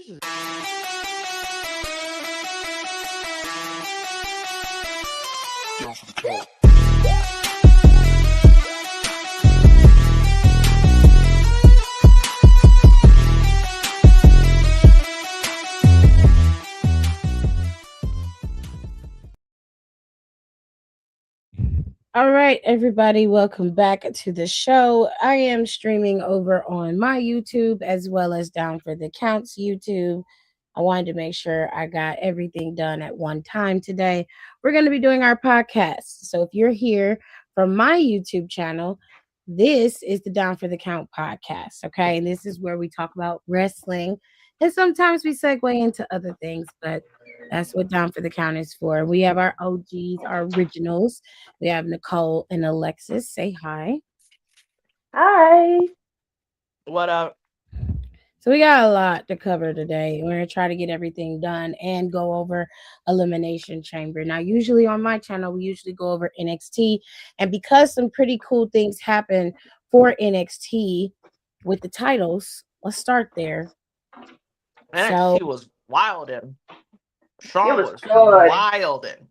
is Down for the count. All right, everybody, welcome back to the show. I am streaming over on my YouTube as well as Down for the Counts YouTube. I wanted to make sure I got everything done at one time today. We're going to be doing our podcast. So if you're here from my YouTube channel, this is the Down for the Count podcast. Okay. And this is where we talk about wrestling. And sometimes we segue into other things, but that's what Down for the Count is for. We have our OGs, our originals. We have Nicole and Alexis. Say hi. Hi. what up. So we got a lot to cover today. We're gonna try to get everything done and go over Elimination Chamber. Now, usually on my channel, we usually go over NXT, and because some pretty cool things happen for NXT with the titles, let's start there. NXT was wildin'. Sean was was good. wildin'.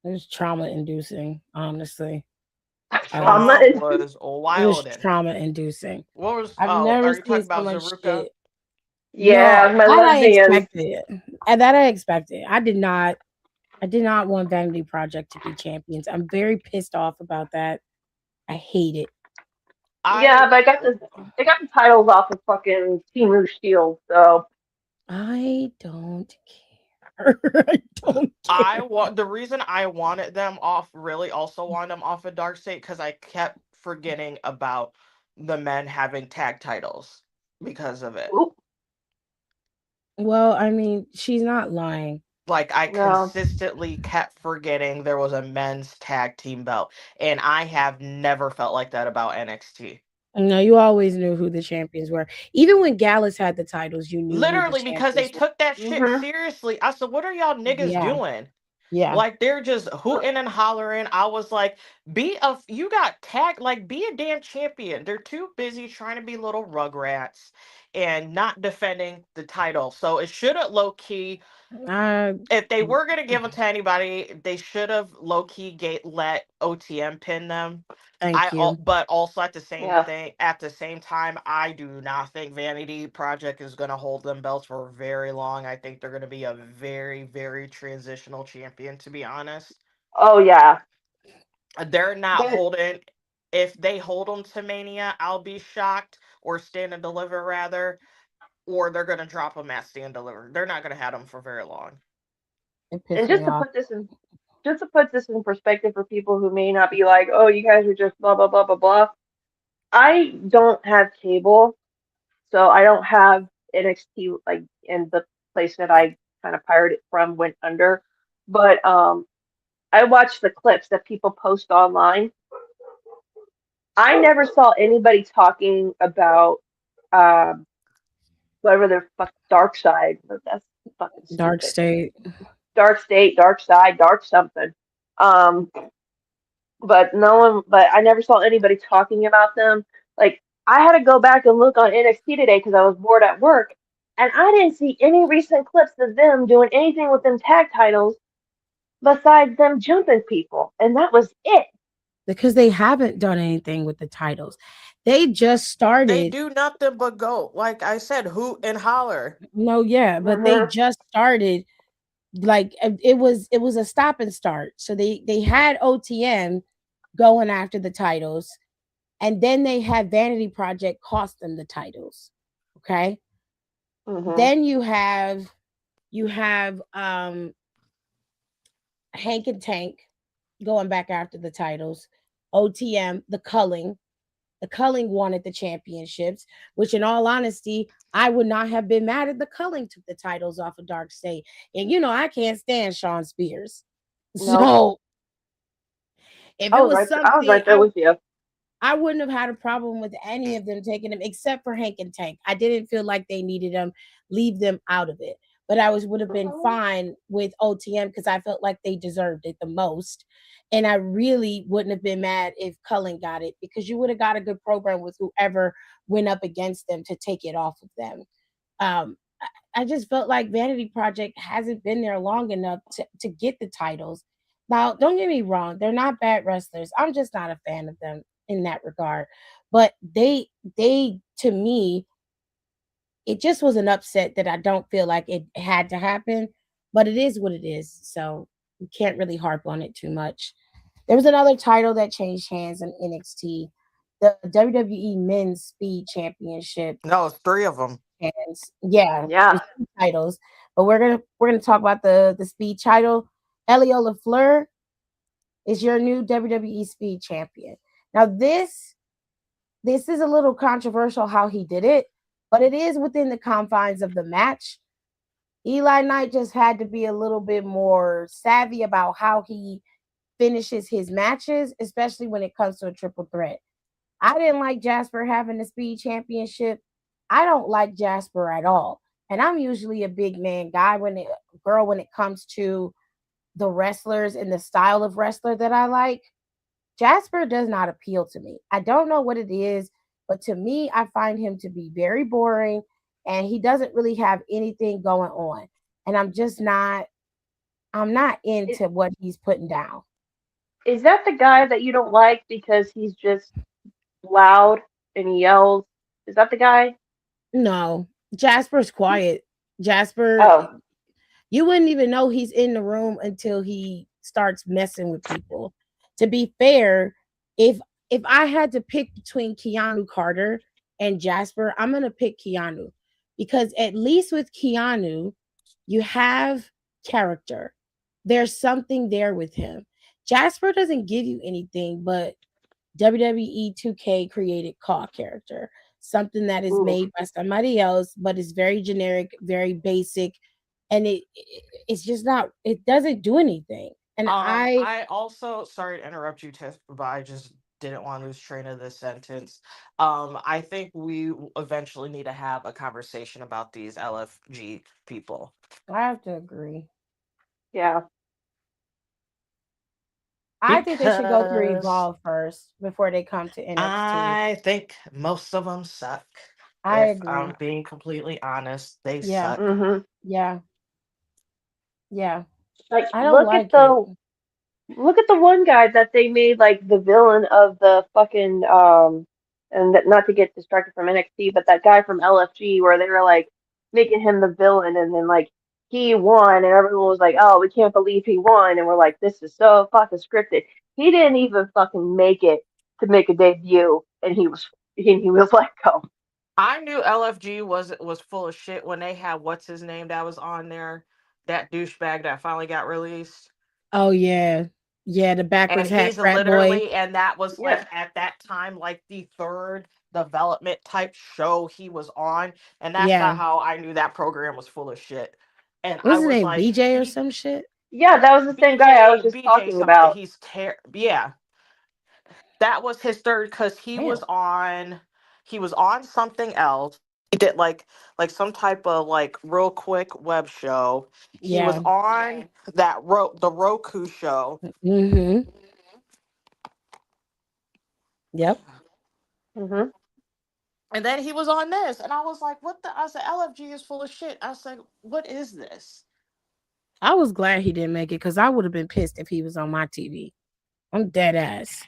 It was trauma-inducing, honestly. Trauma Sean is- was It was wildin'. trauma-inducing. What was? I've Oh, never are you seen talking so about much Zaruka? shit. Yeah, No, my that I lesbians. expected. And that I expected. I did not want Vanity Project to be champions. I'm very pissed off about that. I hate it. Yeah, but they got the titles off of fucking Team Rouge Shield, so I don't care. I don't care. The reason I wanted them off, really also wanted them off of Dark State, because I kept forgetting about the men having tag titles because of it. oop, Well, I mean, she's not lying. Like, I No. consistently kept forgetting there was a men's tag team belt, and I have never felt like that about NXT. No, you always knew who the champions were. Even when Gallus had the titles, you knew who the Literally, because they champions were. took that shit Mhm. seriously. I said, what are y'all niggas Yeah. doing? Yeah. Like, they're just hooting and hollering. I was like, you got tagged, like, be a damn champion. They're too busy trying to be little rugrats and not defending the title. So it should have low-key, if they were going to give them to anybody, they should have low-key let OTM pin them. Thank you. But also at the same time, I do not think Vanity Project is going to hold them belts for very long. I think they're going to be a very, very transitional champion, to be honest. Oh yeah. They're not But- holding. If they hold them to Mania, I'll be shocked, or Stand and Deliver rather, or they're going to drop them at Stand and Deliver. They're not going to have them for very long. It And pissed me off. just to put this in perspective for people who may not be like, oh, you guys are just blah blah blah blah blah. I don't have cable, so I don't have NXT like in the place that I kind of pirated from went under. But I watch the clips that people post online. I never saw anybody talking about whatever their Dark Side. But that's fucking stupid. Dark State. Dark State, Dark Side, Dark something. But no one. But I never saw anybody talking about them. Like I had to go back and look on NXT today because I was bored at work, and I didn't see any recent clips of them doing anything with them tag titles besides them jumping people, and that was it. Because they haven't done anything with the titles. They just started. They do nothing but go, like I said, hoot and holler. No, yeah, but they Mhm. just started. Like it was a stop and start. So they had OTM going after the titles, and then they had Vanity Project cost them the titles. Okay. Mhm. Then you have Hank and Tank going back after the titles. OTM, the Culling wanted the championships, which in all honesty, I would not have been mad if the Culling took the titles off of Dark State. And you know, I can't stand Sean Spears. So if I it was was right. something, I was right there with you. I wouldn't have had a problem with any of them taking them, except for Hank and Tank. I didn't feel like they needed them, leave them out of it. But I would have been fine with OTM because I felt like they deserved it the most. And I really wouldn't have been mad if Cullen got it because you would have got a good program with whoever went up against them to take it off of them. I just felt like Vanity Project hasn't been there long enough to get the titles. Now, don't get me wrong, they're not bad wrestlers. I'm just not a fan of them in that regard. But they to me, it just was an upset that I don't feel like it had to happen, but it is what it is. So we can't really harp on it too much. There was another title that changed hands in NXT, the WWE Men's Speed Championship. No, it's 3 of them. Hands, yeah, Yeah. there's 2 titles, but we're gonna talk about the Speed title. Elio LaFleur is your new WWE Speed Champion. Now this is a little controversial how he did it, but it is within the confines of the match. Eli Knight just had to be a little bit more savvy about how he finishes his matches, especially when it comes to a triple threat. I didn't like Jasper having the speed championship. I don't like Jasper at all. And I'm usually a big man guy when it comes to the wrestlers and the style of wrestler that I like. Jasper does not appeal to me. I don't know what it is, but to me, I find him to be very boring and he doesn't really have anything going on. And I'm not Is, into what he's putting down. is that the guy that you don't like because he's just loud and he yells? Is that the guy? No, Jasper's quiet. Jasper, Oh, you wouldn't even know he's in the room until he starts messing with people. To be fair, if if I had to pick between Keanu Carter and Jasper, I'm gonna pick Keanu because at least with Keanu, you have character. There's something there with him. Jasper doesn't give you anything but WWE 2K created call character, something that is ooh. made by somebody else, but it's very generic, very basic, and it's just not. It doesn't do anything. And I also, sorry to interrupt you, Tiff, but I just didn't want to lose train of this sentence. I think we eventually need to have a conversation about these LFG people. I have to agree. Yeah. I think they should go through Because Evolve first before they come to NXT. I think most of them suck. I If agree. I'm being completely honest, they Yeah, suck. Mhm. yeah, yeah. Like I don't like it. look at the one guy that they made like the villain of the fucking and that, not to get distracted from NXT, but that guy from LFG where they were like making him the villain and then like he won and everyone was like, "Oh, we can't believe he won." And we're like, "This is so fucking scripted." He didn't even fucking make it to make a debut and he was let go. I knew LFG was full of shit when they had what's his name that was on there, that douchebag that finally got released. Oh yeah, yeah. The And backwards hat he's frat boy. literally, and that was Yeah. like at that time, like the third development type show he was on. And that's not Yeah. how I knew that program was full of shit. And I What's his was name? like, BJ or he some shit? Yeah, that was the same guy I was just BJ talking something. about. He's yeah. That was his third because Damn. he was on something else. He did like some type of like real quick web show. He was Yeah. on the Roku show. Mm-hmm. Yep. Mhm. And then he was on this, and I was like, "What the?" I said, "LFG is full of shit." I said, "What is this?" I was glad he didn't make it because I would have been pissed if he was on my TV. I'm dead ass.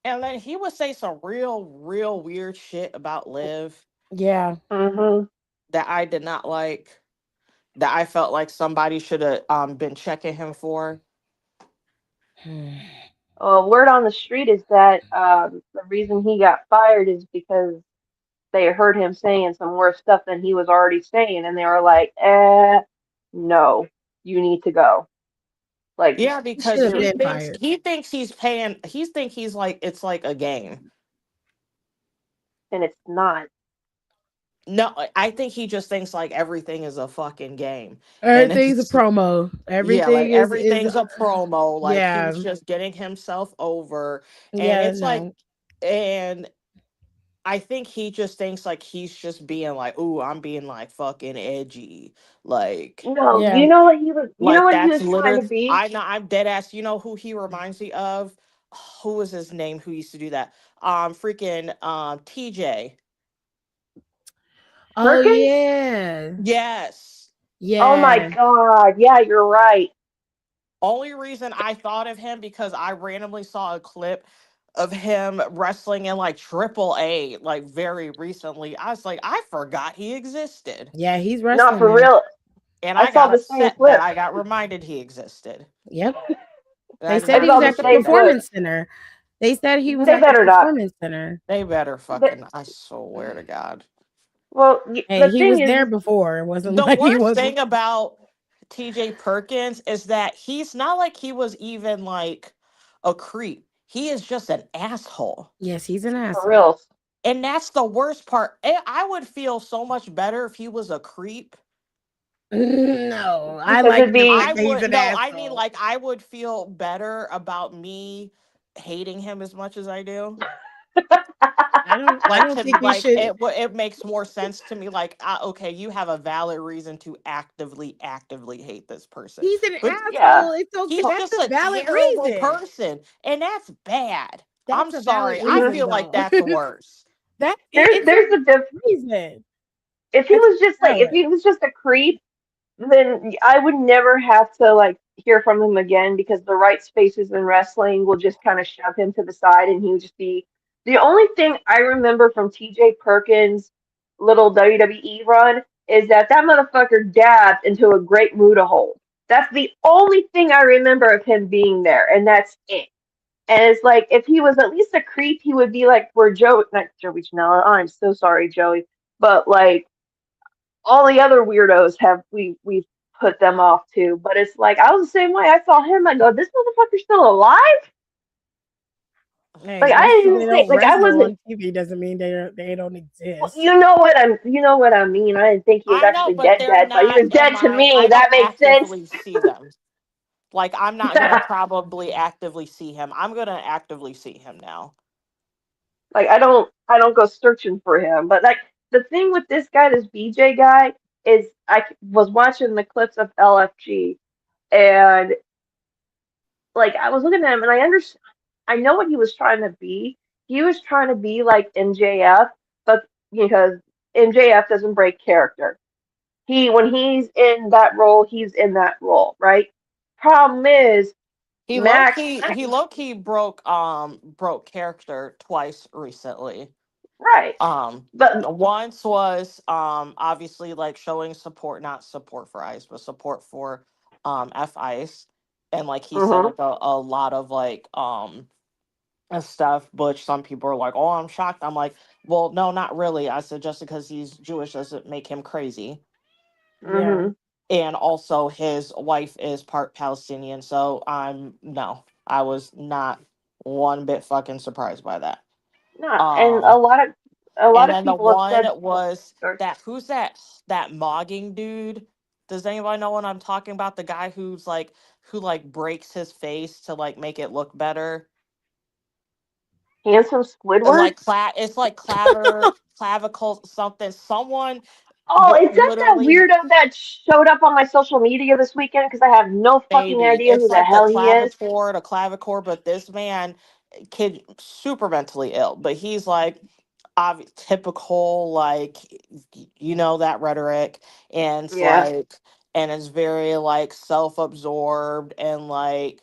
And then he would say some real weird shit about Liv Yeah. Mhm. that I did not like. That I felt like somebody should have been checking him for. Word on the street is that the reason he got fired is because they heard him saying some worse stuff than he was already saying, and they were like, no, you need to go." Like, Yeah, He should because have there, been fired. he thinks he's paying. He think he's like it's like a game. and it's not. No, I think he just thinks like everything is a fucking game, and Everything's a it's promo. yeah, like Everything is everything's a promo. Like yeah. he's just getting himself over, and Yeah, it's like, no. and I think he just thinks like he's just being like, "Ooh, I'm being like fucking edgy," like. No, Yeah. you know Like what he that's was trying literally to be? I'm dead ass. You know who he reminds me of? Who was his name? Who used to do that? Freaking TJ. Oh Perkins? yeah. Yes. Oh my Yeah. god. Yeah, you're right. Only reason I thought of him because I randomly saw a clip of him wrestling in like triple A like very recently. I was like, I forgot he existed. Yeah, he's Not wrestling for now. real. And I I saw got the same upset that clip. I got reminded he existed. Yep. And They I did said I not he saw was the at the appreciate same that. clip. performance center. They said he was They at the better not. performance center. They better The, fucking, I swear to God. well, Hey, the he thing was is, there before. It wasn't The like he worst wasn't. thing about TJ Perkins is that he's not like he was even like a creep. He is just an asshole. Yes, he's an for asshole. real. And that's the worst part. I would feel so much better if he was a creep. No, I Because like it'd the fact I be that he's would, an no, I mean, asshole. like, I would feel better about me hating him as much as I do. I Like, don't to think we like should. it makes more sense to me. Like, okay, you have a valid reason to actively hate this person, He's an but yeah. asshole. It's okay. he's Well, That's just a a valid terrible reason. person, and that's bad. I'm That's a valid sorry. I reason, feel like though. that's worse. It's a there's a diff. reason. If he It's was just like, if valid. he was just a creep, then I would never have to like hear from him again because the right spaces in wrestling will just kind of shove him to the side, and he would just be the only thing I remember from T.J. Perkins' little WWE run is that that motherfucker dabbed into a great Muda hold. That's the only thing I remember of him being there, and that's it. And it's like if he was at least a creep, he would be like where Joe, not Joey Janela. I'm so sorry, Joey, but like all the other weirdos have we've put them off too. But it's like I was the same way. I saw him. I go, this motherfucker's still alive. Like Hey, I just didn't because even they think. don't Like I wrestle wasn't. on TV doesn't mean they don't Well, exist. you know what I mean. I didn't think he was I know, actually but dead. they're Dead, but he not was in dead to my. me. I That don't makes sense. actively see them. Like, I'm not gonna probably actively see him. I'm gonna actively see him now. Like I don't go searching for him. But like the thing with this guy, this BJ guy, is was watching the clips of LFG, and like I was looking at him and I know what he was trying to be. He was trying to be like MJF, but because MJF doesn't break character. When he's in that role, he's in that role, right? Problem is Max, He low key broke character twice recently. right? But Once was obviously like showing support, not support for Ice, but support for F Ice. And like he said mhm. like a lot of like stuff, which some people are like, oh, I'm shocked. I'm like, well, no, not really. I said just because he's Jewish doesn't make him crazy. Yeah. Mhm. And also his wife is part Palestinian, so I was not one bit fucking surprised by that. Not and Um a lot and of then the people have one said was sorry. that who's that mogging dude? Does anybody know what I'm talking about? The guy who like breaks his face to like make it look better. Handsome Squidward. Like it's like clavicle something. Someone Oh, is that that literally weirdo that showed up on my social media this weekend? Because I have no fucking maybe idea who it's the like the hell he is. clavicle, but this man kid super mentally ill, but he's like typical like you know that rhetoric, and it's Yeah. like and it's very like self-absorbed and like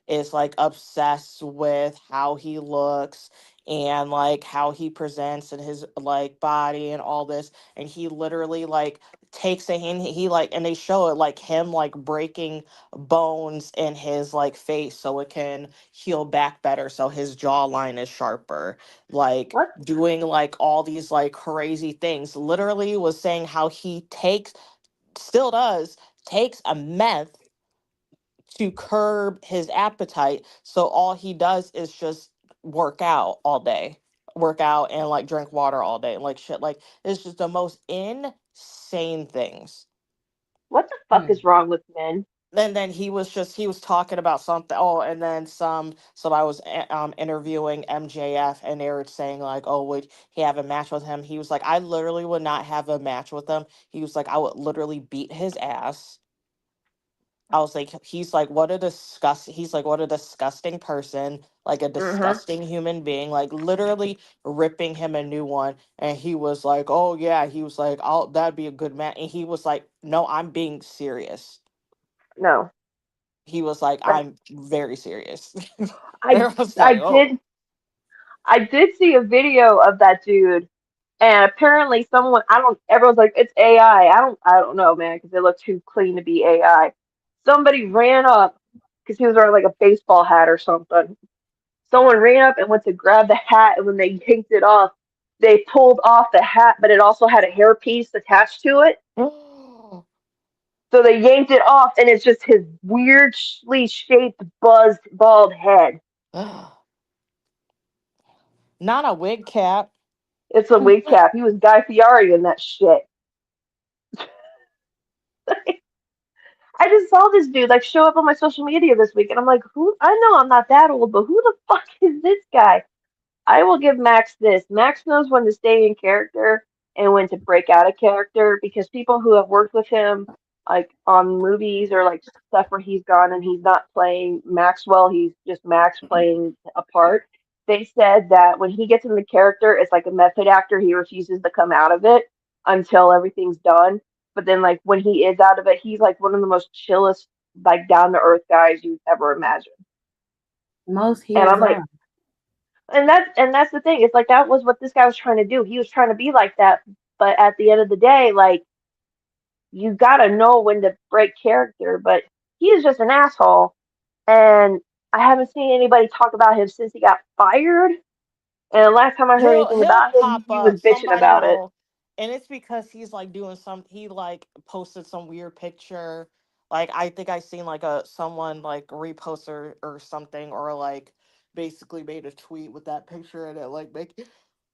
is like obsessed with how he looks and like how he presents and his like body and all this, and he literally like takes a hand, he like, and they show it like him like breaking bones in his like face so it can heal back better so his jawline is sharper, like What? doing like all these like crazy things. Literally was saying how he still does, takes a meth to curb his appetite. So all he does is just work out all day, work out and like drink water all day, like shit. Like it's just the most insane things. What the fuck Hmm. is wrong with men? And then he was talking about something. Oh, and then somebody was interviewing MJF, and they were saying like, oh, would he have a match with him? He was like, I literally would not have a match with him. He was like, I would literally beat his ass. I was like, he's like, what a disgusting person, like a Mhm. disgusting human being, like literally ripping him a new one. And he was like, oh yeah, he was like, oh, that'd be a good match. And he was like, no, I'm being serious. No. He was like, Like I'm very serious. And I I was I like, oh. did see a video of that dude, and apparently someone, I don't, everyone's like it's AI. I don't know, man, because it looked too clean to be AI. Somebody ran up because he was wearing like a baseball hat or something. Someone ran up and went to grab the hat, and when they yanked it off, they pulled off the hat, but it also had a hairpiece attached to it. So they yanked it off, and it's just his weirdly shaped, buzzed, bald head. Not a wig cap. It's a wig cap. He was Guy Fieri in that shit. I just saw this dude like show up on my social media this week, and I'm like, who? I know I'm not that old, but who the fuck is this guy? I will give Max this. Max knows when to stay in character and when to break out of character because people who have worked with him, like on movies or like stuff where he's gone and he's not playing Maxwell, he's just Max playing a part. They said that when he gets in the character, it's like a method actor. He refuses to come out of it until everything's done. But then, like when he is out of it, he's like one of the most chillest, like down to earth guys you've ever imagined. Most And I'm heels like, are. and that's the thing. It's like that was what this guy was trying to do. He was trying to be like that, but at the end of the day, like you gotta know when to break character. But he is just an asshole, and I haven't seen anybody talk about him since he got fired. And the last time I heard anything He'll about him, pop he was up. bitching Somebody about it. will, and it's because he's like doing some. He like posted some weird picture. Like I think I seen like a someone like repost or something, or like basically made a tweet with that picture and it like make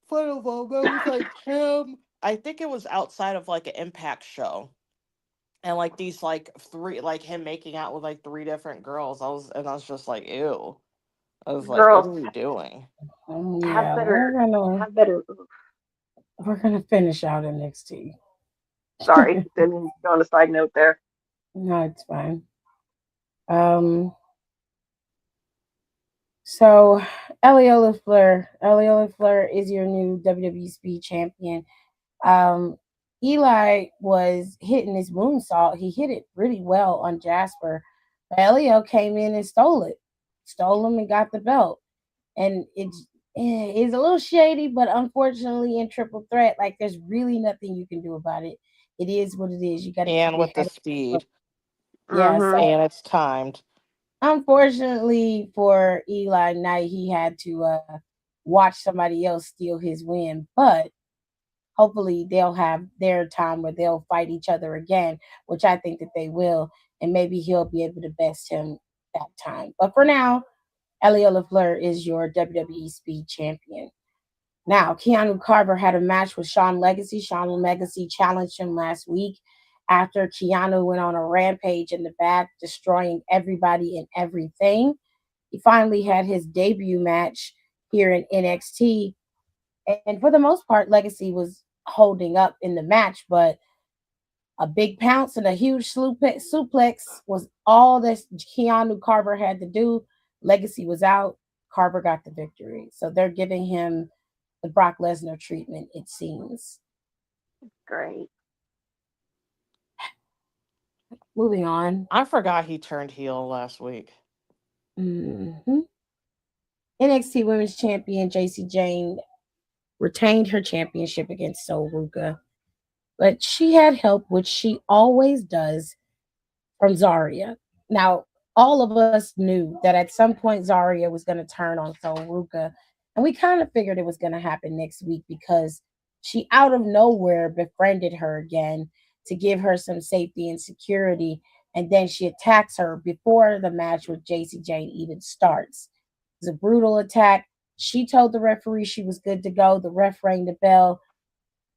fun of him. It was like him. I think it was outside of like an Impact show, and like these like three, like him making out with like three different girls. I was just like, ew. I was like, what Girls are we doing? have Yeah, better, have better. we're gonna finish out NXT. Sorry, didn't go on a side note there. No, it's fine. Um, so Eliola Fleur is your new WWE Speed champion. Um, Eli was hitting his moonsault. He hit it really well on Jasper. But Elio came in and stole him and got the belt. And it's a little shady, but unfortunately in triple threat, like there's really nothing you can do about it. It is what it is. You got to keep And your with the head up. speed. Yeah, Mm-hmm. so And it's timed. unfortunately for Eli Knight, he had to watch somebody else steal his win, but hopefully they'll have their time where they'll fight each other again, which I think that they will, and maybe he'll be able to best him that time. But for now, Elio LaFleur is your WWE Speed Champion. Now, Keanu Carver had a match with Sean Legacy. Sean Legacy challenged him last week after Keanu went on a rampage in the back, destroying everybody and everything. He finally had his debut match here in NXT. And for the most part, Legacy was holding up in the match, but a big pounce and a huge suplex was all that Keanu Carver had to do. Legacy was out. Carver got the victory. So they're giving him the Brock Lesnar treatment, it seems. Great. Moving on. I forgot he turned heel last week. Mm-hmm. NXT Women's Champion JC Jane retained her championship against Sol Ruka, but she had help, which she always does, from Zarya. Now, all of us knew that at some point Zarya was going to turn on Sol Ruka, and we kind of figured it was going to happen next week because she out of nowhere befriended her again to give her some safety and security, and then she attacks her before the match with JC Jane even starts. It was a brutal attack. She told the referee she was good to go. The ref rang the bell.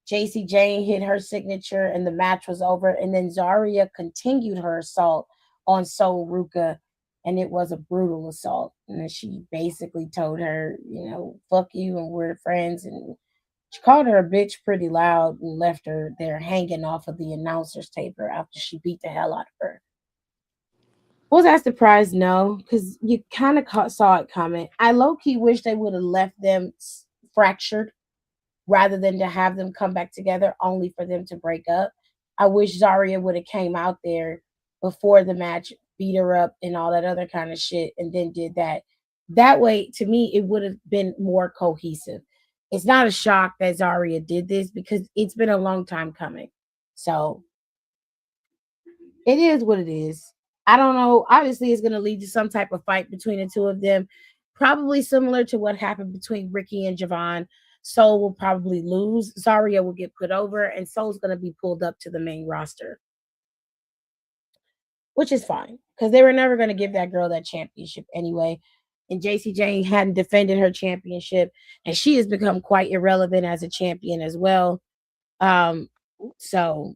JC Jane hit her signature and the match was over. And then Zarya continued her assault on Sol Ruka, and it was a brutal assault. And she basically told her, fuck you and we're friends. And she called her a bitch pretty loud and left her there hanging off of the announcer's table after she beat the hell out of her. Was I surprised? No, because you kind of saw it coming. I low key wish they would have left them fractured rather than to have them come back together only for them to break up. I wish Zarya would have came out there before the match, beat her up and all that other kind of shit, and then did that. That way, to me, it would have been more cohesive. It's not a shock that Zarya did this because it's been a long time coming. So it is what it is. I don't know. Obviously, it's going to lead to some type of fight between the two of them, probably similar to what happened between Ricky and Javon. Soul will probably lose. Zarya will get put over, and Soul's going to be pulled up to the main roster, which is fine because they were never going to give that girl that championship anyway. And JC Jane hadn't defended her championship, and she has become quite irrelevant as a champion as well. So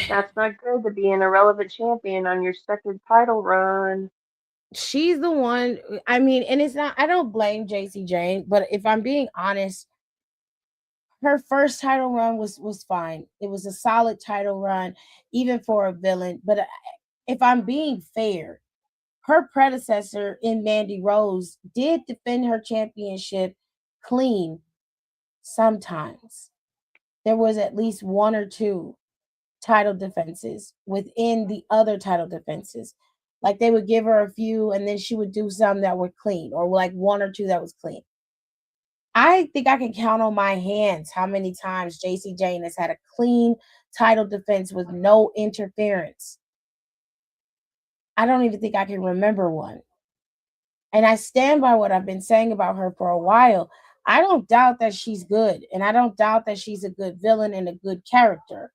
That's not good to be an irrelevant champion on your second title run. she's the one. I mean, and it's not, I don't blame JC Jane, but if I'm being honest, her first title run was fine. It was a solid title run, even for a villain. But if I'm being fair, her predecessor in Mandy Rose did defend her championship clean sometimes. There was at least one or two title defenses within the other title defenses. Like they would give her a few and then she would do some that were clean, or like one or two that was clean. I think I can count on my hands how many times JC Jane has had a clean title defense with no interference. I don't even think I can remember one. And I stand by what I've been saying about her for a while. I don't doubt that she's good, and I don't doubt that she's a good villain and a good character.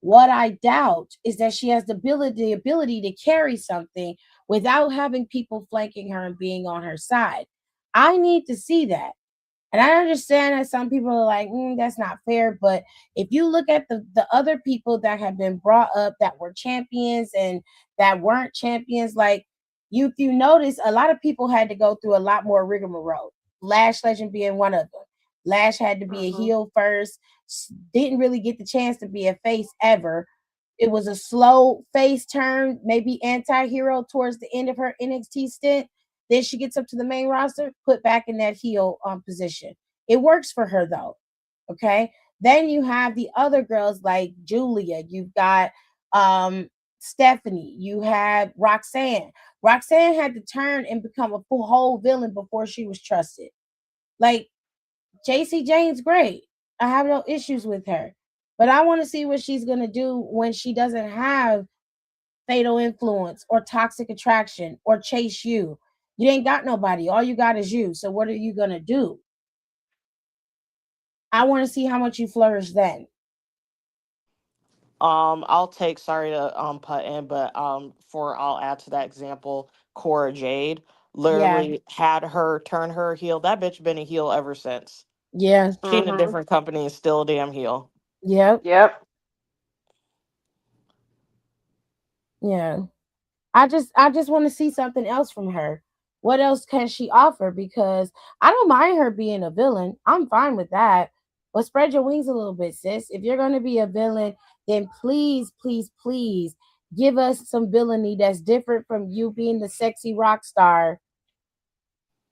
What I doubt is that she has the ability to carry something without having people flanking her and being on her side. I need to see that. And I understand that some people are like, that's not fair. But if you look at the other people that have been brought up that were champions and that weren't champions, like if you notice, a lot of people had to go through a lot more rigmarole. Lash Legend being one of them. Lash had to be a Mm-hmm. heel first, didn't really get the chance to be a face ever. It was a slow face turn, maybe anti-hero towards the end of her NXT stint. Then she gets up to the main roster, put back in that heel position. It works for her though. Okay. Then you have the other girls like Julia. You've got Stephanie. You have Roxanne. Roxanne had to turn and become a full whole villain before she was trusted. Like JC Jane's great. I have no issues with her. But I want to see what she's gonna do when she doesn't have fatal influence or toxic attraction or chase you. You ain't got nobody. All you got is you. So what are you gonna do? I want to see how much you flourish then. I'll take, sorry to put in, but for I'll add to that example, Cora Jade Yeah. literally had her turn her heel. That bitch been a heel ever since. Yeah. She in a Mm-hmm. different company and still a damn heel. Yep. Yep. Yeah. I just want to see something else from her. What else can she offer? Because I don't mind her being a villain. I'm fine with that. But spread your wings a little bit, sis. If you're gonna be a villain, then please, please, please give us some villainy that's different from you being the sexy rock star,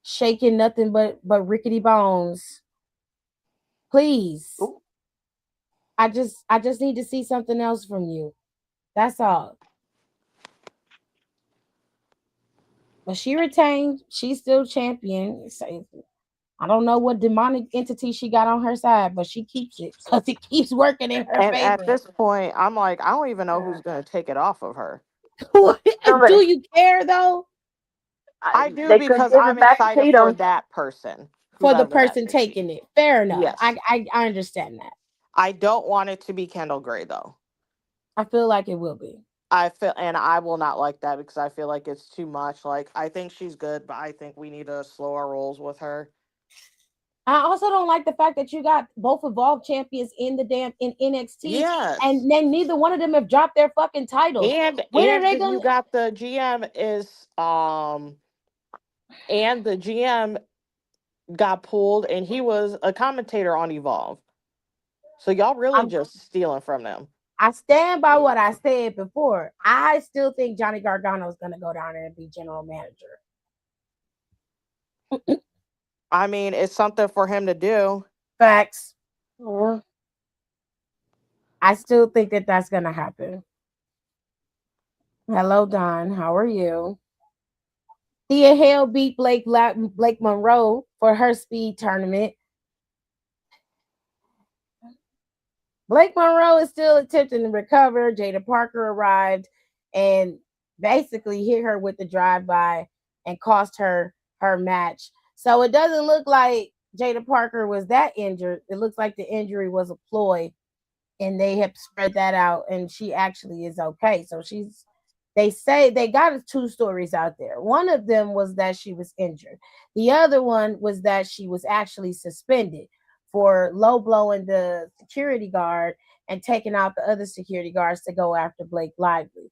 shaking nothing but rickety bones. Please. Ooh. I just need to see something else from you. That's all. But she retained. She's still champion. So I don't know what demonic entity she got on her side, but she keeps it because it keeps working in her And at favor. this point, I'm like, I don't even know Yeah. who's gonna take it off of her. Do Somebody. you care though I do They could because give I'm it back to excited for Tatum. that person, for the whoever that person may be. taking it? Fair enough. Yes. I understand that. I don't want it to be Kendall Gray though. I feel like it will be. I feel, and I will not like that because I feel like it's too much. Like, I think she's good, but I think we need to slow our rolls with her. I also don't like the fact that you got both evolved champions in the damn in NXT, Yes. and then neither one of them have dropped their fucking titles. And When are they you gonna? got the GM is and the GM got pulled and he was a commentator on Evolve. So y'all really I'm just stealing from them. I stand by what I said before. I still think Johnny Gargano is going to go down there and be general manager. I mean, it's something for him to do. Facts. Yeah. I still think that that's going to happen. Hello, Don. How are you? Thea Hale beat Blake Monroe for her speed tournament. Blake Monroe is still attempting to recover. Jada Parker arrived and basically hit her with the drive-by and cost her her match. So it doesn't look like Jada Parker was that injured. It looks like the injury was a ploy and they have spread that out and she actually is okay. So they say they got two stories out there. One of them was that she was injured. The other one was that she was actually suspended for low blowing the security guard and taking out the other security guards to go after Blake Lively.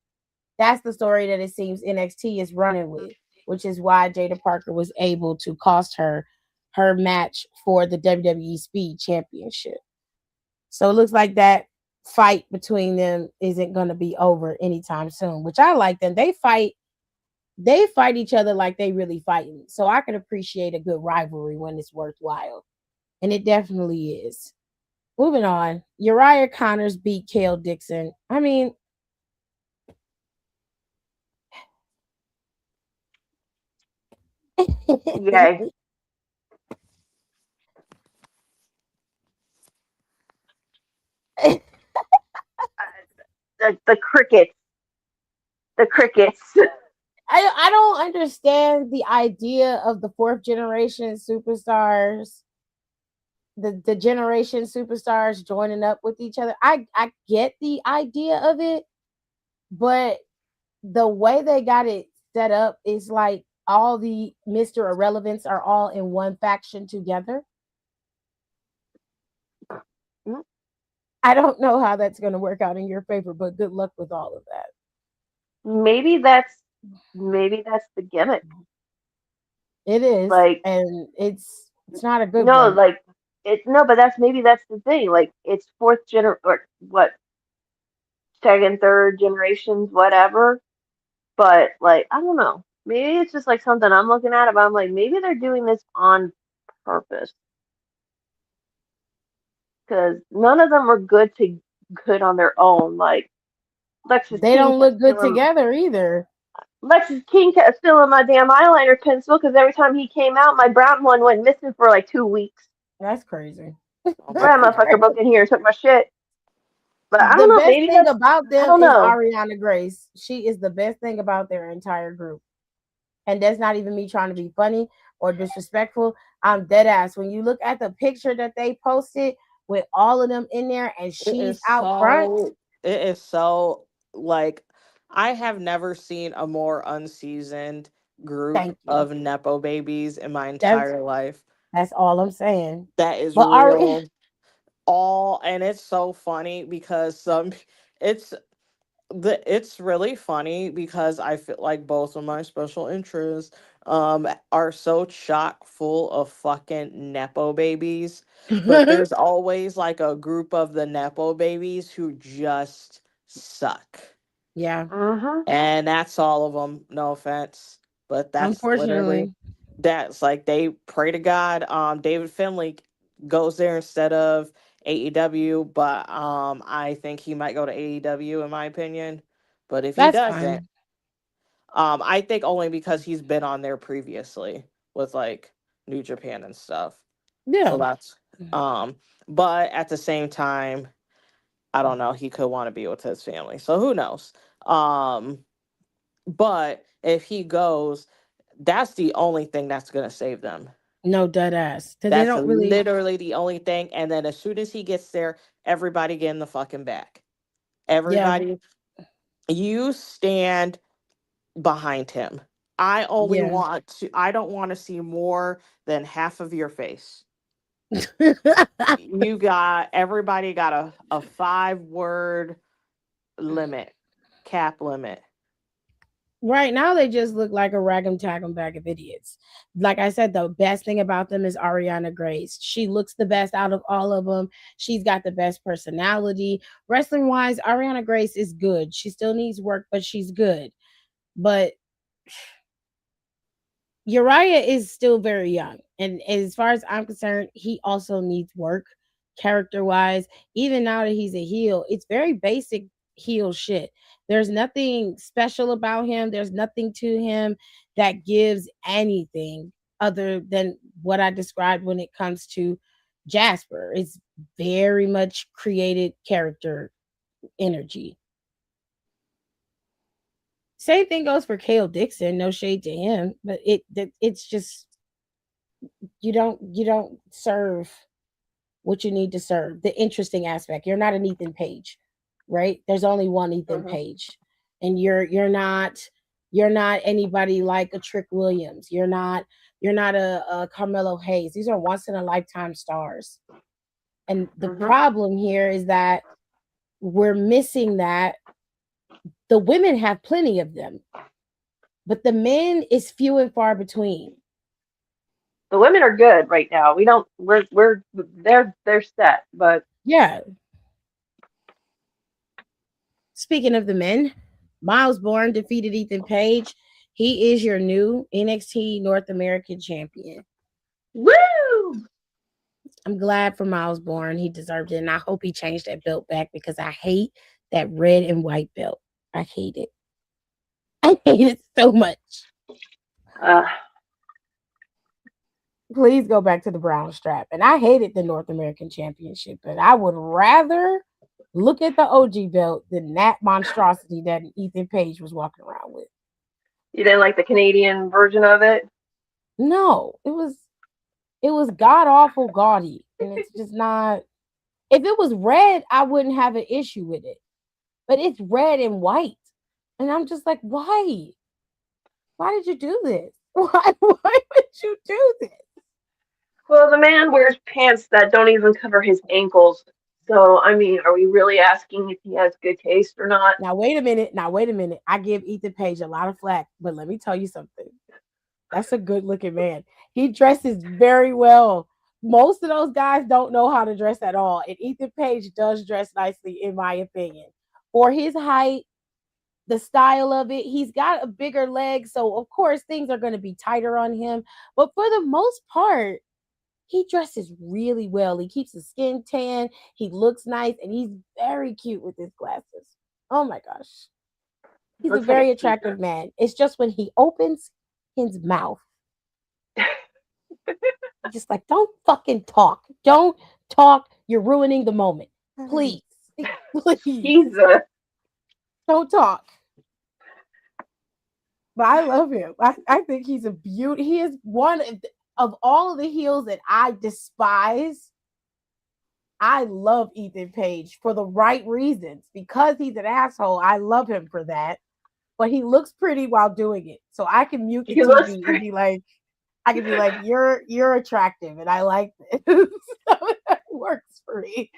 That's the story that it seems NXT is running with, which is why Jada Parker was able to cost her her match for the WWE Speed Championship. So it looks like that fight between them isn't going to be over anytime soon, which I like them. They fight each other like they really fighting. So I can appreciate a good rivalry when it's worthwhile. And it definitely is. Moving on. Uriah Connors beat Kale Dixon. I mean, Yay. The crickets. The crickets. I don't understand the idea of the fourth generation superstars, the generation superstars joining up with each other. I get the idea of it, but the way they got it set up is like all the Mr. Irrelevance are all in one faction together. Mm. I don't know how that's going to work out in your favor, but good luck with all of that. Maybe that's the gimmick. It is, Like, and it's not a good no, one. like but that's the thing. Like, it's or what, second, third generations, whatever. But like, I don't know. Maybe it's just like something I'm looking at, but I'm like, maybe they're doing this on purpose because none of them are good on their own. Like, Lexus They King don't kept look good stealing together either. my damn eyeliner pencil because every time he came out, my brown one went missing for like 2 weeks. That's crazy. Oh my That motherfucker god. broke in here and took my shit. But I The don't know. best Maybe thing that's, about I them don't is know. Ariana Grace. She is the best thing about their entire group. And that's not even me trying to be funny or disrespectful. I'm dead ass. When you look at the picture that they posted with all of them in there and It she's is out front, so it is so like I have never seen a more unseasoned group thank you. of nepo babies in my That's entire life. that's all I'm saying. That is But Ari, real. All and it's so funny because some it's it's really funny because I feel like both of my special interests are so chock full of fucking nepo babies, but there's always like a group of the nepo babies who just suck. yeah, Mm-hmm. And that's all of them, no offense, but unfortunately, that's like they pray to God. David Finley goes there instead of AEW, but I think he might go to AEW in my opinion. But if he that's doesn't, fine. I think only because he's been on there previously with like New Japan and stuff. So Yeah. that's but at the same time, I don't know, he could want to be with his family. So who knows? Um but if he goes, that's the only thing that's gonna save them. No dead ass. Because they That's don't really, literally the only thing. And then as soon as he gets there, everybody get in the fucking back. yeah, Everybody, you stand behind him. yeah. I don't want to see more than half of your face. You got everybody got a 5 word limit, cap limit. Right now, they just look like a rag'em taggem bag of idiots. Like I said, the best thing about them is Ariana Grace. She looks the best out of all of them. She's got the best personality. Wrestling wise, Ariana Grace is good. She still needs work, but she's good. But Uriah is still very young. And as far as I'm concerned, he also needs work character wise. Even now that he's a heel, it's very basic heel shit. There's nothing special about him, there's nothing to him that gives anything other than what I described when it comes to Jasper. It's very much created character energy. Same thing goes for Kale Dixon. No shade to him, but it's just you don't serve what you need to serve. The interesting aspect. You're not an Ethan Page, right? There's only one Ethan Page, and you're not anybody like a Trick Williams. You're not a Carmelo Hayes. These are once in a lifetime stars, and the problem here is that we're missing that. The women have plenty of them, but the men is few and far between. The women are good right now. We don't. They're set, but Yeah. Speaking of the men, Miles Bourne defeated Ethan Page. He is your new NXT North American champion. woo! I'm glad for Miles Bourne. He deserved it, and I hope he changed that belt back because I hate that red and white belt. I hate it. I hate it so much. Please go back to the brown strap. And I hated the North American Championship, but I would rather look at the OG belt than that monstrosity that Ethan Page was walking around with. You didn't like the Canadian version of it? No, it was god awful gaudy, and it's just not. If it was red, I wouldn't have an issue with it, but it's red and white, and I'm just like, why? Why did you do this? Why would you do this? Well, the man wears pants that don't even cover his ankles. So, I mean, are we really asking if he has good taste or not? Now, wait a minute. I give Ethan Page a lot of flack, but let me tell you something. That's a good looking man. He dresses very well. Most of those guys don't know how to dress at all. And Ethan Page does dress nicely, in my opinion. For his height, the style of it, he's got a bigger leg. So, of course, things are going to be tighter on him. But for the most part, he dresses really well. He keeps his skin tan. He looks nice, and he's very cute with his glasses. Oh my gosh. He's a very attractive man. It's just when he opens his mouth, just like, don't fucking talk. Don't talk. You're ruining the moment. Please. Please. Jesus. Don't talk. But I love him. I think he's a beauty. He is one of all of the heels that I despise. I love Ethan Page for the right reasons. Because he's an asshole, I love him for that. But he looks pretty while doing it. So I can mute the TV and be like, I can be like, you're attractive and I like this. So that works for me.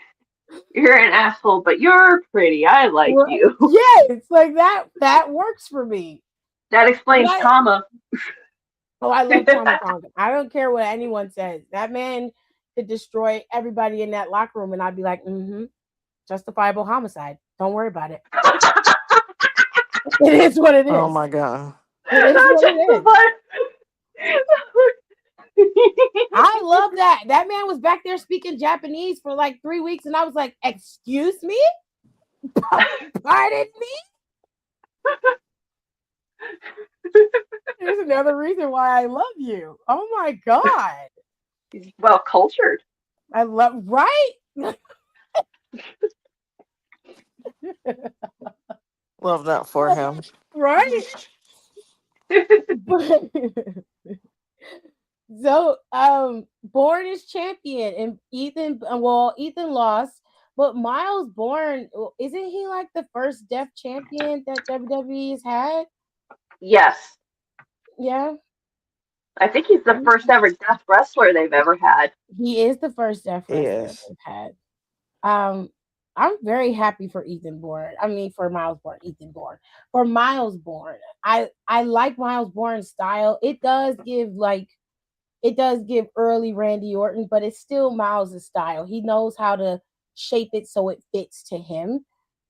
You're an asshole, but you're pretty. I like you. Yeah, it's like that works for me. That explains Tama. Oh, I love Tama Tonga. I don't care what anyone says. That man could destroy everybody in that locker room, and I'd be like, justifiable homicide. Don't worry about it. It is what it is. Oh my god. It is what it is. I love that. That man was back there speaking Japanese for like 3 weeks, and I was like, excuse me? Pardon me? There's another reason why I love you. Oh my god. He's well cultured. I love right? Love that for him. Right? So Bourne is champion and Ethan lost, but Miles Bourne, isn't he like the first deaf champion that WWE has had? Yes. Yeah. I think he's the first ever deaf wrestler they've ever had. He is the first deaf wrestler they've had. I'm very happy for Ethan Bourne. I mean, for Miles Bourne, Ethan Bourne. For Miles Bourne, I like Miles Bourne's style. It does give early Randy Orton, but it's still Miles' style. He knows how to shape it so it fits to him.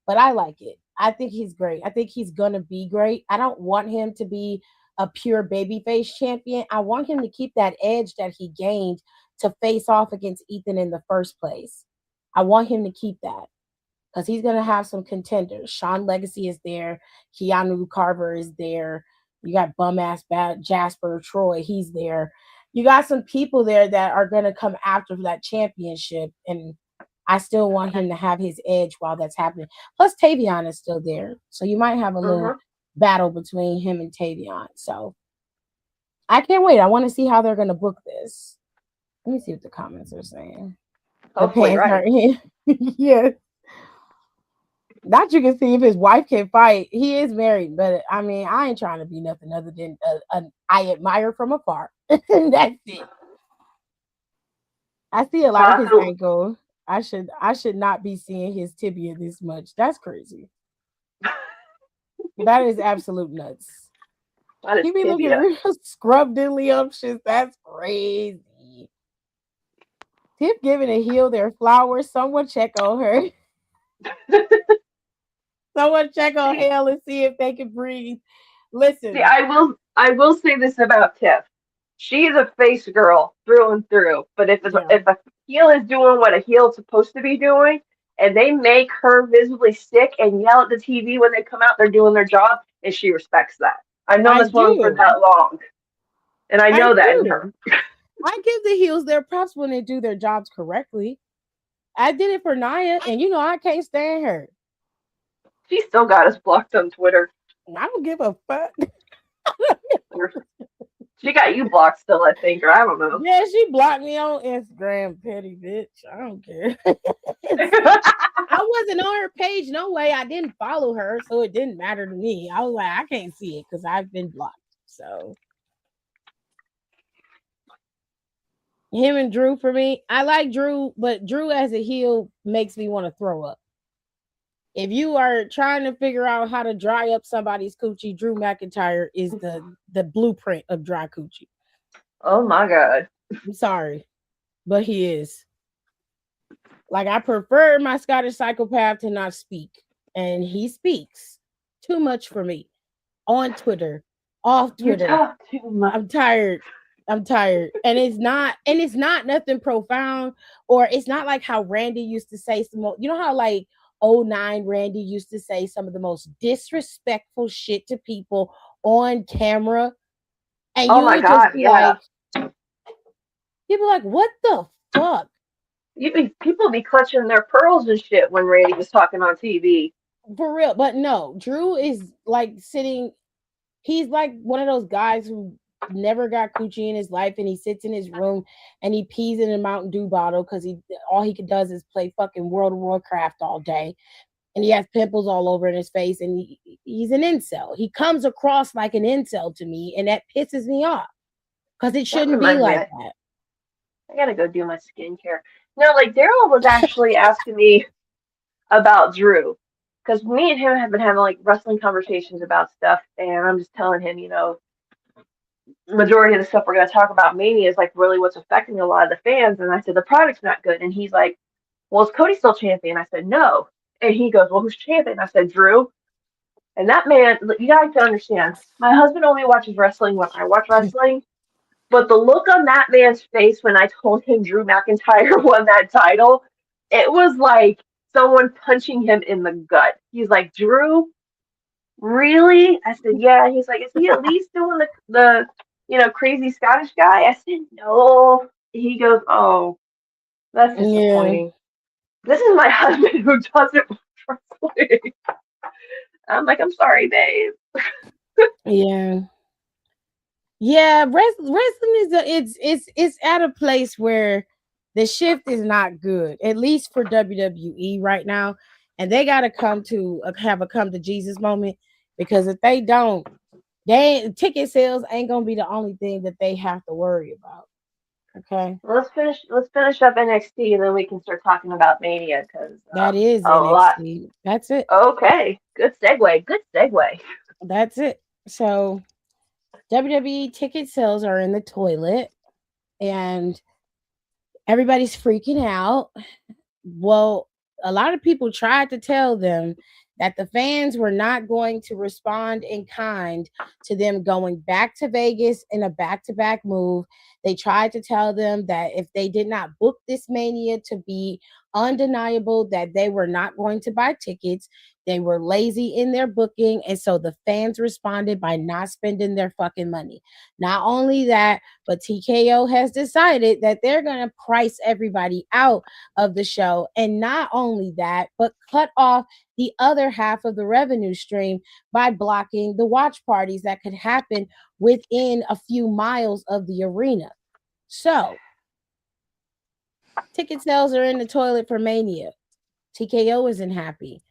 But I like it. I think he's great. I think he's gonna be great. I don't want him to be a pure babyface champion. I want him to keep that edge that he gained to face off against Ethan in the first place. I want him to keep that because he's gonna have some contenders. Sean Legacy is there. Keanu Carver is there. You got bum ass bad Jasper Troy. He's there. You got some people there that are gonna come after that championship, and I still want him to have his edge while that's happening. Plus, Tavion is still there, so you might have a little battle between him and Tavion. So I can't wait. I want to see how they're gonna book this. Let me see what the comments are saying. Hopefully, right. Yeah. That you can see if his wife can fight. He is married, but I mean, I ain't trying to be nothing other than I admire from afar. That's it. I see a lot of his ankle. I should not be seeing his tibia this much. That's crazy. That is absolute nuts. He be looking real scrubbed and leopshous. That's crazy. Tip giving a heel their flowers. Someone check on her. Someone check on Hale and see if they can breathe. Listen. See, I will say this about Tiff. She's a face girl through and through. But if a heel is doing what a heel is supposed to be doing, and they make her visibly sick and yell at the TV when they come out, they're doing their job, and she respects that. I've known this woman for that long. And I know that in her. I give the heels their props when they do their jobs correctly. I did it for Nia, and I can't stand her. She still got us blocked on Twitter. I don't give a fuck. She got you blocked still, I think, or I don't know. Yeah, she blocked me on Instagram, petty bitch. I don't care. I wasn't on her page, no way. I didn't follow her, so it didn't matter to me. I was like, I can't see it because I've been blocked. So him and Drew for me. I like Drew, but Drew as a heel makes me want to throw up. If you are trying to figure out how to dry up somebody's coochie, Drew McIntyre is the blueprint of dry coochie. Oh my God. I'm sorry, but he is. Like, I prefer my Scottish psychopath to not speak, and he speaks too much for me on Twitter, off Twitter. You talk too much. I'm tired, and it's not nothing profound, or it's not like how Randy used to say some. How like 09 Randy used to say some of the most disrespectful shit to people on camera, and you would just be like, people like, what the fuck? People be clutching their pearls and shit when Randy was talking on TV. For real. But no, Drew is like he's like one of those guys who never got coochie in his life, and he sits in his room and he pees in a Mountain Dew bottle because all he does is play fucking World of Warcraft all day, and he has pimples all over in his face, and he's an incel. He comes across like an incel to me, and that pisses me off because it shouldn't be like that. I gotta go do my skincare. No, like Daryl was actually asking me about Drew, because me and him have been having like wrestling conversations about stuff, and I'm just telling him, majority of the stuff we're going to talk about Mania is like really what's affecting a lot of the fans. And I said, the product's not good. And he's like, well, is Cody still champion? I said, no. And he goes, well, who's champion? I said, Drew. And that man, you guys to understand, my husband only watches wrestling when I watch wrestling. But the look on that man's face when I told him Drew McIntyre won that title, it was like someone punching him in the gut. He's like, Drew, really? I said, yeah. He's like, is he at least doing the crazy Scottish guy? I said, no. He goes, oh, that's disappointing. Yeah. This is my husband who doesn't watch wrestling. I'm like, I'm sorry, babe. Yeah, wrestling is at a place where the shift is not good, at least for WWE right now, and they got to have a come to Jesus moment, because if they don't, ticket sales ain't gonna be the only thing that they have to worry about. Okay. Let's finish up NXT and then we can start talking about Mania because That is a lot. NXT. That's it. Okay, good segue. Good segue. That's it. So WWE ticket sales are in the toilet and everybody's freaking out. Well, a lot of people tried to tell them that the fans were not going to respond in kind to them going back to Vegas in a back to back move. They tried to tell them that if they did not book this Mania to be undeniable, that they were not going to buy tickets. They were lazy in their booking. And so the fans responded by not spending their fucking money. Not only that, but TKO has decided that they're going to price everybody out of the show. And not only that, but cut off the other half of the revenue stream by blocking the watch parties that could happen within a few miles of the arena. So, ticket sales are in the toilet for Mania. TKO isn't happy.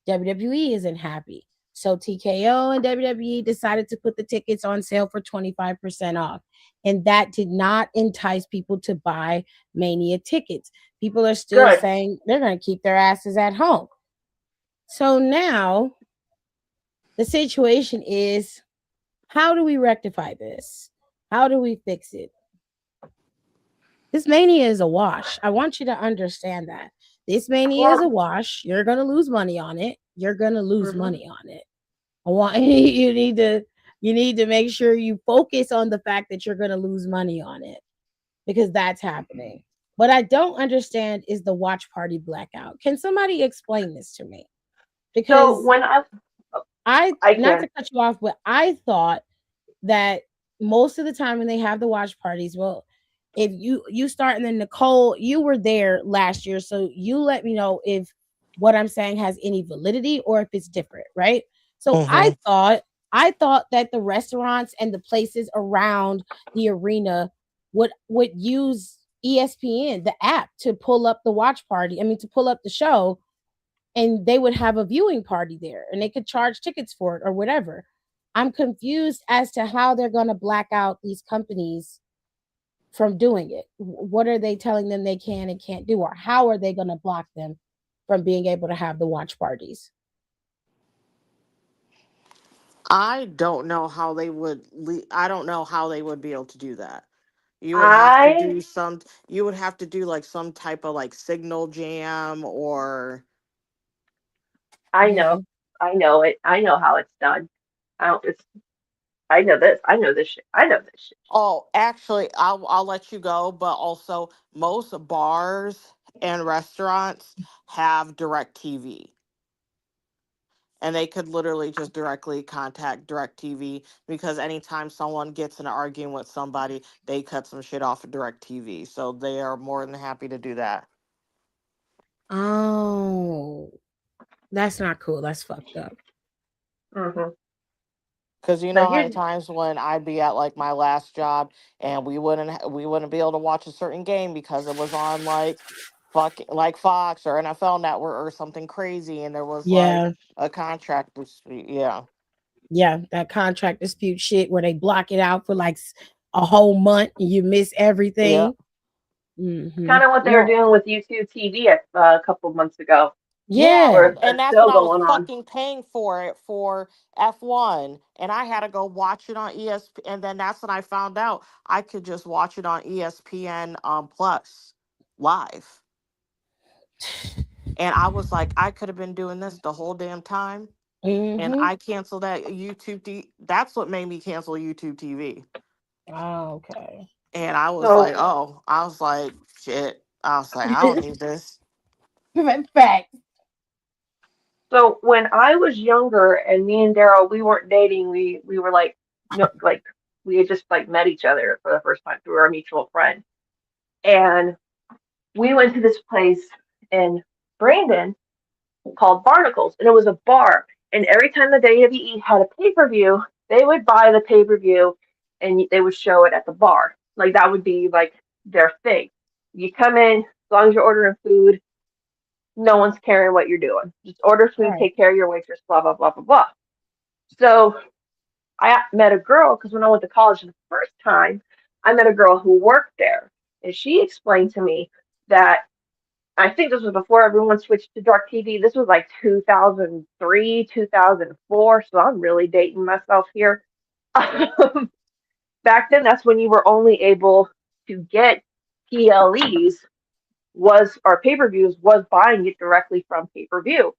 WWE isn't happy. So TKO and WWE decided to put the tickets on sale for 25% off. And that did not entice people to buy Mania tickets. People are still Good. saying they're going to keep their asses at home. So now the situation is, how do we rectify this? How do we fix it? This Mania is a wash. I want you to understand that. This Mania is a wash. You're going to lose money on it. You're going to lose money on it. I want you need to make sure you focus on the fact that you're going to lose money on it, because that's happening. What I don't understand is the watch party blackout. Can somebody explain this to me? Because So when I not can. to cut you off, but I thought that most of the time when they have the watch parties, well, if you start, and then Nicole, you were there last year, so you let me know if what I'm saying has any validity or if it's different, right? So I thought that the restaurants and the places around the arena would use ESPN, the app, to pull up the watch party. I mean, to pull up the show, and they would have a viewing party there, and they could charge tickets for it or whatever. I'm confused as to how they're going to black out these companies from doing it. What are they telling them they can and can't do, or how are they going to block them from being able to have the watch parties? I don't know how they would. I don't know how they would be able to do that. You would have to do some. You would have to do like some type of like signal jam or. I know. I know it. I know how it's done. I don't. It's. I know this. I know this shit. I know this shit. Oh, actually, I'll let you go. But also, most bars and restaurants have Direct TV, and they could literally just directly contact DirecTV, because anytime someone gets in an argument with somebody, they cut some shit off of DirecTV. So they are more than happy to do that. Oh, that's not cool. That's fucked up. Because you know how many times when I'd be at like my last job and we wouldn't be able to watch a certain game because it was on like Fox or NFL Network or something crazy, and there was like a contract dispute. Yeah, that contract dispute shit where they block it out for like a whole month and you miss everything. Kind of what they were doing with YouTube TV a couple of months ago. Yeah, and that's what I was fucking paying for it for F1, and I had to go watch it on ESPN, and then that's when I found out I could just watch it on ESPN Plus live. And I was like, I could have been doing this the whole damn time. And I canceled that YouTube. That's what made me cancel YouTube TV. Oh, okay. And I was like, shit. I was like, I don't need this. Fact. So when I was younger and me and Daryl, we weren't dating. We were like, like we had just like met each other for the first time through our mutual friend. And we went to this place in Brandon called Barnacles, and it was a bar. And every time the WWE had a pay-per-view, they would buy the pay-per-view and they would show it at the bar. Like that would be like their thing. You come in, as long as you're ordering food, no one's caring what you're doing. Just order food, take care of your waitress, blah, blah, blah, blah, blah. So I met a girl, because when I went to college the first time, I met a girl who worked there. And she explained to me that I think this was before everyone switched to Dark TV. This was like 2003, 2004. So I'm really dating myself here. Back then, that's when you were only able to get PLEs was or pay-per-views was buying it directly from pay-per-view.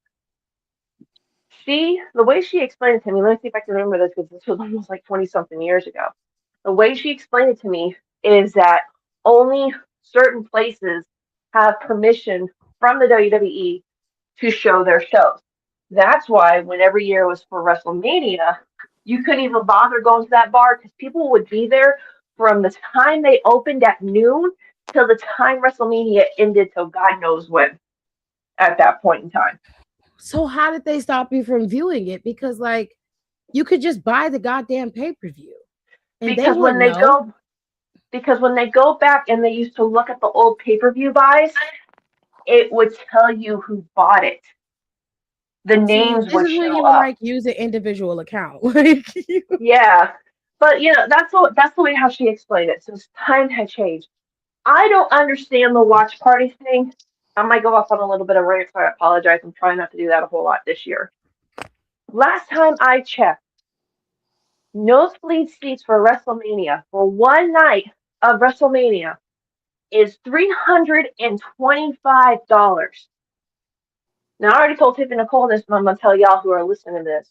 The way she explained it to me, let me see if I can remember this because this was almost like 20 something years ago. The way she explained it to me is that only certain places have permission from the WWE to show their shows. That's why when every year was for WrestleMania, you couldn't even bother going to that bar because people would be there from the time they opened at noon till the time WrestleMania ended till God knows when at that point in time. So how did they stop you from viewing it? Because like you could just buy the goddamn pay-per-view and they Because would when they know. go because when they go back and they used to look at the old pay-per-view buys, it would tell you who bought it. The See, names this would is when show you would up. like use an individual account. Like Yeah. But that's the way how she explained it. Since time had changed. I don't understand the watch party thing. I might go off on a little bit of rant, so I apologize. I'm trying not to do that a whole lot this year. Last time I checked, nosebleed seats for WrestleMania for one night of WrestleMania is $325. Now, I already told Tiffany Nicole this, but I'm going to tell y'all who are listening to this.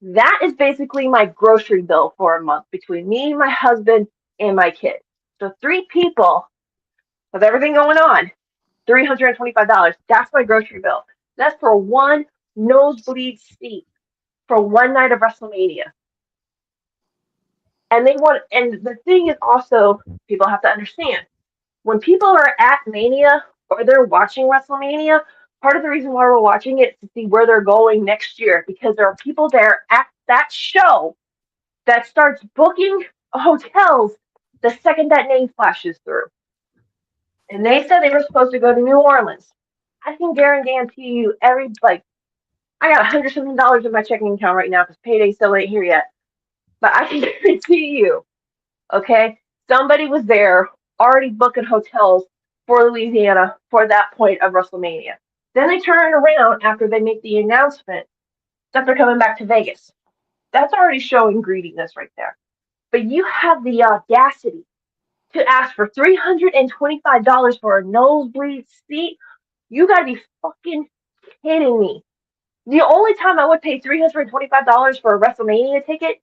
That is basically my grocery bill for a month between me, my husband, and my kid. So 3 people with everything going on, $325. That's my grocery bill. That's for one nosebleed seat for one night of WrestleMania. And the thing is also, people have to understand, when people are at Mania or they're watching WrestleMania, part of the reason why we're watching it is to see where they're going next year because there are people there at that show that starts booking hotels the second that name flashes through. And they said they were supposed to go to New Orleans. I can guarantee you I got $100 in my checking account right now because payday still ain't here yet. But I can guarantee you, okay, somebody was there already booking hotels for Louisiana for that point of WrestleMania. Then they turn around after they make the announcement that they're coming back to Vegas. That's already showing greediness right there. But you have the audacity to ask for $325 for a nosebleed seat. You gotta be fucking kidding me. The only time I would pay $325 for a WrestleMania ticket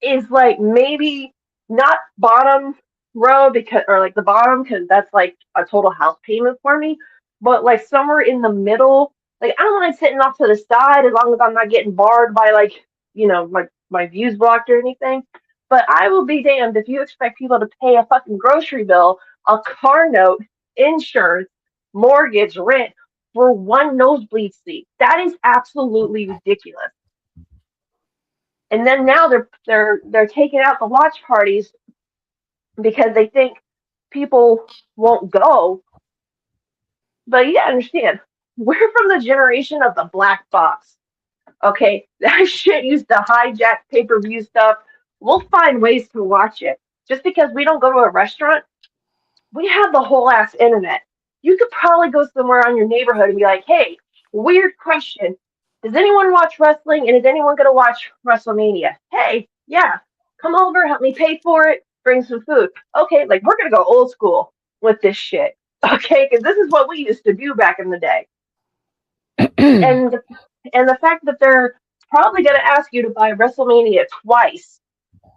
is like maybe not bottom row because or like the bottom because that's like a total house payment for me, but like somewhere in the middle. Like I don't mind sitting off to the side as long as I'm not getting barred by like my views blocked or anything. But I will be damned if you expect people to pay a fucking grocery bill, a car note, insurance, mortgage, rent for one nosebleed seat. That is absolutely ridiculous. And then now they're taking out the watch parties because they think people won't go. But you gotta understand, we're from the generation of the black box. Okay, that shit used to hijack pay-per-view stuff. We'll find ways to watch it. Just because we don't go to a restaurant, we have the whole ass internet. You could probably go somewhere on your neighborhood and be like, hey, weird question. Does anyone watch wrestling and is anyone going to watch WrestleMania? Hey, yeah, come over, help me pay for it, bring some food. Okay, like we're going to go old school with this shit. Okay, because this is what we used to do back in the day. and and the fact that they're probably going to ask you to buy WrestleMania twice,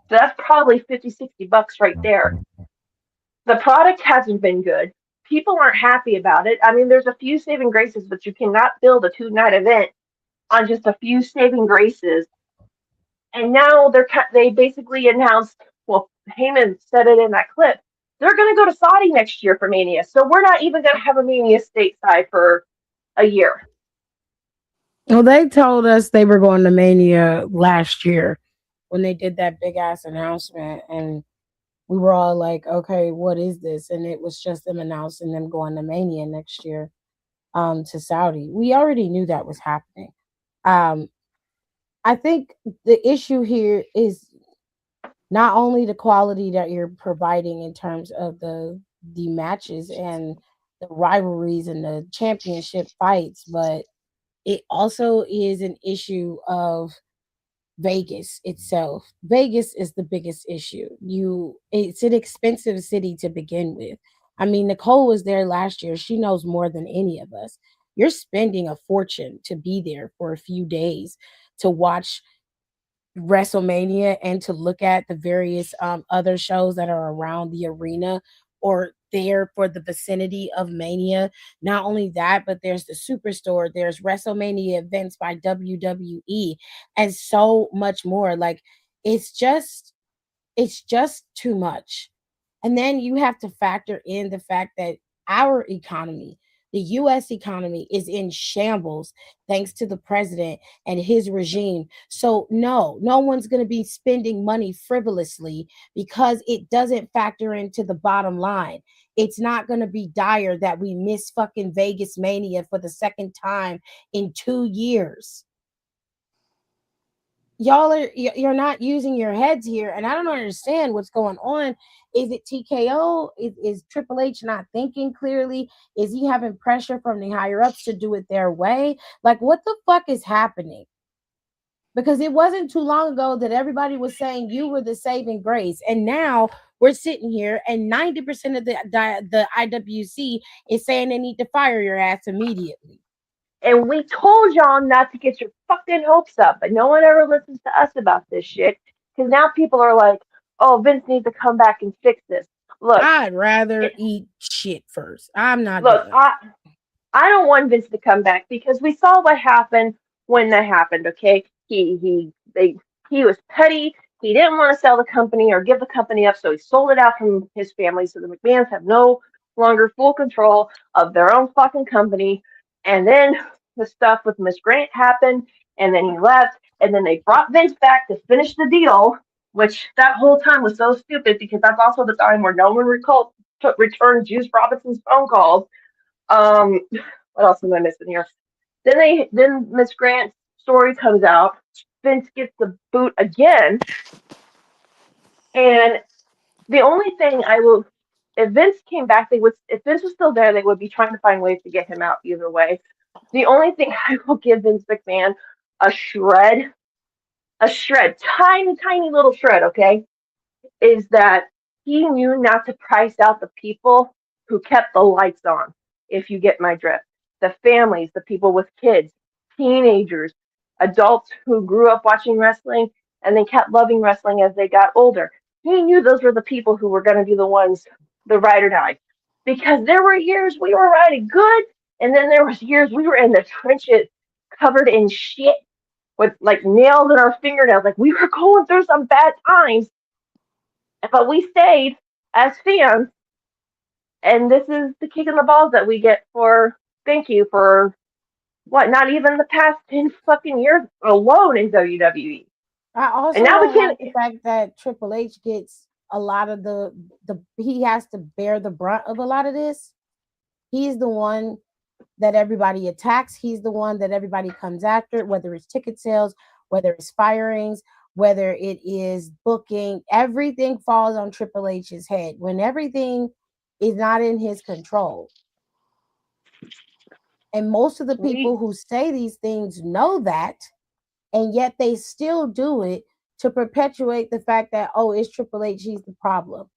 that's probably 50, $60 right there. The product hasn't been good. People aren't happy about it. I mean, there's a few saving graces, but you cannot build a 2-night event on just a few saving graces. And now they basically announced, well, Heyman said it in that clip, they're going to go to Saudi next year for Mania. So we're not even going to have a Mania stateside for a year. Well, they told us they were going to Mania last year when they did that big ass announcement, and we were all like, "Okay, what is this?" And it was just them announcing them going to Mania next year, to Saudi. We already knew that was happening. Um, I think the issue here is not only the quality that you're providing in terms of the the matches and the rivalries and the championship fights, but it also is an issue of Vegas itself. Vegas is the biggest issue. It's an expensive city to begin with. I mean, Nicole was there last year. She knows more than any of us. You're spending a fortune to be there for a few days to watch WrestleMania and to look at the various other shows that are around the arena or there for the vicinity of Mania. Not only that, but there's the Superstore, there's WrestleMania events by WWE, and so much more. Like it's just it's just too much. And then you have to factor in the fact that our economy, the US economy, is in shambles thanks to the president and his regime. So, no, no one's going to be spending money frivolously because it doesn't factor into the bottom line. It's not going to be dire that we miss fucking Vegas Mania for the second time in 2 years. You're not using your heads here, and I don't understand what's going on. Is it TKO? Is Triple H not thinking clearly? Is he having pressure from the higher ups to do it their way? Like, what the fuck is happening? Because it wasn't too long ago that everybody was saying you were the saving grace, and now we're sitting here, and 90% of the IWC is saying they need to fire your ass immediately. And we told y'all not to get your fucking hopes up, but no one ever listens to us about this shit. Because now people are like, oh, Vince needs to come back and fix this. Look, I'd rather eat shit first. I'm not look, done. I don't want Vince to come back because we saw what happened when that happened. Okay, he was petty. He didn't want to sell the company or give the company up, so he sold it out from his family. So the McMahons have no longer full control of their own fucking company. And then the stuff with Miss Grant happened, and then he left, and then they brought Vince back to finish the deal, which that whole time was so stupid because that's also the time where no one returned Juice Robinson's phone calls. What else am I missing here? Then Miss Grant's story comes out. Vince gets the boot again, and the only thing I will, if Vince came back, if Vince was still there, they would be trying to find ways to get him out either way. The only thing I will give Vince McMahon a shred, tiny, tiny little shred, okay, is that he knew not to price out the people who kept the lights on, if you get my drift. The families, the people with kids, teenagers, adults who grew up watching wrestling and then kept loving wrestling as they got older. He knew those were the people who were going to be the ones, the ride or die. Because there were years we were riding good, and then there was years we were in the trenches covered in shit with like nails in our fingernails. Like we were going through some bad times, but we stayed as fans, and this is the kick in the balls that we get for thank you for what? Not even the past 10 fucking years alone in WWE. I also And now we don't can't. like the fact that Triple H gets a lot of the he has to bear the brunt of a lot of this. He's the one that everybody attacks. He's the one that everybody comes after, whether it's ticket sales, whether it's firings, whether it is booking. Everything falls on Triple H's head when everything is not in his control. And most of the people who say these things know that, and yet they still do it to perpetuate the fact that, oh, it's Triple H, he's the problem.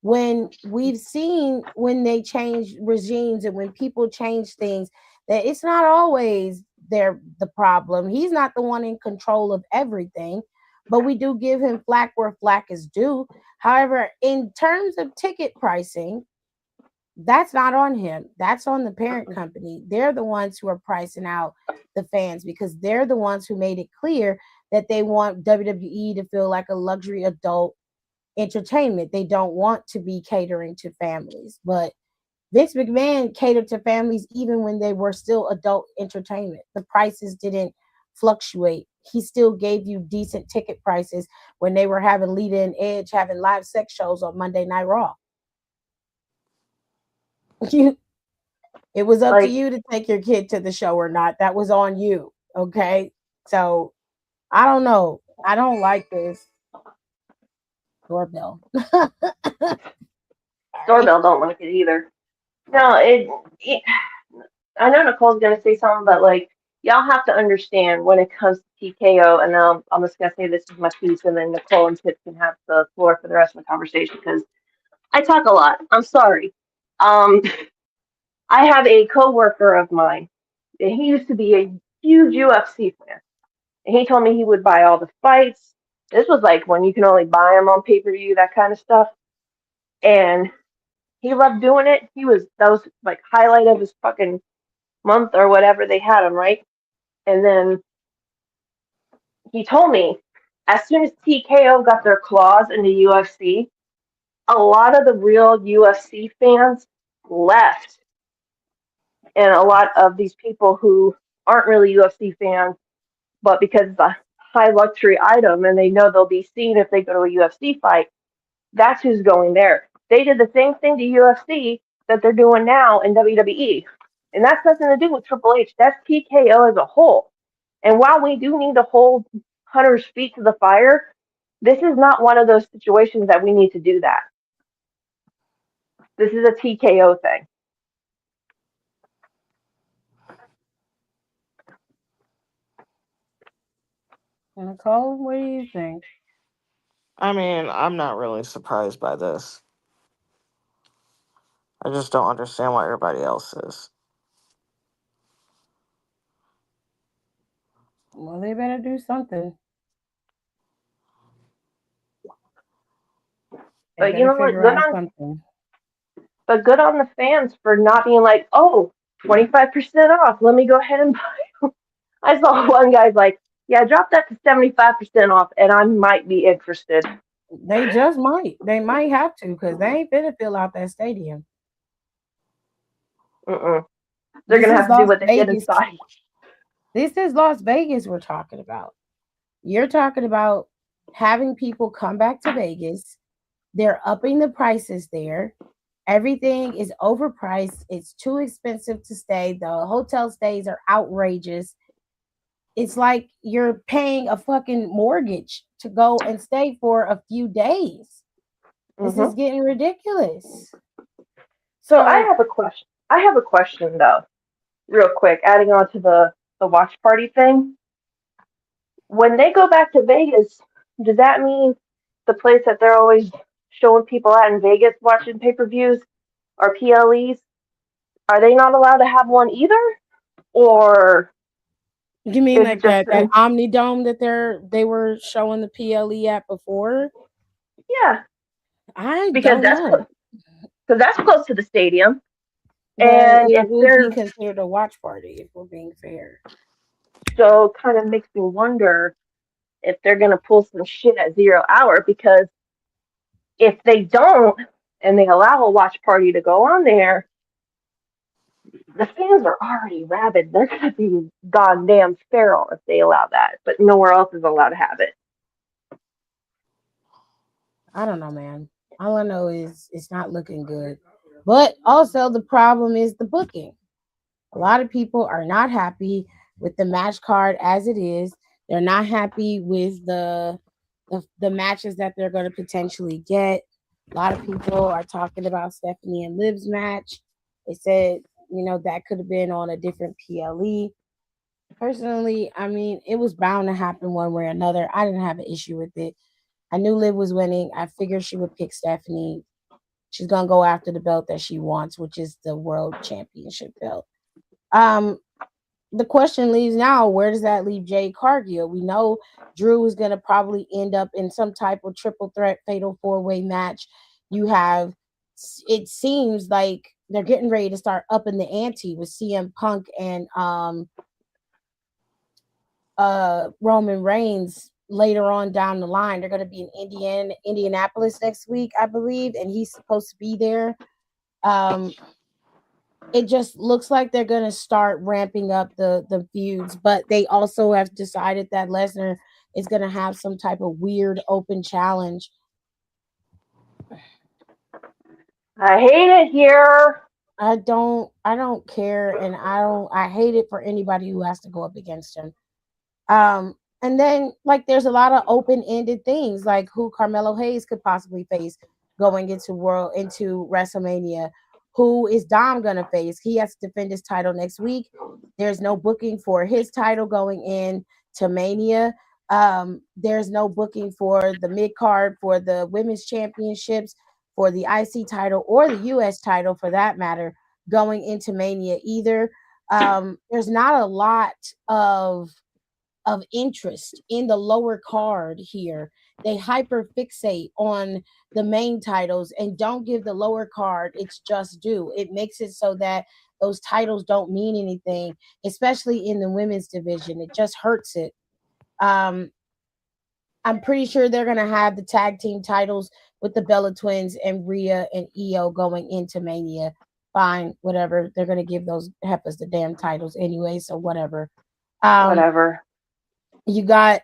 When we've seen when they change regimes and when people change things, that it's not always the problem. He's not the one in control of everything, but we do give him flack where flack is due. However, in terms of ticket pricing, that's not on him. That's on the parent company. They're the ones who are pricing out the fans because they're the ones who made it clear that they want WWE to feel like a luxury adult entertainment. They don't want to be catering to families. But Vince McMahon catered to families even when they were still adult entertainment. The prices didn't fluctuate. He still gave you decent ticket prices when they were having Lita and Edge having live sex shows on Monday Night Raw. It was up to you to take your kid to the show or not. That was on you. Okay. So I don't know. I don't like this. Doorbell. Doorbell don't like it either. No, it I know Nicole's gonna say something, but like y'all have to understand when it comes to TKO, and I'm just gonna say this is my piece, and then Nicole and Tip can have the floor for the rest of the conversation because I talk a lot. I'm sorry. Um, I have a coworker of mine, and he used to be a huge UFC fan, and he told me he would buy all the fights. This was like when you can only buy them on pay-per-view, that kind of stuff, and he loved doing it. That was like highlight of his fucking month or whatever they had him, right? And then he told me as soon as TKO got their claws in the UFC, a lot of the real UFC fans left. And a lot of these people who aren't really UFC fans, but because it's a high luxury item and they know they'll be seen if they go to a UFC fight, that's who's going there. They did the same thing to UFC that they're doing now in WWE. And that's nothing to do with Triple H. That's TKO as a whole. And while we do need to hold Hunter's feet to the fire, this is not one of those situations that we need to do that. This is a TKO thing. Nicole, what do you think? I mean, I'm not really surprised by this. I just don't understand why everybody else is. Well, they better do something. They But you know what? figure out something. But good on the fans for not being like, oh, 25% off. Let me go ahead and buy. I saw one guy's like, yeah, drop that to 75% off, and I might be interested. They just might. They might have to because they ain't finna fill out that stadium. They're going to have to do what they did inside. This is Las Vegas we're talking about. You're talking about having people come back to Vegas. They're upping the prices there. Everything is overpriced. It's too expensive to stay. The hotel stays are outrageous. It's like you're paying a fucking mortgage to go and stay for a few days. This is getting ridiculous. So I have a question. Though, real quick, adding on to the watch party thing. When they go back to Vegas, does that mean the place that they're always showing people at in Vegas watching pay-per-views or PLEs, are they not allowed to have one either? Or you mean like that Omnidome that they were showing the PLE at before? Yeah, because that's close to the stadium, but and it would be considered a watch party if we're being fair. So it kind of makes me wonder if they're going to pull some shit at 0 hour, because if they don't and they allow a watch party to go on there, the fans are already rabid. They're going to be goddamn feral if they allow that, but nowhere else is allowed to have it. I don't know, man. All I know is it's not looking good. But also the problem is the booking. A lot of people are not happy with the match card as it is. They're not happy with the matches that they're going to potentially get. A lot of people are talking about Stephanie and Liv's match. They said, that could have been on a different PLE. Personally, I mean, it was bound to happen one way or another. I didn't have an issue with it. I knew Liv was winning. I figured she would pick Stephanie. She's going to go after the belt that she wants, which is the world championship belt. The question leaves now, where does that leave Jade Cargill? We know Drew is going to probably end up in some type of triple threat fatal 4-way match. It seems like they're getting ready to start upping the ante with CM Punk and Roman Reigns later on down the line. They're going to be in Indianapolis next week, I believe, and he's supposed to be there. It just looks like they're going to start ramping up the feuds, but they also have decided that Lesnar is going to have some type of weird open challenge. I hate it here. I don't care, and I hate it for anybody who has to go up against him. And then like there's a lot of open-ended things like who Carmelo Hayes could possibly face. going into WrestleMania. Who is Dom gonna face? He has to defend his title next week. There's no booking for his title going in to Mania. There's no booking for the mid card for the women's championships, for the IC title or the US title for that matter, going into Mania either. There's not a lot of interest in the lower card here. They hyper fixate on the main titles and don't give the lower card its just due. It makes it so that those titles don't mean anything, especially in the women's division. It just hurts it. Um, I'm pretty sure they're gonna have the tag team titles with the Bella Twins and Rhea and Io going into Mania. Fine, whatever. They're gonna give those heifers the damn titles anyway, so whatever. Um, Whatever. you got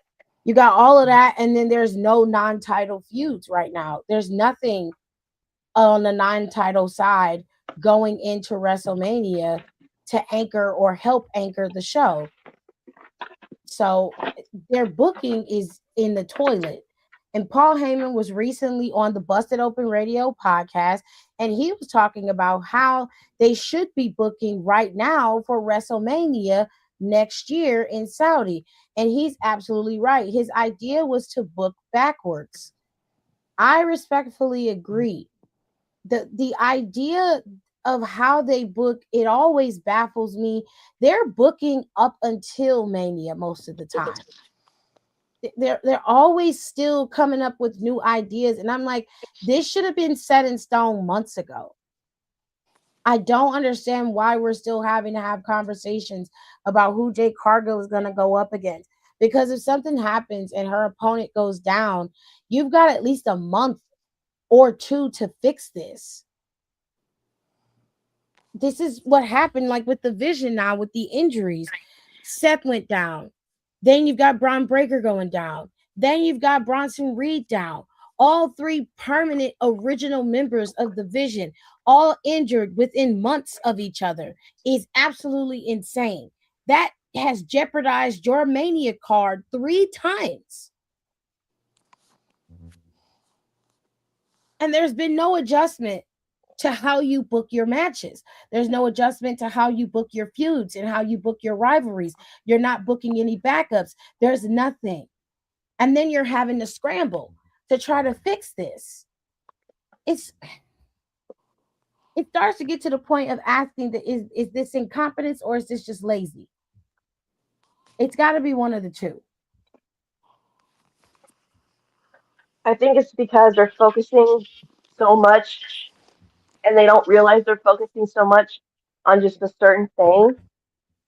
all of that, and then there's no non-title feuds right now. There's nothing on the non-title side going into WrestleMania to anchor or help anchor the show. So their booking is in the toilet. And Paul Heyman was recently on the Busted Open Radio podcast, and he was talking about how they should be booking right now for WrestleMania next year in Saudi. And he's absolutely right. His idea was to book backwards. I respectfully agree. The idea of how they book it always baffles me. They're booking up until Mania most of the time. They're always still coming up with new ideas, and I'm like, this should have been set in stone months ago. I don't understand why we're still having to have conversations about who Jade Cargill is going to go up against. Because if something happens and her opponent goes down, you've got at least a month or two to fix this. This is what happened like with the Vision now with the injuries. Seth went down. Then you've got Braun Breaker going down. Then you've got Bronson Reed down. All three permanent original members of the Vision, all injured within months of each other, is absolutely insane. That has jeopardized your Mania card 3 times. And there's been no adjustment to how you book your matches. There's no adjustment to how you book your feuds and how you book your rivalries. You're not booking any backups. There's nothing. And then you're having to scramble to try to fix this. It starts to get to the point of asking that is this incompetence or is this just lazy? It's got to be one of the two. I think it's because they're focusing so much and they don't realize they're focusing so much on just a certain thing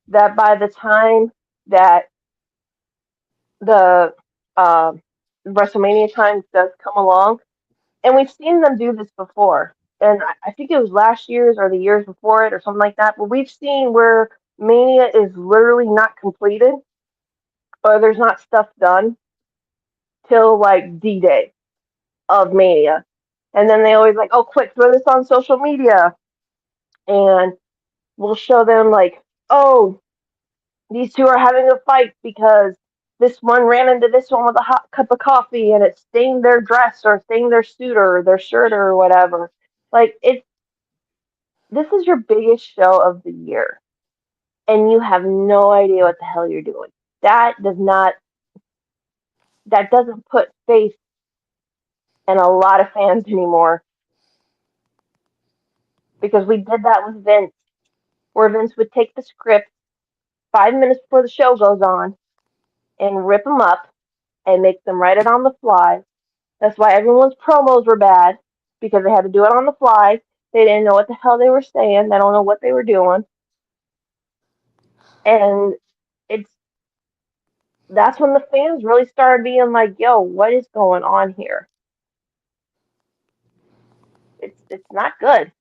that by the time that the uh, WrestleMania time does come along, and we've seen them do this before, and I think it was last year's or the years before it or something like that, but we've seen where Mania is literally not completed or there's not stuff done till like D-Day of Mania. And then they always like, oh, quick, throw this on social media. And we'll show them like, oh, these two are having a fight because this one ran into this one with a hot cup of coffee and it stained their dress or stained their suit or their shirt or whatever. Like this is your biggest show of the year and you have no idea what the hell you're doing. That does not that doesn't put faith in a lot of fans anymore. Because we did that with Vince, where Vince would take the script 5 minutes before the show goes on and rip them up and make them write it on the fly. That's why everyone's promos were bad because they had to do it on the fly. They didn't know what the hell they were saying. They don't know what they were doing. And it's that's when the fans really started being like, "Yo, what is going on here?" It's not good.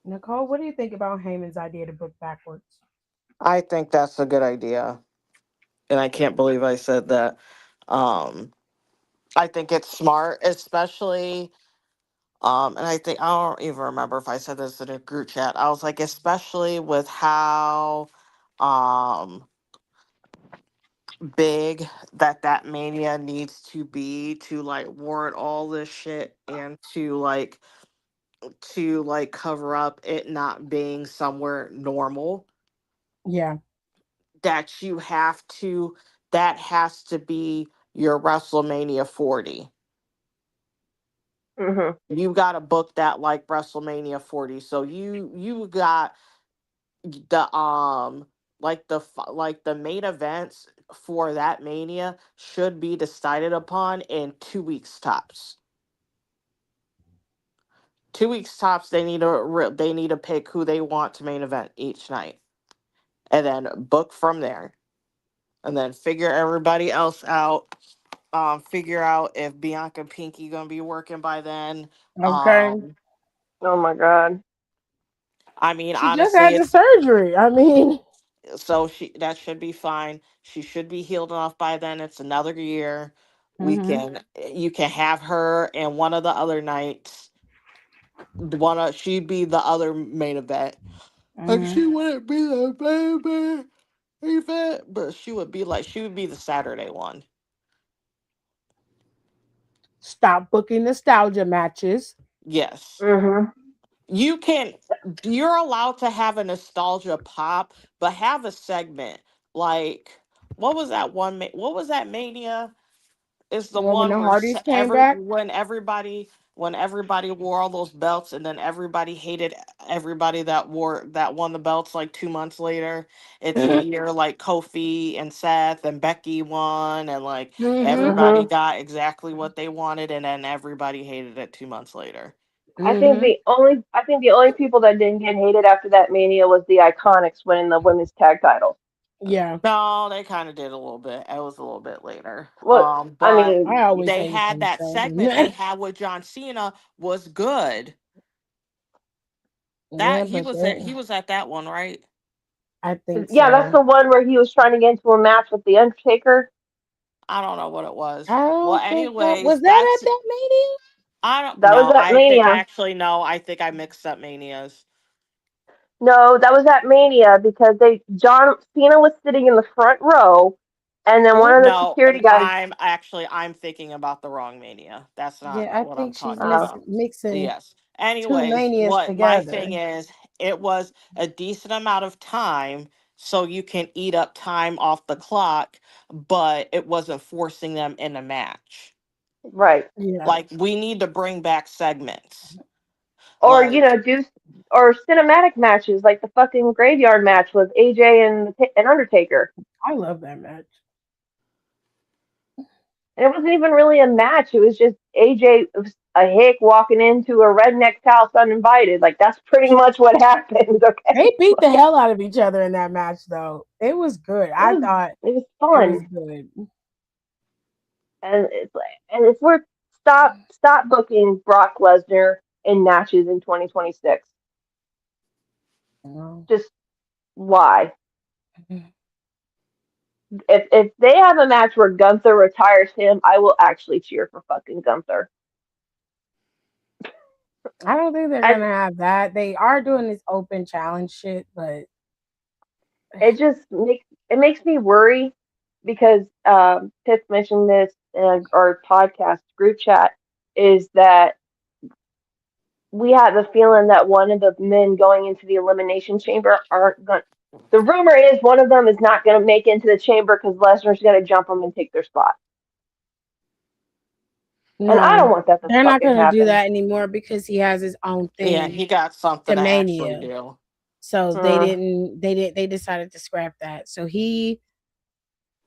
Nicole, what do you think about Heyman's idea to book backwards? I think that's a good idea. And I can't believe I said that. Um, I think it's smart, especially and I think I don't even remember if I said this in a group chat. I was like, especially with how um big that Mania needs to be to like warrant all this shit and to like cover up it not being somewhere normal, Yeah. that you have to that has to be your WrestleMania 40. Mhm. You got to book that like WrestleMania 40. So you got the like the main events for that Mania should be decided upon in 2 weeks tops. 2 weeks tops. They need to pick who they want to main event each night, and then book from there, and then figure everybody else out. Figure out if Bianca and Pinky gonna be working by then. Okay. Oh my god. I mean, She just honestly, had the it's surgery. I mean, so she that should be fine. She should be healed enough by then. It's another year. We hmm can You can have her in one of the other nights. She'd be the other main event. Like hmm she wouldn't be the baby event, but she would be the Saturday one. stop booking nostalgia matches. Yes. Mhm. You can you're allowed to have a nostalgia pop, but have a segment like what was that Mania? It's the When one the where Hardys came back. when everybody wore all those belts, and then everybody hated everybody that won the belts like 2 months later. It's the year like Kofi and Seth and Becky won, and like hmm everybody Mhm. got exactly what they wanted, and then everybody hated it 2 months later. hmm I think the only people that didn't get hated after that Mania was the Iconics winning the women's tag titles. Yeah. No, they kind of did a little bit. It was a little bit later. What I But I mean, always they hated had them. that So segment they had with John Cena was good. yeah, That but he was at that one, right? I think yeah, that's so. the one where he was trying to get into a match with the Undertaker. I don't know what it was. I Well, don't think that anyways, was that at that meeting. I don't That was know. at Mania. I think I mixed up manias. No, that was at Mania because John Cena was sitting in the front row, and then one of the No, security guys. I'm thinking about the wrong mania. That's not Yeah, I what I'm think she's talking about. mixing Yes. two Anyways, manias what my thing together. is, it was a decent amount of time so you can eat up time off the clock, but it wasn't forcing them in a match. Right. Yeah, Like we need to bring back segments. Or Like do or cinematic matches like the fucking graveyard match with AJ and Undertaker. I love that match. And it wasn't even really a match. It was just AJ was a hick walking into a redneck's house uninvited. Like that's pretty much what happened. Okay, They beat the like, hell out of each other in that match, though. It was good. it I was thought it was it was fun, good. and it's worth stop booking Brock Lesnar in matches in 2026. You Just why? know? If they have a match where Gunther retires him, I will actually cheer for fucking Gunther. I don't think they're I gonna have that. They are doing this open challenge shit, but It just makes me worry because Pip mentioned this in our podcast group chat is that we have the feeling that one of the men going into the elimination chamber aren't going. The rumor is one of them is not going to make into the chamber because Lesnar's going to jump them and take their spot, and I don't no, want that to they're not fucking gonna do happen. that anymore because he has his own yeah, thing he got something to to actually Mania. do. So Hmm. they decided to scrap that. So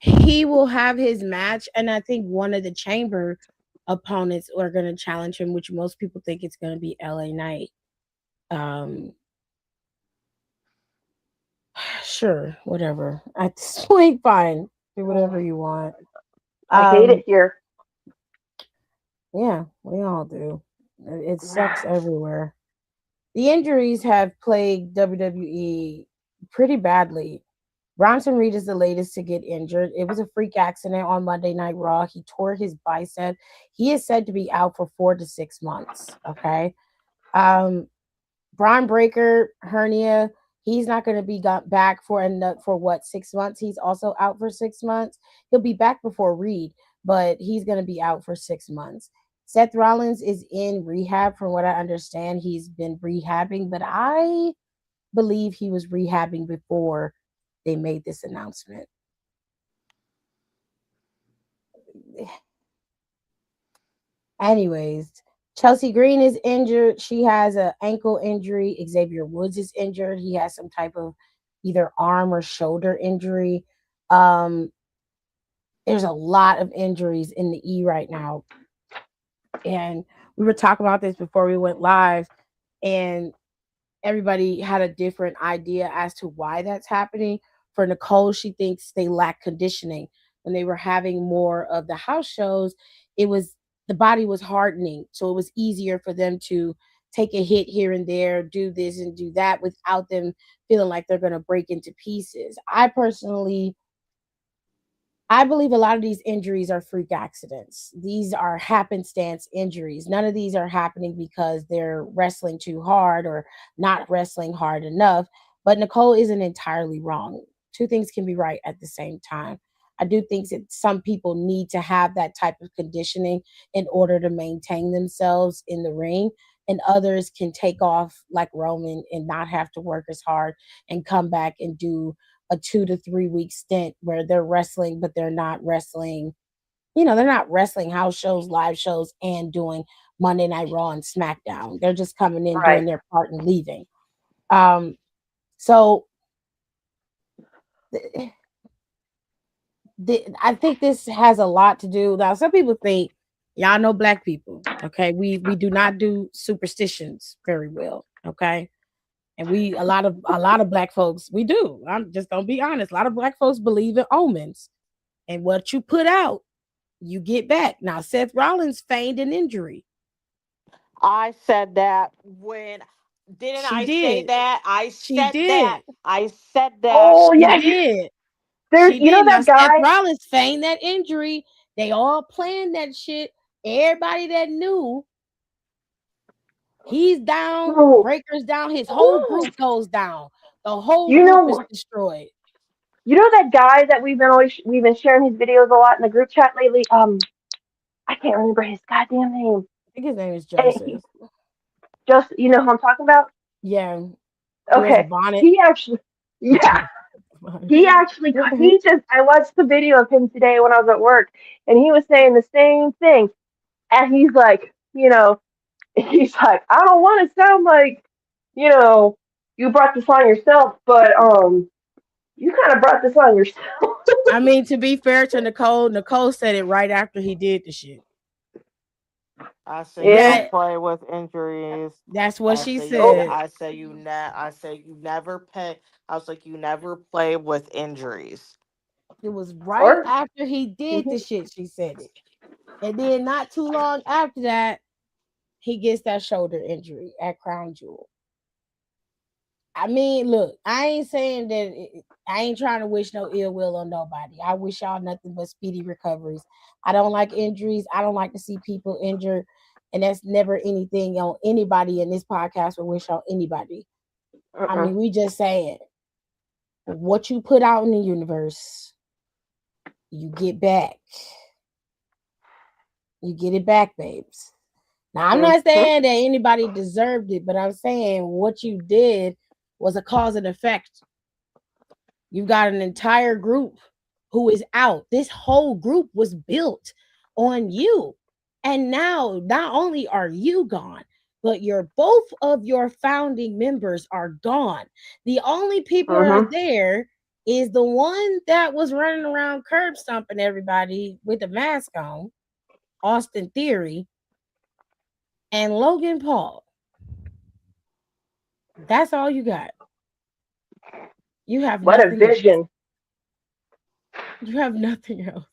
he will have his match, and I think one of the chamber opponents are gonna challenge him, which most people think it's gonna be LA Knight. Um sure, whatever. At this point, fine. Do whatever you want. I hate Um it here. yeah, we all do. It sucks everywhere. The injuries have plagued WWE pretty badly. Bronson Reed is the latest to get injured. It was a freak accident on Monday Night Raw. He tore his bicep. He is said to be out for 4 to 6 months. Okay. Um, Braun Breaker hernia He's not going to be got back for what 6 months. He's also out for 6 months. He'll be back before Reed, but he's going to be out for 6 months. Seth Rollins is in rehab, from what I understand. He's been rehabbing, but I believe he was rehabbing before they made this announcement. Anyways, Chelsea Green is injured. She has an ankle injury. Xavier Woods is injured. He has some type of either arm or shoulder injury. Um, there's a lot of injuries in the E right now. And we were talking about this before we went live, and everybody had a different idea as to why that's happening. For Nicole, she thinks they lack conditioning. When they were having more of the house shows, it was the body was hardening, so it was easier for them to take a hit here and there, do this and do that without them feeling like they're going to break into pieces. I believe a lot of these injuries are freak accidents. These are happenstance injuries. None of these are happening because they're wrestling too hard or not wrestling hard enough. But Nicole isn't entirely wrong. Two things can be right at the same time. I do think that some people need to have that type of conditioning in order to maintain themselves in the ring, and others can take off like Roman and not have to work as hard and come back and do a 2 to 3 week stint where they're wrestling, but they're not wrestling. They're not wrestling house shows, live shows, and doing Monday Night Raw and SmackDown. They're just coming in, Right. doing their part, and leaving. So I think this has a lot to do. Now, some people think, y'all know Black people, okay? We do not do superstitions very well, okay? And a lot of Black folks, we do. I'm just gonna be honest. A lot of Black folks believe in omens, and what you put out, you get back. Now, Seth Rollins feigned an injury. I said that when didn't She I say did. that? She did. I said that. Oh She yeah, did. there's She did. Now, that Seth guy. Rollins feigned that injury. They all planned that shit. Everybody that knew he's down, Oh, Breaker's down, his whole group goes down. The whole you group is know, destroyed. that guy that we've been sharing his videos a lot in the group chat lately. I can't remember his goddamn name. I think his name is Eh, Joseph. Just you know who I'm talking about? Yeah, he wears a Okay, bonnet. he actually, yeah, he just. I watched the video of him today when I was at work, and he was saying the same thing, and he's like, I don't want to sound like, you brought this on yourself, but you kind of brought this on yourself. I mean, to be fair to Nicole said it right after he did the shit. I say you Yeah. don't play with injuries. That's what I she say Nope. said. I say you never pay. I was like, you never play with injuries. It was right Or after he did the shit, she said it. And then not too long after that, he gets that shoulder injury at Crown Jewel. I mean, look, I ain't saying that I ain't trying to wish no ill will on nobody. I wish y'all nothing but speedy recoveries. I don't like injuries. I don't like to see people injured. And that's never anything on anybody in this podcast or wish on anybody. I mean, we just saying what you put out in the universe, you get back. You get it back, babes. Now, I'm not saying that anybody deserved it, but I'm saying what you did was a cause and effect. You've got an entire group who is out. This whole group was built on you. And now, not only are you gone, but both of your founding members are gone. The only people that are there is the one that was running around curb stomping everybody with a mask on, Austin Theory, and Logan Paul. That's all you got. You have what a nothing else. vision. You have nothing else.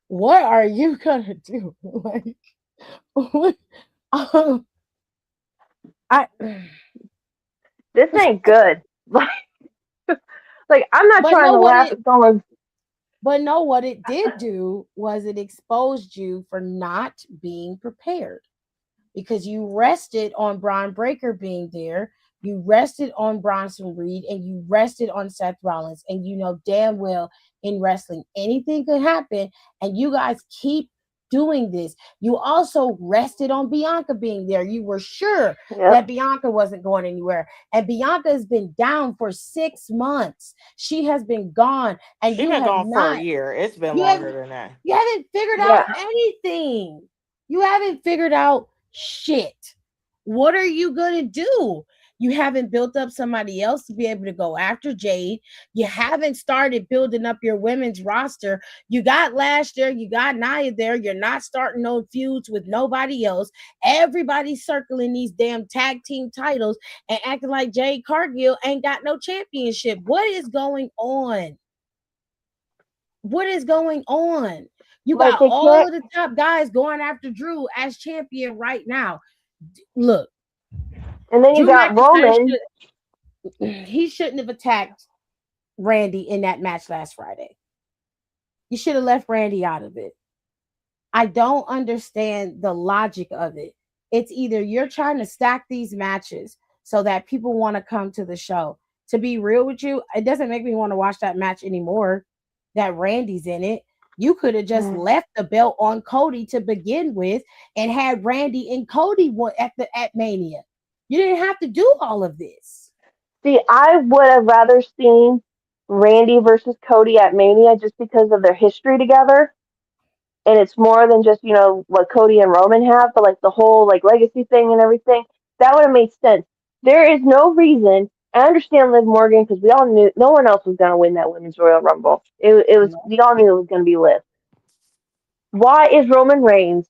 What are you gonna do? Like, what? This ain't good. Like I'm not trying to laugh at someone. But no, what it did do was it exposed you for not being prepared, because you rested on Braun Breaker being there, You rested on Bronson Reed and you rested on Seth Rollins. And you know damn well in wrestling, anything could happen. And you guys keep doing this. You also rested on Bianca being there. You were sure Yep. that Bianca wasn't going anywhere. And Bianca has been down for 6 months. She has been gone. And She's you been have gone for a not, year. It's been you longer have than that. you haven't figured out Yeah. anything. You haven't figured out shit. What are you going to do? You haven't built up somebody else to be able to go after Jade. You haven't started building up your women's roster. You got Lash there. You got Nia there. You're not starting no feuds with nobody else. Everybody's circling these damn tag team titles and acting like Jade Cargill ain't got no championship. What is going on? What is going on? You Like got they all can't. of the top guys going after Drew as champion right now. Look, And then you Drew got McIntyre Roman. he shouldn't have attacked Randy in that match last Friday. You should have left Randy out of it. I don't understand the logic of it. It's either you're trying to stack these matches so that people want to come to the show. To be real with you, it doesn't make me want to watch that match anymore that Randy's in it. You could have just left the belt on Cody to begin with and had Randy and Cody at Mania. You didn't have to do all of this. See, I would have rather seen Randy versus Cody at Mania just because of their history together. And it's more than just, what Cody and Roman have, but like the whole like legacy thing and everything. That would have made sense. There is no reason. I understand Liv Morgan because we all knew no one else was going to win that Women's Royal Rumble. It was we all knew it was going to be Liv. Why is Roman Reigns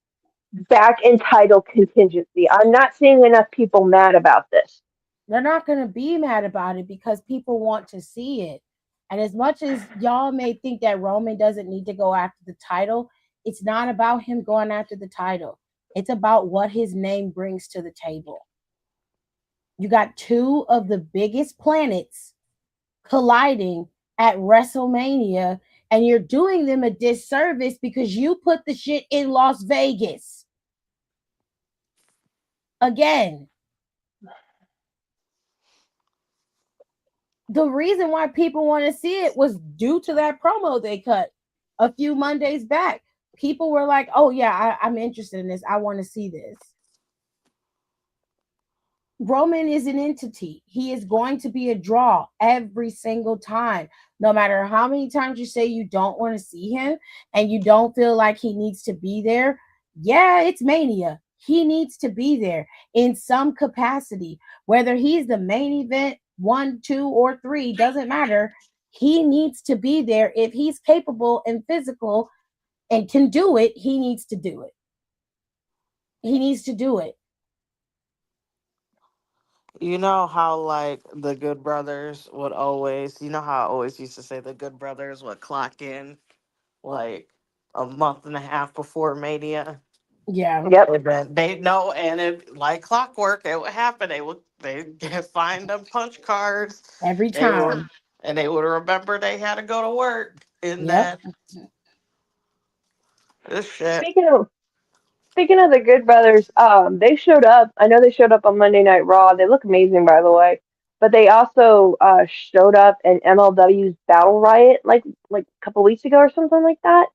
back in title contingency? I'm not seeing enough people mad about this. They're not going to be mad about it because people want to see it. And as much as y'all may think that Roman doesn't need to go after the title, it's not about him going after the title. It's about what his name brings to the table. You got two of the biggest planets colliding at WrestleMania, and you're doing them a disservice because you put the shit in Las Vegas. Again, the reason why people want to see it was due to that promo they cut a few Mondays back. People were like, oh yeah, I'm interested in this. I want to see this. Roman is an entity. He is going to be a draw every single time. No matter how many times you say you don't want to see him and you don't feel like he needs to be there. Yeah, it's Mania. He needs to be there in some capacity. Whether he's the main event, 1, 2, or 3, doesn't matter. He needs to be there. If he's capable and physical and can do it, he needs to do it. He needs to do it. You know how like the Good Brothers would always, you know how I always used to say the Good Brothers would clock in like a month and a half before Mania. Yeah. Yep. And then they know, and it like clockwork, it would happen. They find them punch cards. Every They would, time. and they would remember they had to go to work. And Yep. then this shit. Speaking of the Good Brothers, they showed up. I know they showed up on Monday Night Raw. They look amazing, by the way. But they also showed up in MLW's Battle Riot like a couple weeks ago or something like that.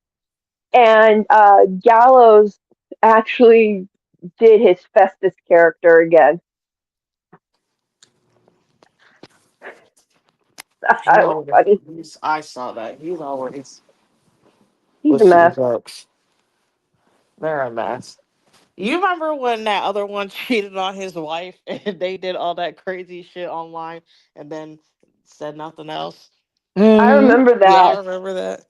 And Gallows actually did his Festus character again. You That was know, funny. I saw that. He's always He's with a some mess. jokes. They're a mess. You remember when that other one cheated on his wife and they did all that crazy shit online and then said nothing else? I Mm-hmm. remember that. Y'all remember that?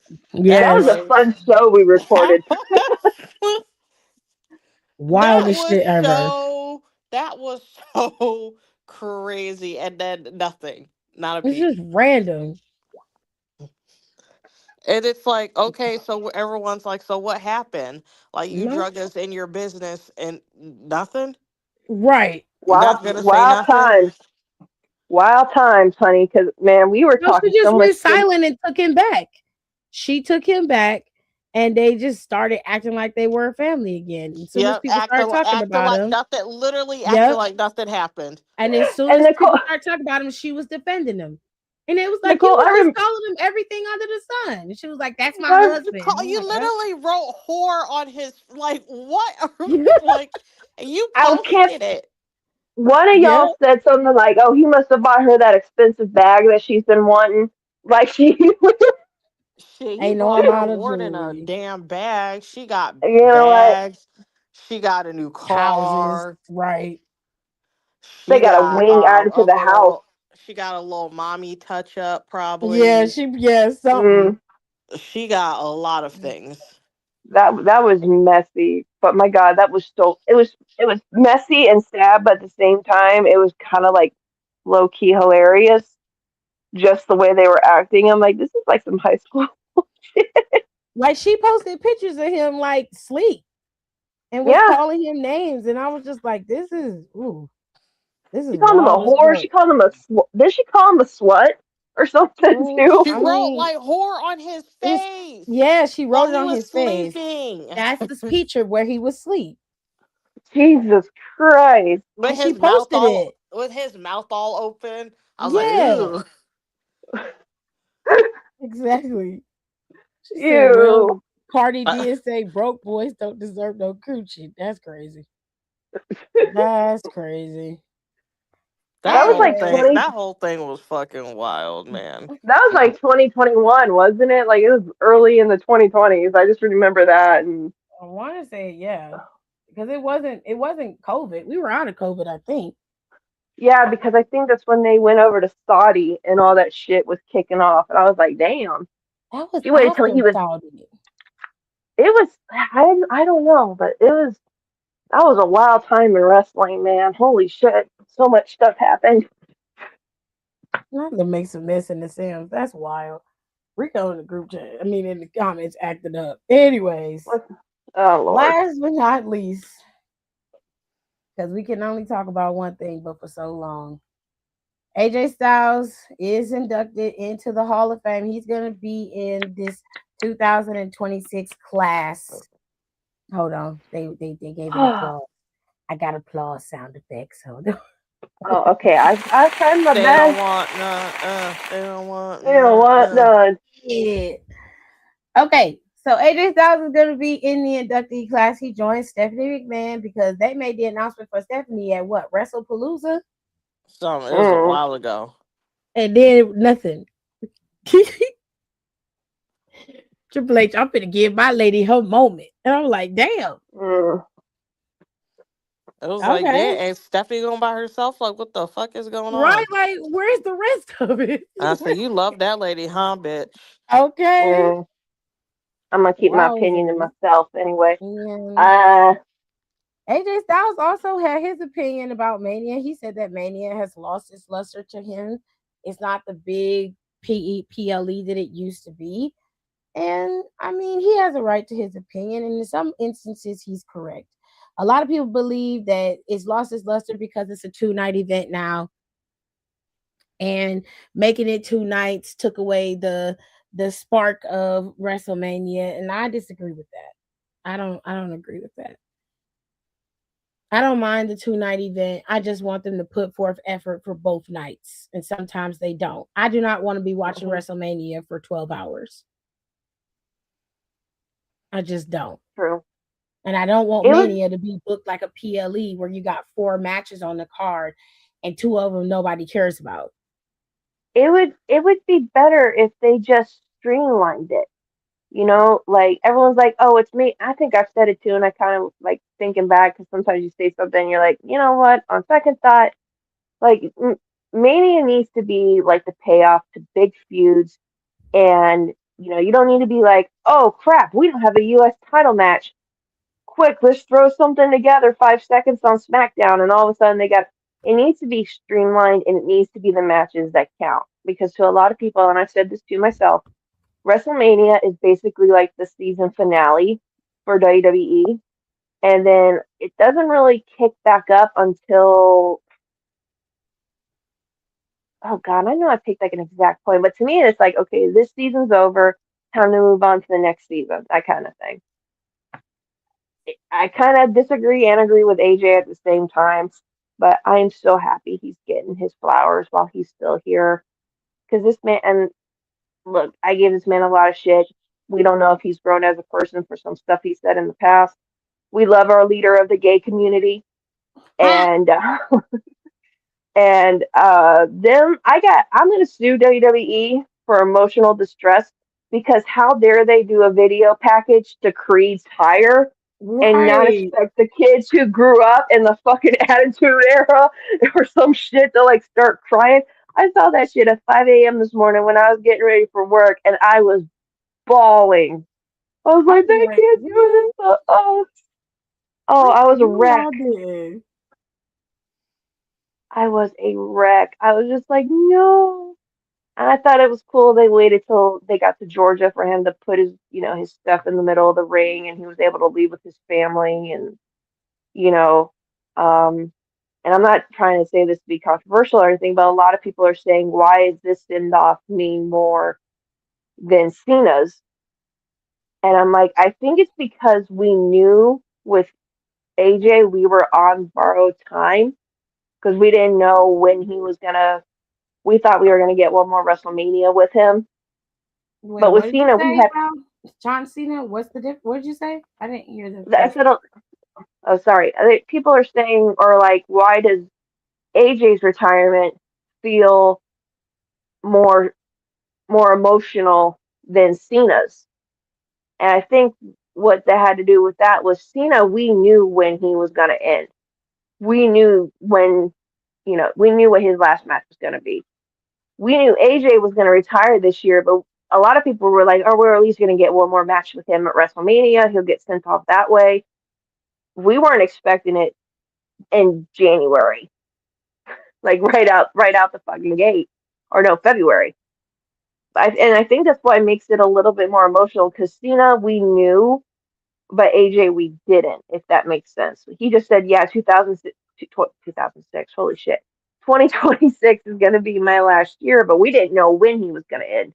That That was Yes. a was fun show we recorded. that Wildest was shit ever. so that was so crazy, and then nothing, not a It's peep. just random. And it's like, okay, so everyone's like, so what happened? Like, you No. drug us in your business and nothing? Right. You're Wild, not gonna say wild nothing? times. Wild times, honey. Because man, we were No, she talking so just much went shit. silent and took him back. She took him back and they just started acting like they were a family again. As soon as Yep, people started talking acting about like him, nothing. Literally acting yep. like nothing happened. And as soon And as Nicole, people started talking about him, she was defending him. And it was like, you Nicole, was just calling him everything under the sun. And she was like, that's my I, husband. I'm You like, "Yep." literally wrote whore on his like what? Like and you I can't. posted it. One of Yep. y'all said something like, "Oh, he must have bought her that expensive bag that she's been wanting." Like she, Shit, he Ain't no bought her amount of more than a jewelry, damn bag. She got you know what? bags. She got a new houses, car. right? They She got a got wing added to a the house. little. She got a little mommy touch up. Yeah, Probably. something. Mm, She got a lot of things. that was messy, but my God, that was so. It was messy and sad, but at the same time, it was kind of like low key hilarious. Just the way they were acting, I'm like, this is like some high school. Like she posted pictures of him like sleep and was Yeah, calling him names. And I was just like, this is she called him a wild as whore. fuck. She called him a. Did she call him a slut or something too? She I wrote mean, like whore on his it's face yeah, she wrote while it he on was his face. sleeping, That's the picture where he was asleep. Jesus Christ! with And she his mouth posted all it. open. I was like, Yeah, ooh. exactly. She said, well, Ew. Cardi did say broke boys don't deserve no coochie. That's crazy. That's crazy. That was like Anyway, 20. That whole thing was fucking wild, man. That was like 2021, wasn't it? Like it was early in the 2020s. I just remember that, and I want to say yeah, because it wasn't COVID. We were out of COVID, I think. yeah, because I think that's when they went over to Saudi and all that shit was kicking off, and I was like, damn. That was She waited till after he was. Saudi. It was. I don't know, but it was. That was a wild time in wrestling, man. Holy shit! So much stuff happened. Not to make some mess in the Sims. That's wild. Rico in the group chat. I mean, in the comments, acting up. Anyways, Oh Lord. last but not least, because we can only talk about one thing, but for so long. AJ Styles is inducted into the Hall of Fame. He's going to be in this 2026 class. Hold on. They gave an applause. I got applause sound effects. Hold on. Oh, okay. I tried my They don't best. want none. They don't want You know what? none. No. Yeah. Okay. So AJ Styles is going to be in the inductee class. He joined Stephanie McMahon because they made the announcement for Stephanie at what? WrestlePalooza? It was a Mm, while ago. And then nothing. Triple H, I'm finna give my lady her moment. And I'm like, damn. mm. It was like, Okay. damn, and Stephanie going by herself? Like, what the fuck is going Right? on? Like, where's the rest of it? I said, you love that lady, huh, bitch? Okay. Mm. I'm gonna keep my opinion to Wowzers. myself anyway. And Uh, AJ Styles also had his opinion about Mania. He said that Mania has lost its luster to him. It's not the big PLE that it used to be. And I mean, he has a right to his opinion. And in some instances, he's correct. A lot of people believe that it's lost its luster because it's a 2-night event now. And making it 2 nights took away the spark of WrestleMania. And I disagree with that. I don't agree with that. I don't mind the 2 night event. I just want them to put forth effort for both nights. And sometimes they don't. I do not want to be watching mhm, WrestleMania for 12 hours. I just don't. true. And I don't want It would Mania to be booked like a PLE where you got 4 matches on the card and 2 of them nobody cares about. it would be better if they just streamlined it. You know, like everyone's like, "Oh, it's me." I think I've said it too, and I kind of like thinking back because sometimes you say something, and you're like, you know what? On second thought, like Mania needs to be like the payoff to big feuds, and you don't need to be like, "Oh crap, we don't have a U.S. title match. Quick, let's throw something together 5 seconds on SmackDown," and all of a sudden they got. It needs to be streamlined, and it needs to be the matches that count because to a lot of people, and I said this to myself, WrestleMania is basically like the season finale for WWE, and then it doesn't really kick back up until, oh god, I know I picked like an exact point, but to me it's like, okay, this season's over. time to move on to the next season, that kind of thing. I kind of disagree and agree with AJ at the same time, but I am so happy he's getting his flowers while he's still here. Because this man, and look, I give this man a lot of shit. We don't know if he's grown as a person for some stuff he said in the past. We love our leader of the gay community, and them. I'm gonna sue WWE for emotional distress because how dare they do a video package to Creed's hire and not Right. expect the kids who grew up in the fucking Attitude Era or some shit to like start crying. I saw that shit at 5 a.m. this morning when I was getting ready for work, and I was bawling. I was like, they Like, can't do this to us. Oh, I was a you wreck. all did. I was a wreck. I was just like, no. And I thought it was cool they waited till they got to Georgia for him to put his stuff in the middle of the ring and he was able to leave with his family and, you know, um, and I'm not trying to say this to be controversial or anything, but a lot of people are saying, why is this send off mean more than Cena's? And I'm like, I think it's because we knew with AJ we were on borrowed time because we didn't know when he was gonna. We thought we were gonna get one more WrestleMania with him, Wait, but what with did you Cena we say had. about John Cena? What's the diff? What did you say? I didn't hear the I question. said, oh, sorry. I think people are saying, or like, why does AJ's retirement feel more more emotional than Cena's? And I think what that had to do with that was Cena. We knew when he was gonna end. We knew when, we knew what his last match was gonna be. We knew AJ was going to retire this year, but a lot of people were like, oh, we're at least going to get one more match with him at WrestleMania. He'll get sent off that way. We weren't expecting it in January, like right out the fucking gate, or no, February. And I think that's why it makes it a little bit more emotional because Cena we knew, but AJ we didn't. If that makes sense. He just said, yeah, 2006. Holy shit. 2026 is going to be my last year, but we didn't know when he was going to end.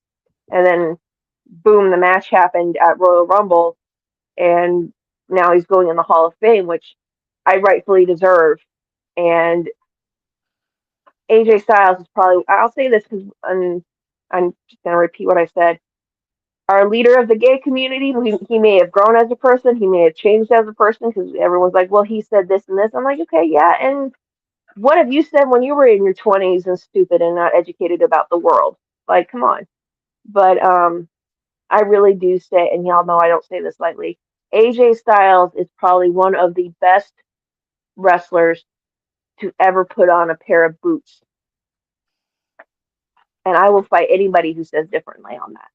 And then boom, the match happened at Royal Rumble, and now he's going in the Hall of Fame, which I rightfully deserve. And AJ Styles is probably, I'll say this because I'm just going to repeat what I said. Our leader of the gay community, he may have grown as a person, he may have changed as a person because everyone's like, well, he said this and this. I'm like, okay, yeah. And what have you said when you were in your 20s and stupid and not educated about the world? Like, come on. But I really do say, and y'all know I don't say this lightly, AJ Styles is probably one of the best wrestlers to ever put on a pair of boots. And I will fight anybody who says differently on that.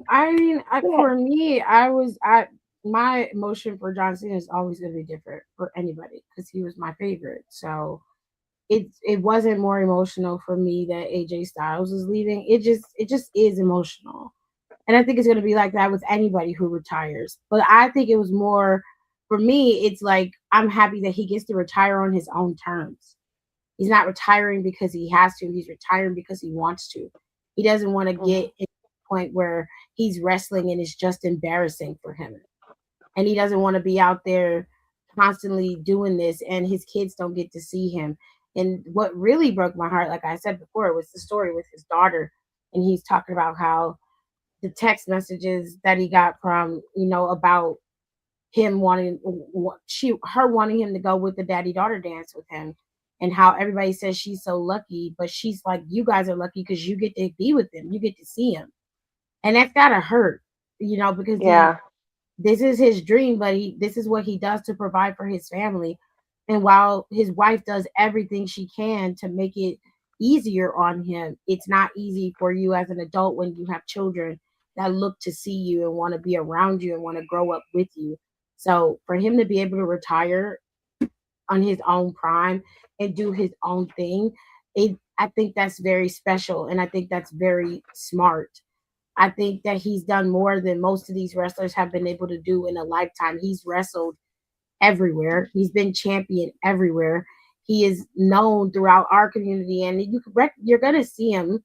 I mean, Yeah. for me, my emotion for John Cena is always going to be different for anybody because he was my favorite. So it wasn't more emotional for me that AJ Styles was leaving. It just is emotional, and I think it's going to be like that with anybody who retires. But I think it was more for me. It's like I'm happy that he gets to retire on his own terms. He's not retiring because he has to. He's retiring because he wants to. He doesn't want to get to the point where he's wrestling and it's just embarrassing for him. And he doesn't want to be out there constantly doing this and his kids don't get to see him. And what really broke my heart, like I said before, was the story with his daughter. And he's talking about how the text messages that he got from, about him her wanting him to go with the daddy daughter dance with him, and how everybody says she's so lucky, but she's like, you guys are lucky because you get to be with him, you get to see him, and that's gotta hurt, because Yeah. this is his dream, but this is what he does to provide for his family, and while his wife does everything she can to make it easier on him, it's not easy for you as an adult when you have children that look to see you and want to be around you and want to grow up with you. So for him to be able to retire on his own prime and do his own thing, I think that's very special and I think that's very smart. I think that he's done more than most of these wrestlers have been able to do in a lifetime. He's wrestled everywhere. He's been champion everywhere. He is known throughout our community, and you're gonna see him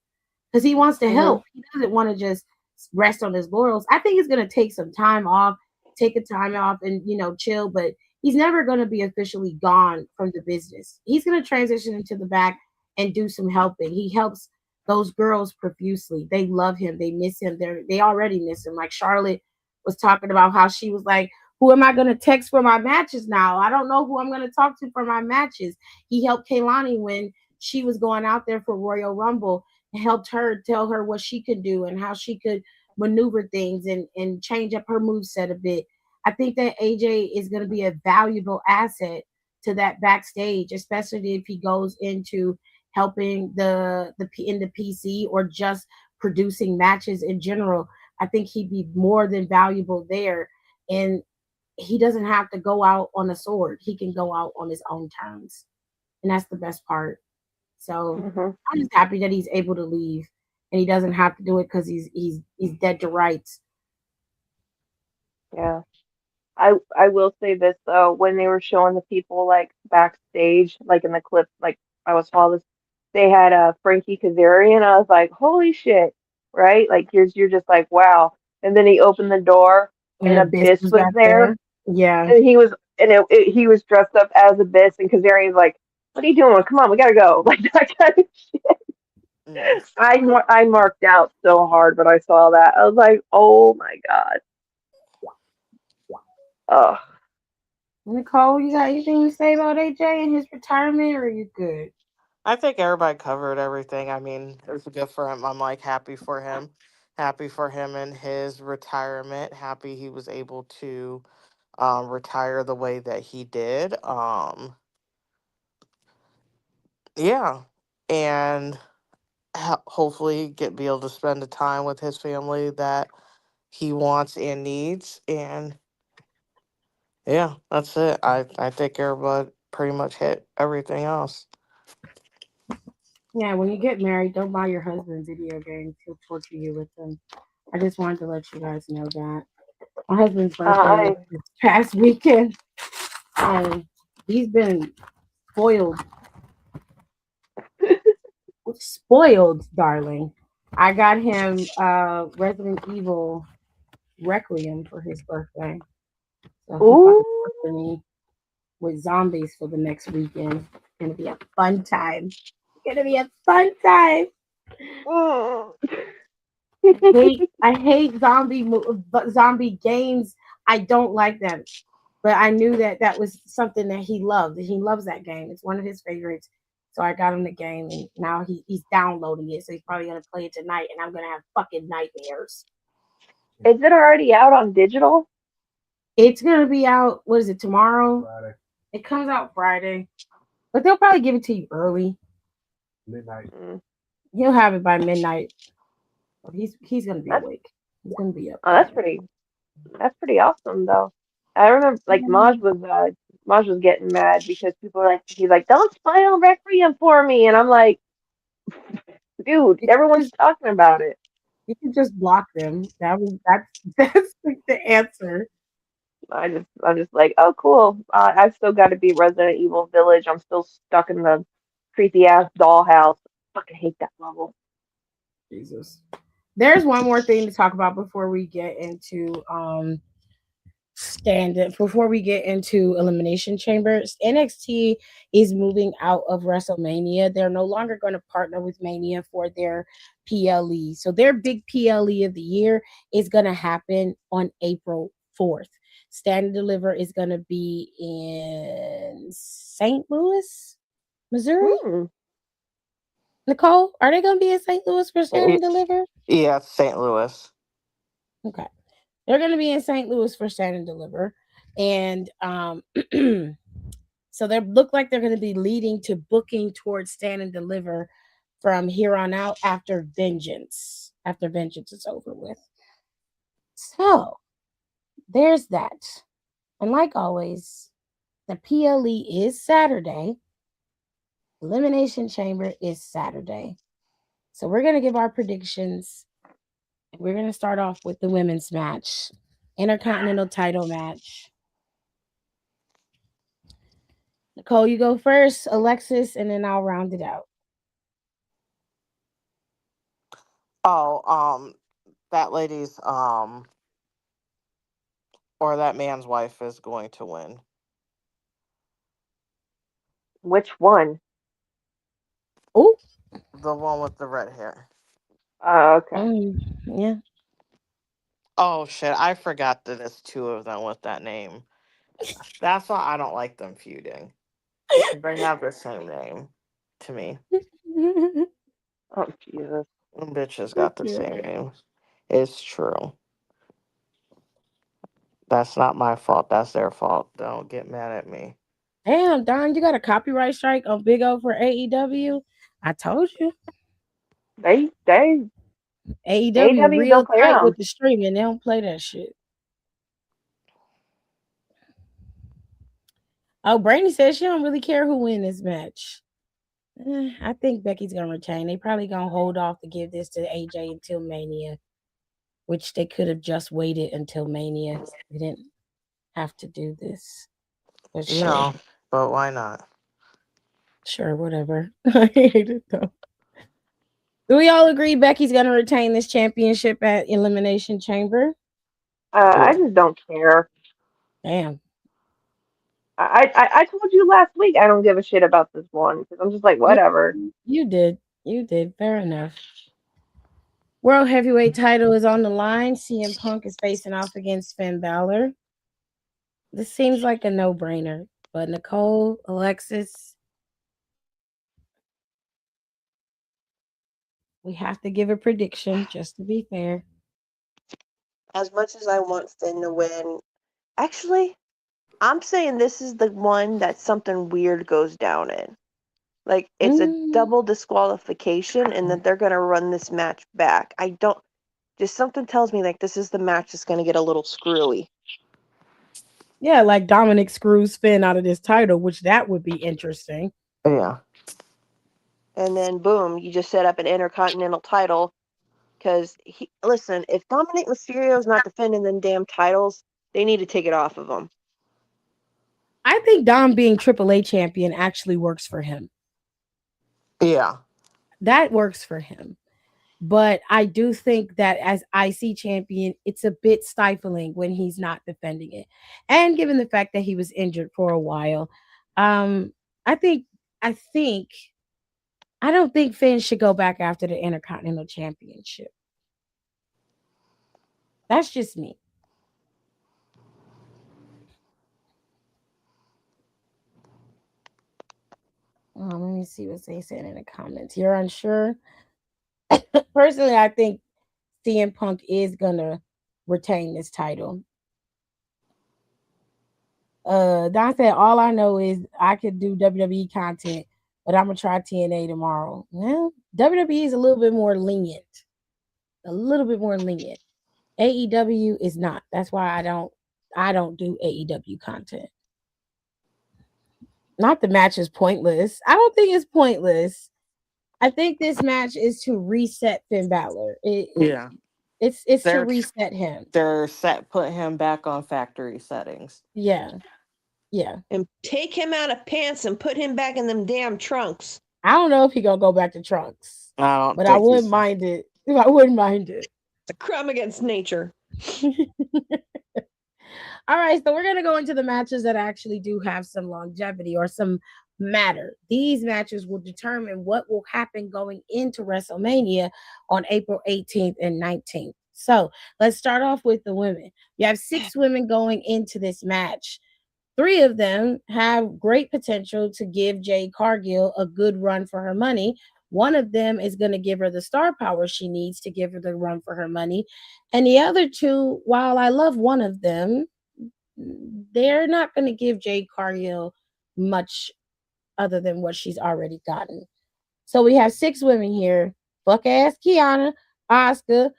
because he wants to Mhm. help. He doesn't want to just rest on his laurels. I think he's going to take some time off, take a time off, and chill. But he's never going to be officially gone from the business. He's going to transition into the back and do some helping. He helps those girls profusely. They love him. They miss him. They already miss him. Like Charlotte was talking about how she was like, who am I going to text for my matches now? I don't know who I'm going to talk to for my matches. He helped Kaylani when she was going out there for Royal Rumble, and helped her tell her what she could do and how she could maneuver things and change up her move set a bit. I think that AJ is going to be a valuable asset to that backstage, especially if he goes into helping in the PC or just producing matches in general. I think he'd be more than valuable there. And he doesn't have to go out on a sword. He can go out on his own terms. And that's the best part. So Mhm. I'm just happy that he's able to leave and he doesn't have to do it because he's dead to rights. Yeah. I will say this though, when they were showing the people like backstage, like in the clip, like I was following this, they had Frankie Kazarian. I was like, holy shit, right? Like you're just like, wow. And then he opened the door And and Abyss Abyss was was back there, there. Yeah. and he was dressed up as Abyss, and Kazarian's like, what are you doing? Come on, we gotta go. Like that kind of shit. Mm. I marked out so hard when I saw that. I was like, oh my god. Oh. Nicole, you got anything to say about AJ and his retirement, or are you good? I think everybody covered everything. I mean, it's good for him. I'm like happy for him. Happy for him and his retirement. Happy he was able to retire the way that he did. Yeah. And hopefully be able to spend the time with his family that he wants and needs. And yeah, that's it. I think everybody pretty much hit everything else. Yeah, when you get married, don't buy your husband video games. He'll torture you with them. I just wanted to let you guys know that. My husband's birthday was I this past weekend, and he's been spoiled, spoiled, darling. I got him Resident Evil Requiem for his birthday. So he ooh. fucking tortured me with zombies for the next weekend. It's gonna be a fun time. It's gonna be a fun time. Mm. I hate zombie games. I don't like them. But I knew that that was something that he loved. He loves that game. It's one of his favorites. So I got him the game, and now he's downloading it. So he's probably gonna play it tonight, and I'm gonna have fucking nightmares. Is it already out on digital? It's gonna be out. What is it tomorrow? Friday. It comes out Friday, but they'll probably give it to you early. Midnight. Mm. He'll have it by midnight. He's gonna be That's awake. He's gonna be up oh, by then. that's pretty awesome though. I remember like Maj was getting mad because people were like he's like, don't spoil Requiem for me, and I'm like, dude, You can everyone's just talking about it. you can just block them. That's that's the answer. I'm just like, oh cool. I've still got to beat Resident Evil Village. I'm still stuck in the creepy ass dollhouse. Fucking hate that level. Jesus. There's one more thing to talk about before we get into before we get into elimination chambers. NXT is moving out of WrestleMania. They're no longer going to partner with Mania for their PLE. So their big PLE of the year is going to happen on April 4th. Stand and Deliver is going to be in St. Louis, Missouri. Hmm. Nicole, are they going to be in St. Louis for Stand and It, Deliver? yeah, St. Louis. Okay. They're going to be in St. Louis for Stand and Deliver. And so they look like they're going to be leading to booking towards Stand and Deliver from here on out after Vengeance. After Vengeance is over with. So there's that. And like always, the PLE is Saturday. Elimination Chamber is Saturday. So we're going to give our predictions. We're going to start off with the women's match, Intercontinental title match. Nicole, you go first, Alexis, and then I'll round it out. Oh, that lady's or that man's wife is going to win. Which one? Oh, The one with the red hair. Oh, okay. yeah. Oh shit, I forgot that it's two of them with that name. That's why I don't like them feuding. They have the same name to me. Oh Jesus. Them bitches got the Yeah. same name. It's true. That's not my fault. That's their fault. Don't get mad at me. Damn, Don, you got a copyright strike on Big O for AEW. I told you. They AEW AEW don't real play tight with around. the streaming. They don't play that shit. Oh, Brandy says she don't really care who win this match. I think Becky's gonna retain. They probably gonna hold off to give this to AJ until Mania, which they could have just waited until Mania. They didn't have to do this. But sure, No, but why not? sure, whatever. I hate it though. Do we all agree Becky's gonna retain this championship at Elimination Chamber? I Yeah. just don't care. Damn, I told you last week I don't give a shit about this one because I'm just like you whatever. you did, you did. Fair enough. World Heavyweight title is on the line. CM Punk is facing off against Finn Balor. This seems like a no-brainer, but Nicole, Alexis, we have to give a prediction just to be fair. As much as I want Finn to win, actually, I'm saying this is the one that something weird goes down in. Like it's a Mm, double disqualification, and that they're gonna run this match back. I don't. Just something tells me like this is the match that's gonna get a little screwy. yeah, like Dominic screws Finn out of this title, which that would be interesting. Yeah. And then boom, you just set up an intercontinental title. Because listen, if Dominic Mysterio's not defending them damn titles, they need to take it off of him. I think Dom being AAA champion actually works for him. Yeah. That works for him. But I do think that as IC champion, it's a bit stifling when he's not defending it. And given the fact that he was injured for a while, um, I think I think I don't think Finn should go back after the Intercontinental Championship. That's just me. Let me see what they said in the comments. You're unsure? Personally, I think CM Punk is gonna retain this title. Don said, all I know is I could do WWE content, but I'm gonna try TNA tomorrow. Well, WWE is a little bit more lenient. A little bit more lenient. AEW is not. That's why I don't do AEW content. Not the match is pointless. I don't think it's pointless. I think this match is to reset Finn Balor. Yeah. It's to They're reset him. they're set put him back on factory settings. Yeah. Yeah. And take him out of pants and put him back in them damn trunks. I don't know if he gonna go back to trunks, I don't but I think wouldn't he's mind it. I wouldn't mind it. It's a crime against nature. All right, so we're gonna go into the matches that actually do have some longevity or some matter. These matches will determine what will happen going into WrestleMania on April 18th and 19th. So let's start off with the women. You have 6 women going into this match. 3 of them have great potential to give Jade Cargill a good run for her money. One of them is going to give her the star power she needs to give her the run for her money. And the other 2, while I love one of them, they're not going to give Jade Cargill much other than what she's already gotten. So we have 6 women here. Fuck ass Kiana, Oscar,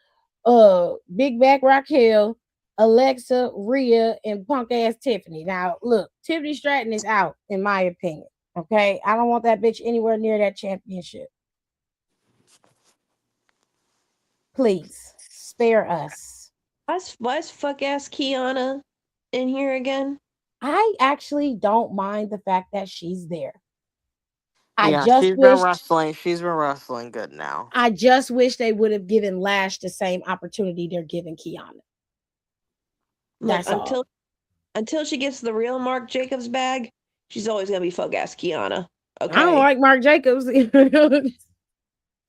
Big Back Raquel, Alexa, Rhea, and punk ass Tiffany. Now, look, Tiffany Stratton is out, in my opinion. Okay, I don't want that bitch anywhere near that championship. Please spare us. Why's fuck ass Kiana in here again? I actually don't mind the fact that she's there. I Yeah, just wish she's been wrestling good now. I just wish they would have given Lash the same opportunity they're giving Kiana. Look, That's all. until she gets the real Mark Jacobs bag, she's always gonna be fuck ass Kiana. Okay. I don't like Mark Jacobs. We-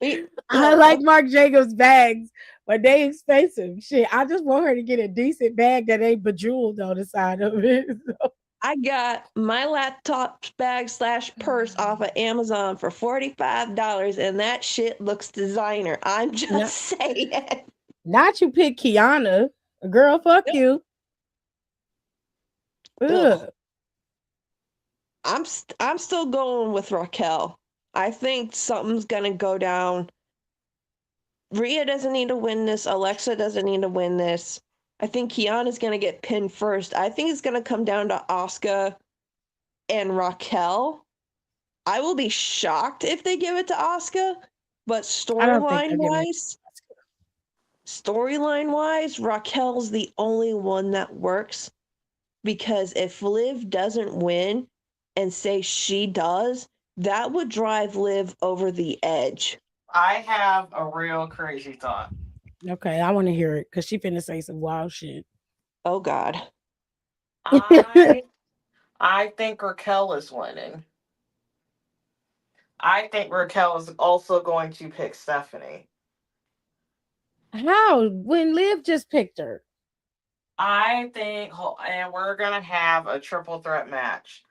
I oh, like Mark Jacobs bags, but they expensive. Shit, I just want her to get a decent bag that ain't bejeweled on the side of it. I got my laptop bag / purse off of Amazon for $45, and that shit looks designer. I'm just No. saying. Not you pick Kiana. Girl, fuck you. Ugh. Ugh. I'm still going with Raquel. I think something's gonna go down. Rhea doesn't need to win this. Alexa doesn't need to win this. I think Kiana's gonna get pinned first. I think it's gonna come down to Asuka and Raquel. I will be shocked if they give it to Asuka, but I don't think they're giving it. storyline wise, Raquel's the only one that works, because if Liv doesn't win and say she does, that would drive Liv over the edge. I have a real crazy thought. Okay, I want to hear it because she finna say some wild shit. Oh God. I think Raquel is winning. I think Raquel is also going to pick Stephanie. How? When Liv just picked her. I think, and we're gonna have a triple threat match.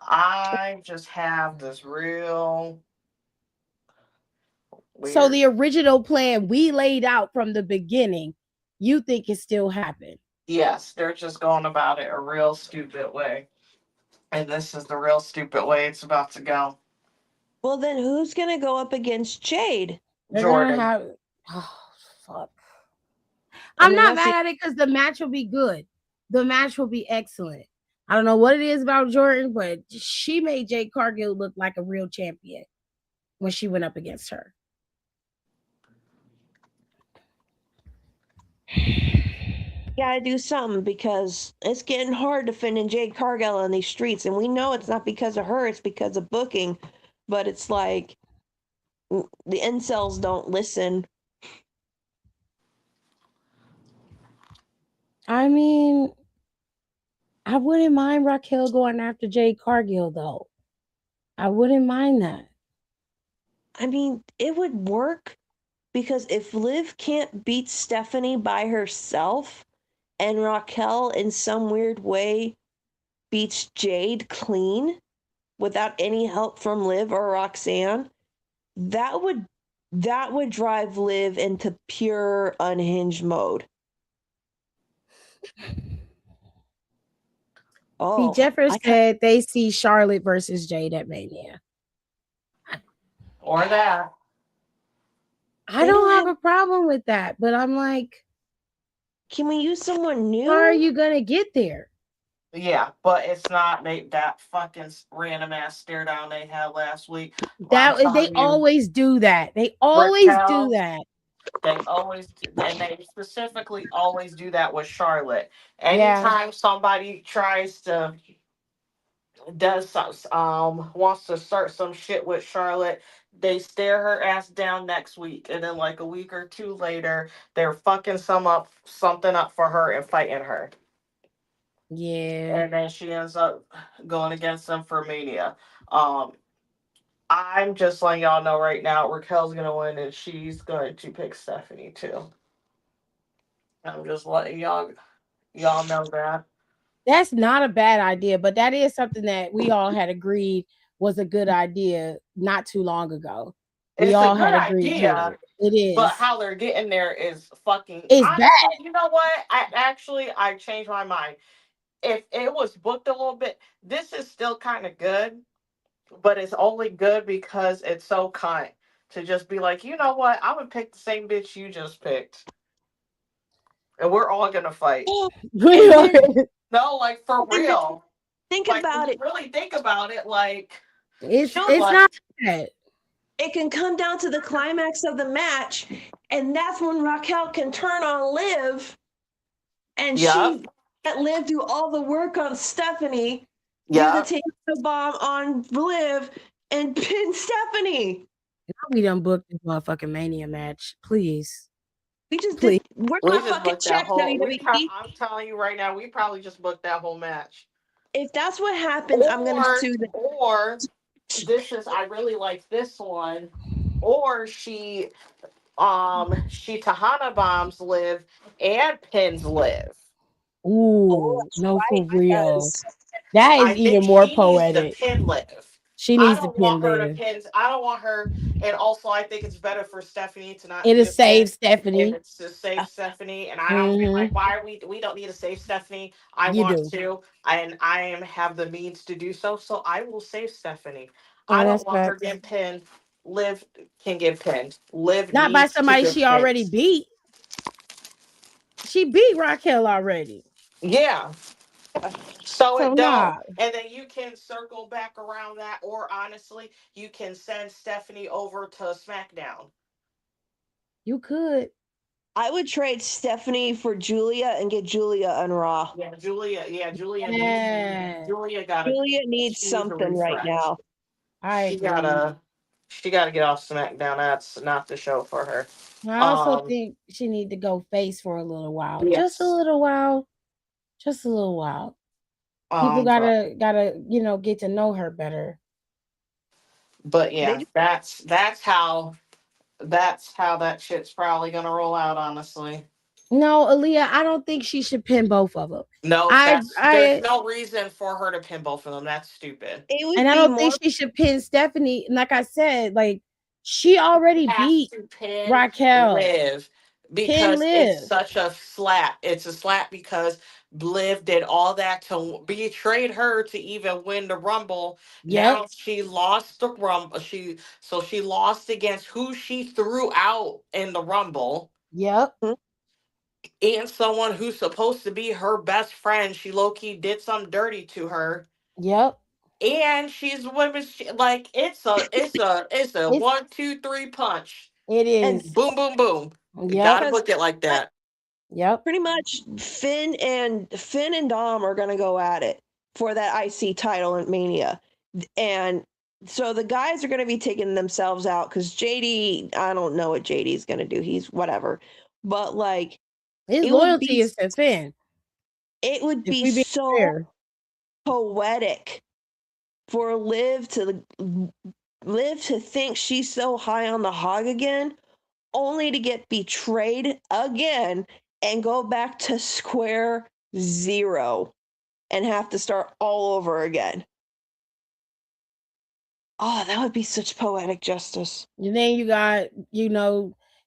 I just have this real weird. So the original plan we laid out from the beginning, you think it still happened? Yes, they're just going about it a real stupid way. And this is the real stupid way it's about to go. Well, then who's gonna go up against Jade? They're Jordan. gonna have. Oh fuck! I I'm mean, not that's mad at it because the match will be good. The match will be excellent. I don't know what it is about Jordan, but she made Jade Cargill look like a real champion when she went up against her. Gotta do something, because it's getting hard defending Jade Cargill on these streets, and we know it's not because of her, it's because of booking. But it's like the incels don't listen. I mean, I wouldn't mind Raquel going after Jade Cargill though. I wouldn't mind that. I mean, it would work, because if Liv can't beat Stephanie by herself, and Raquel in some weird way beats Jade clean without any help from Liv or Roxanne, that would drive Liv into pure unhinged mode. Oh, Jeffers said they see Charlotte versus Jade at Mania. Or that. I don't have a problem with that, but I'm like, can we use someone new? how are you gonna get there? Yeah, but it's not that fucking random ass stare down they had last week. That they always do that. They always do that. They always do, and they specifically always do that with Charlotte. Anytime somebody tries to wants to start some shit with Charlotte, they stare her ass down next week, and then like a week or two later, they're fucking something up for her and fighting her. Yeah. And then she ends up going against them for Mania. I'm just letting y'all know right now, Raquel's gonna win, and she's going to pick Stephanie too. I'm just letting y'all know that. That's not a bad idea, but that is something that we all had agreed was a good idea not too long ago. It's a good idea. It is. But how they're getting there is fucking... It's bad. You know what? I changed my mind. If it was booked a little bit, this is still kind of good, but it's only good because it's so kind to just be like, you know what? I'm going to pick the same bitch you just picked. And we're all going to fight. No, like for real. Think about it. Really think about it. Like, it's not bad. It can come down to the climax of the match, and that's when Raquel can turn on Liv, and she let Liv do all the work on Stephanie, do the takeover bomb on Liv, and pin Stephanie. We done booked this motherfucking Mania match. Please. We just Please. did. We're We not just fucking booked that checked, whole. WWE. I'm telling you right now, we probably just booked that whole match. If that's what happens, I'm gonna sue the. Or this is. I really like this one. Or she Tahana bombs Liv and pins Liv. Ooh, that's no, for right, real. because That is I even think more she poetic. needs to pin Liv. She I needs to don't pin want her to Liv. pin. I don't want her. And also, I think it's better for Stephanie to not It'll need a pin. save Stephanie. It's to save Stephanie, and I don't feel like Mm-hmm. why are we don't need to save Stephanie. I You want do. to, and I am have the means to do so. So I will save Stephanie. I Oh, that's don't want her facts. getting pinned. Liv can get pinned. Liv Not by needs to somebody get she already pinned. beat. She beat Raquel already. Yeah. So So it don't, nah. and then you can circle back around that, or honestly, you can send Stephanie over to SmackDown. You could. I would trade Stephanie for Julia and get Julia on Raw. Yeah, Julia. Yeah, Julia Yeah. needs. Julia got to. Julia needs She needs a something right refresh. now. I She agree. gotta. She gotta get off SmackDown. That's not the show for her. I also think she need to go face for a little while. Yes. Just a little while. Just a little while. People gotta get to know her better. But yeah, They that's how that shit's probably gonna roll out. Honestly, No, Aaliyah, I don't think she should pin both of them. no, there's I no reason for her to pin both of them. That's stupid. It would and I be don't more. think she should pin Stephanie. And like I said, like she already Has beat to pin Raquel. Liv Pin because it's Liv. such a slap. It's a slap because Liv did all that to betrayed her to even win the Rumble. Yep. Now she lost the Rumble. She lost against who she threw out in the Rumble. Yep. And someone who's supposed to be her best friend. She low key did some dirty to her. Yep. And she's like it's a It's 1, 2, 3 punch. it And is. boom, boom, boom. You Yep. gotta look at it like that. Yep. Pretty much Finn and Dom are gonna go at it for that IC title in Mania. And so the guys are gonna be taking themselves out because JD, I don't know what JD's gonna do. He's whatever. But like His it would loyalty be is to Finn. it would If be we be so fair. poetic for Liv to think she's so high on the hog again, only to get betrayed again and go back to square zero and have to start all over again. Oh, that would be such poetic justice. And then you got,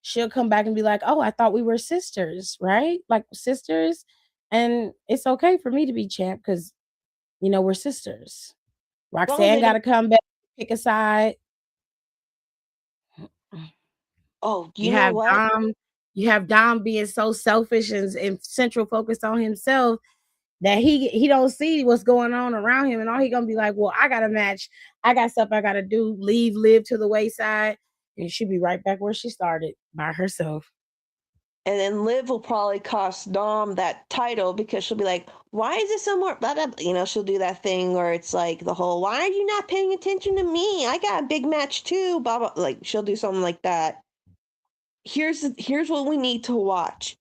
she'll come back and be like, "Oh, I thought we were sisters, right? Like sisters." And it's okay for me to be champ because, we're sisters. Roxanne got to come back, pick a side. Oh, you know what? Dom, you have Dom being so selfish and central focused on himself that he don't see what's going on around him, and all he gonna be like, "Well, I got a match, I got stuff I gotta do, leave Liv to the wayside," and she'll be right back where she started by herself. And then Liv will probably cost Dom that title because she'll be like, "Why is it so more?" Blah, blah, blah. She'll do that thing where it's like the whole, "Why are you not paying attention to me? I got a big match too." Blah blah. Like she'll do something like that. Here's what we need to watch.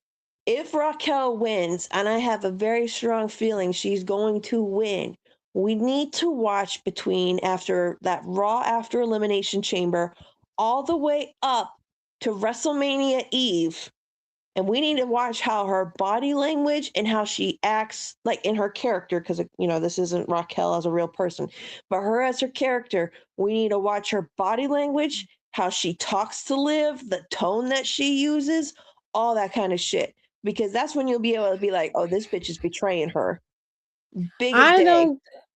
If Raquel wins, and I have a very strong feeling she's going to win, we need to watch between after that Raw after Elimination Chamber all the way up to WrestleMania Eve. And we need to watch how her body language and how she acts, like in her character, because this isn't Raquel as a real person, but her as her character. We need to watch her body language, how she talks to Liv, the tone that she uses, all that kind of shit. Because that's when you'll be able to be like, "Oh, this bitch is betraying her." Big as day.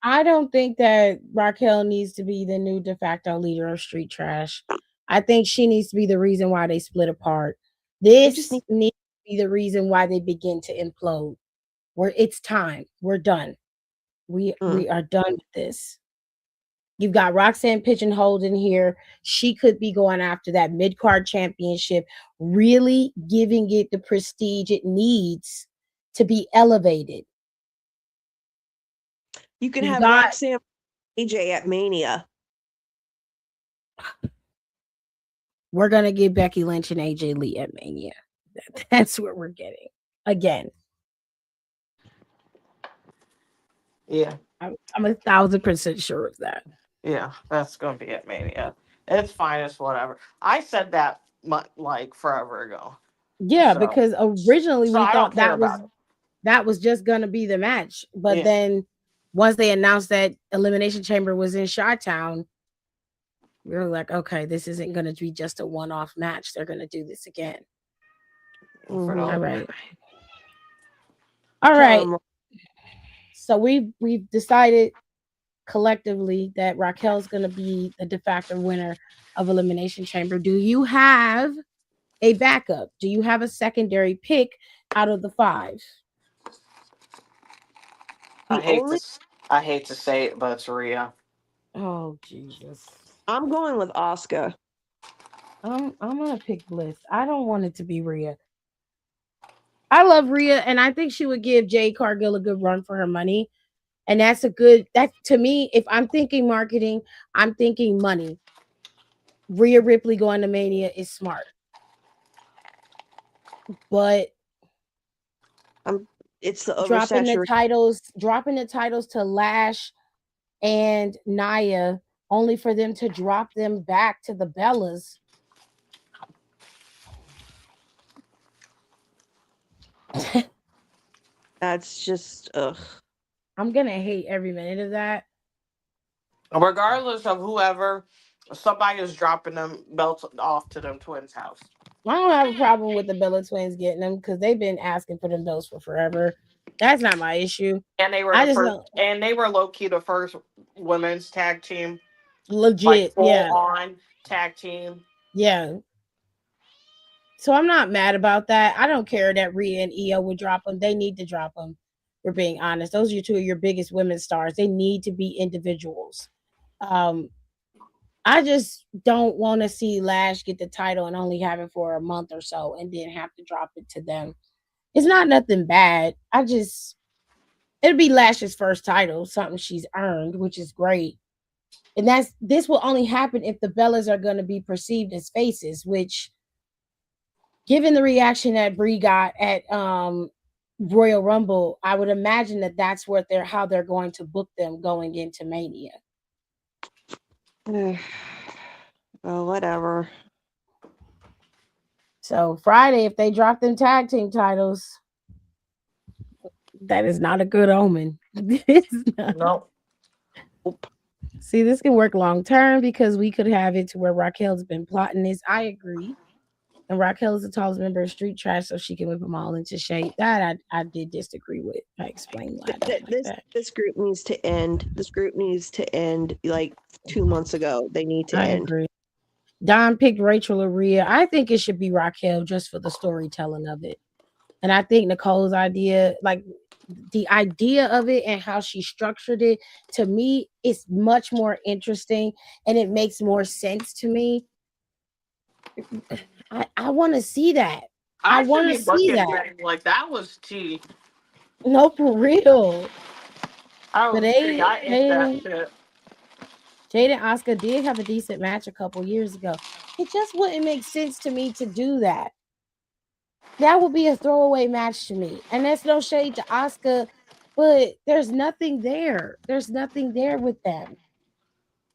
I don't think that Raquel needs to be the new de facto leader of Street Trash. I think she needs to be the reason why they split apart. This needs to be the reason why they begin to implode. Where it's time. We're done. We are done with this. You've got Roxanne pigeonholed in here. She could be going after that mid-card championship, really giving it the prestige it needs to be elevated. You can have Roxanne AJ at Mania. we're gonna get Becky Lynch and AJ Lee at Mania. That's what we're getting again. Yeah. I'm 1,000% sure of that. Yeah, that's gonna be it, Mania. It's fine. It's whatever. I said that like forever ago. Yeah, So, because originally we I don't thought care about it. that was just gonna be the match, but Yeah. then once they announced that Elimination Chamber was in Chi-Town, we were like, okay, this isn't gonna be just a one-off match. They're gonna do this again. For Mhm. All those- right. All Tell right. 'em So we've decided collectively that Raquel's going to be the de facto winner of Elimination Chamber. Do you have a backup? Do you have a secondary pick out of the 5? I The hate only I hate to say it, but it's Rhea. Oh Jesus. I'm going with Asuka. I'm gonna pick Bliss. I don't want it to be Rhea. I love Rhea, and I think she would give Jade Cargill a good run for her money. And that's that to me, if I'm thinking marketing, I'm thinking money. Rhea Ripley going to Mania is smart. But It's the dropping oversaturation. the titles to Lash and Nia, only for them to drop them back to the Bellas. That's just ugh. I'm gonna hate every minute of that. Regardless of whoever, somebody is dropping them belts off to them twins' house. I don't have a problem with the Bella twins getting them because they've been asking for them belts for forever. That's not my issue. And they were I the just first, don't and they were low key the first women's tag team, like legit, full yeah. on tag team. Yeah. So I'm not mad about that. I don't care that Rhea and Io would drop them. They need to drop them. We're being honest. Those are two of your biggest women's stars. They need to be individuals. I just don't want to see Lash get the title and only have it for a month or so and then have to drop it to them. It's not nothing bad. It'll be Lash's first title, something she's earned, which is great. And this will only happen if the Bellas are going to be perceived as faces, which given the reaction that Brie got at Royal Rumble, I would imagine that that's what how they're going to book them going into Mania. Well, whatever. So Friday, if they drop them tag team titles, that is not a good omen. No. See, this can work long term because we could have it to where Raquel's been plotting this. I agree. And Raquel is the tallest member of Street Trash, so she can whip them all into shape. That I did disagree with. I explained why I don't like that. This group needs to end. This group needs to end like 2 months ago. They need to end. Agree. Don picked Rachel or Rhea. I think it should be Raquel just for the storytelling of it. And I think Nicole's idea, like the idea of it and how she structured it, to me, is much more interesting and it makes more sense to me. I want to see that. I want to see that. Like that was tea. No, for real. I But ate that shit. Jade and Asuka did have a decent match a couple years ago. It just wouldn't make sense to me to do that. That would be a throwaway match to me. And that's no shade to Asuka, but there's nothing there. There's nothing there with them.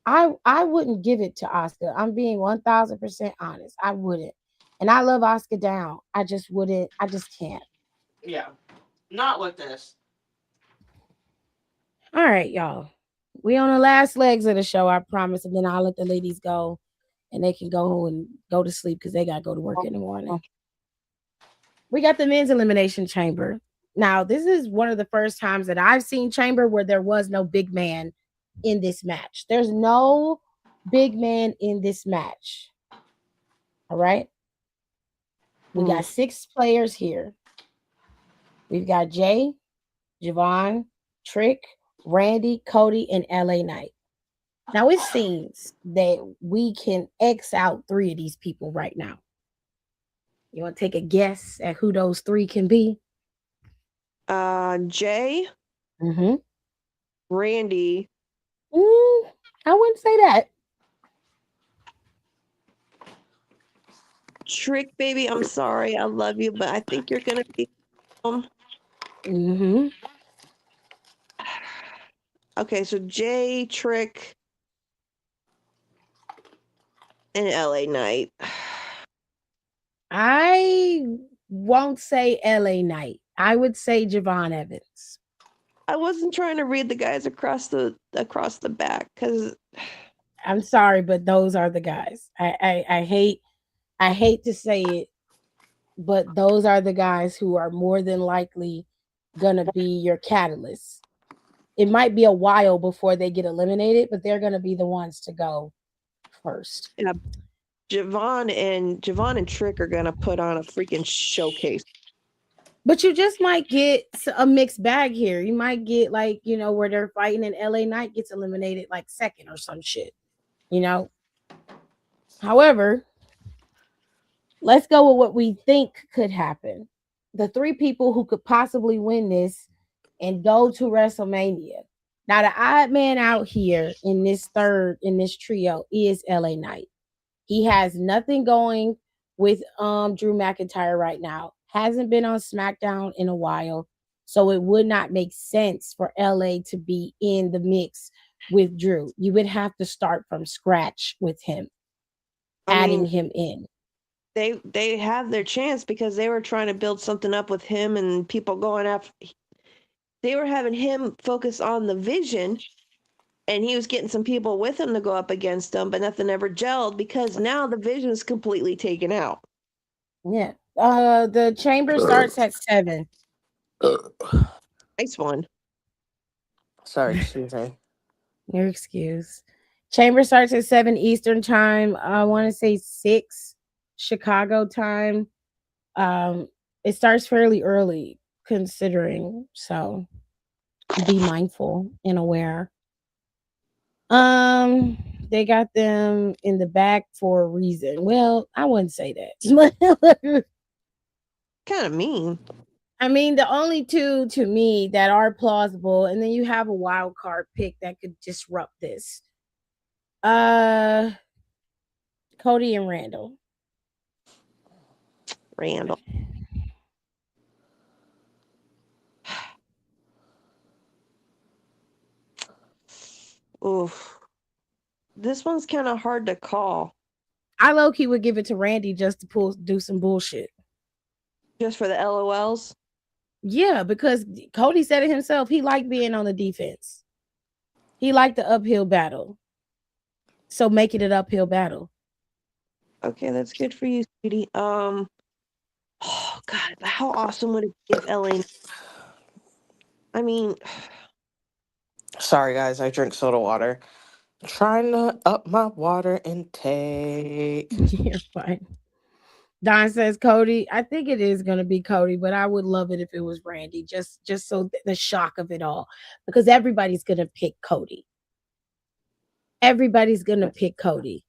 I wouldn't give it to Asuka. I'm being 1,000% honest. I wouldn't. And I love Asuka down. I just wouldn't. I just can't. Yeah. Not with this. All right, y'all. We on the last legs of the show, I promise. And then I'll let the ladies go and they can go home and go to sleep because they got to go to work in the morning. We got the men's elimination chamber. Now, this is one of the first times that I've seen chamber where there was no big man in this match. There's no big man in this match. All right. We got 6 players here. We've got Jay, Javon, Trick, Randy, Cody, and LA Knight. Now it seems that we can X out 3 of these people right now. You want to take a guess at who those 3 can be? Jay, Randy. I wouldn't say that. Trick baby, I'm sorry, I love you, but I think you're gonna be Mm-hmm. okay. So Jay, Trick, and LA Knight. I won't say LA Knight. I would say Javon Evans. I wasn't trying to read the guys across the back because I'm sorry, but those are the guys. I hate to say it, but those are the guys who are more than likely gonna be your catalyst. It might be a while before they get eliminated, but they're gonna be the ones to go first. Javon and Trick are gonna put on a freaking showcase. But you just might get a mixed bag here. You might get like, where they're fighting and LA Knight gets eliminated like second or some shit. However, let's go with what we think could happen. The three people who could possibly win this and go to WrestleMania. Now, the odd man out here in this trio is LA Knight. He has nothing going with Drew McIntyre right now. Hasn't been on SmackDown in a while. So it would not make sense for LA to be in the mix with Drew. You would have to start from scratch with him, adding him in. They have their chance because they were trying to build something up with him and people going after. They were having him focus on the vision, and he was getting some people with him to go up against him, but nothing ever gelled because now the vision is completely taken out. Yeah. The chamber starts at 7. Nice one. Sorry, excuse me. Your excuse. Chamber starts at 7 Eastern time. I want to say 6 Chicago time. It starts fairly early considering, so be mindful and aware. They got them in the back for a reason. Well, I wouldn't say that. Kind of mean. I mean, the only two to me that are plausible, and then you have a wild card pick that could disrupt this. Cody and Randall. Oof. This one's kind of hard to call. I low-key would give it to Randy just to do some bullshit. Just for the LOLs? Yeah, because Cody said it himself. He liked being on the defense. He liked the uphill battle. So make it an uphill battle. Okay, that's good for you, sweetie. Oh God, how awesome would it be if LA? I mean, Sorry, guys. I drink soda water. Trying to up my water intake. You're fine. Don says Cody. I think it is going to be Cody, but I would love it if it was Randy. Just so the shock of it all, because everybody's going to pick Cody. Everybody's going to pick Cody.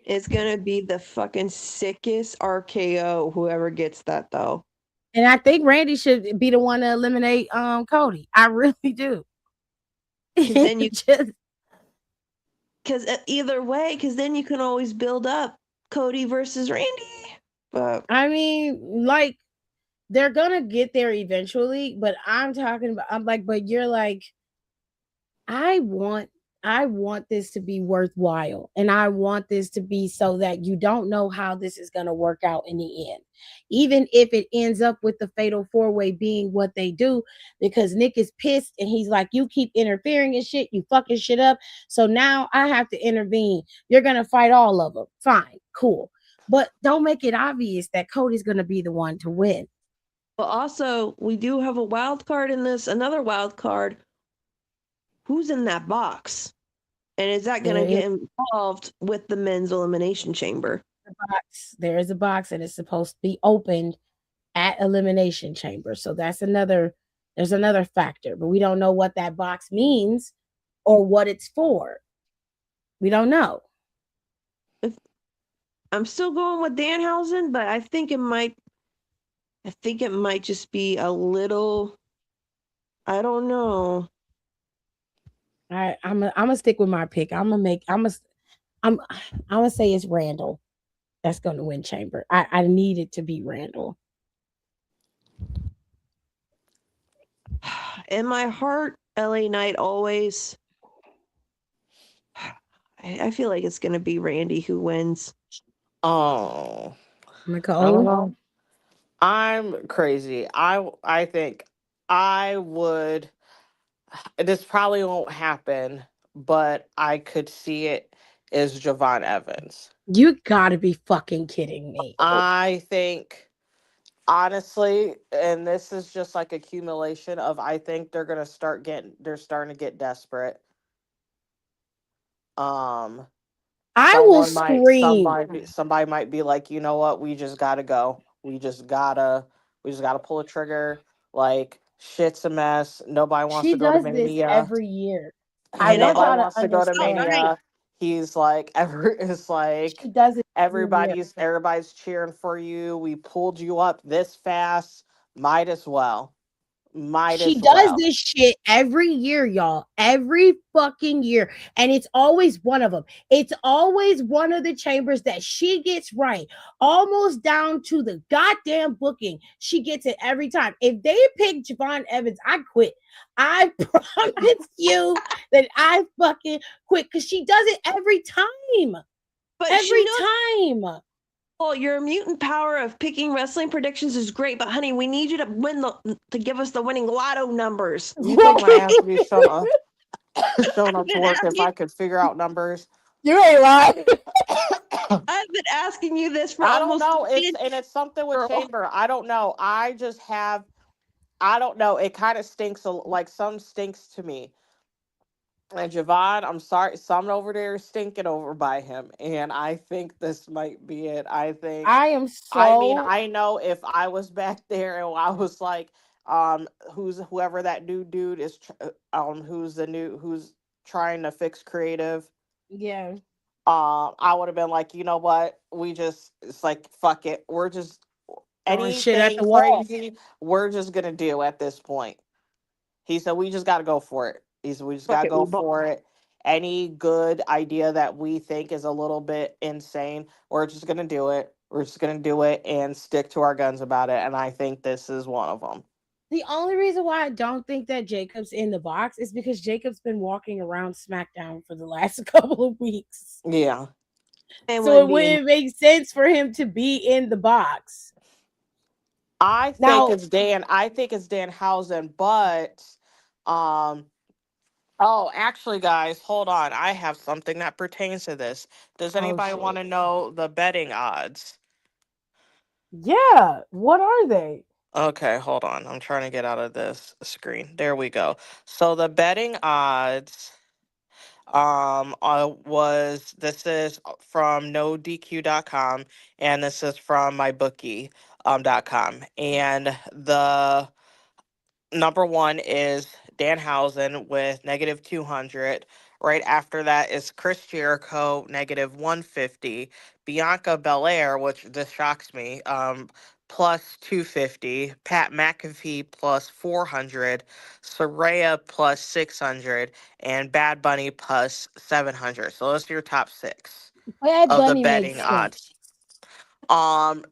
It's going to be the fucking sickest RKO, whoever gets that, though. And I think Randy should be the one to eliminate Cody. I really do. Then you just because either way, because then you can always build up Cody versus Randy. But I mean, like, they're gonna get there eventually, but I'm like, but you're like, I want this to be worthwhile, and I want this to be so that you don't know how this is going to work out in the end, even if it ends up with the fatal 4-way being what they do, because Nick is pissed and he's like, you keep interfering and shit, you fucking shit up, so now I have to intervene. You're going to fight all of them. Fine, cool, but don't make it obvious that Cody's going to be the one to win. But also, we do have a wild card in this, another wild card. Who's in that box? And is that going to get involved with the men's elimination chamber? There is a box and it's supposed to be opened at elimination chamber. So there's another factor, but we don't know what that box means or what it's for. We don't know. I'm still going with Danhausen, but I think it might just be a little, I don't know. I'm gonna stick with my pick. I'm gonna say it's Randall. that's going to win Chamber. I need it to be Randall. In my heart, LA Knight always. I feel like it's going to be Randy who wins. Oh, I don't Nicole, know. I'm crazy. I think I would. This probably won't happen, but I could see it as Javon Evans. you gotta be fucking kidding me. I think honestly, and this is just like accumulation of I think they're starting to get desperate. Um I will scream. somebody might be like, you know what, we just gotta go. We just gotta pull a trigger. Like shit's a mess. Nobody wants She to go to does this Mania. every year. I And want Nobody y'all to wants to go to understand. Mania. He's like it's She like does it every year. everybody's cheering for you. We pulled you up this fast. Might as well. Might She as does well. this shit every year, y'all. Every fucking year. And it's always one of them. It's always one of the chambers that she gets right, almost down to the goddamn booking. She gets it every time. If they pick Javon Evans, I quit. I promise you that I fucking quit because she does it every time. But Every she knows, time. well, your mutant power of picking wrestling predictions is great, but honey, we need you to to give us the winning lotto numbers. You think my ass would be showing up to work if I could figure out numbers? You ain't lying. I've been asking you this for I don't almost know. 3 It's something with girl. Chamber. I don't know. I don't know. It kind of stinks. Like some stinks to me. And Javon, I'm sorry, some over there is stinking over by him, and I think this might be it. I am I mean, so I know if I was back there and I was like, whoever that new dude is, who's trying to fix creative, yeah. I would have been like, you know what, it's like, fuck it, we're just Throwing shit at anything the wall. crazy, we're just gonna do at this point. He said, we just got to go for it. He said, we just got Fuck to it, we go both. for it. Any good idea that we think is a little bit insane, we're just going to do it. We're just going to do it and stick to our guns about it. And I think this is one of them. The only reason why I don't think that Jacob's in the box is because Jacob's been walking around SmackDown for the last couple of weeks. Yeah. And So it be in- wouldn't make sense for him to be in the box. I Now, think it's Danhausen, but um oh, actually guys, hold on. I have something that pertains to this. Does oh anybody want to shit. know the betting odds? Yeah, what are they? Okay, hold on. I'm trying to get out of this screen. There we go. So the betting odds was this is from nodq.com and this is from mybookie.com. And the number one is Danhausen with negative 200. Right after that is Chris Jericho, negative 150. Bianca Belair, which this shocks me, plus 250. Pat McAfee plus 400. Soraya plus 600. And Bad Bunny plus 700. So those are your top six Bad of the Bunny betting makes sense. odds.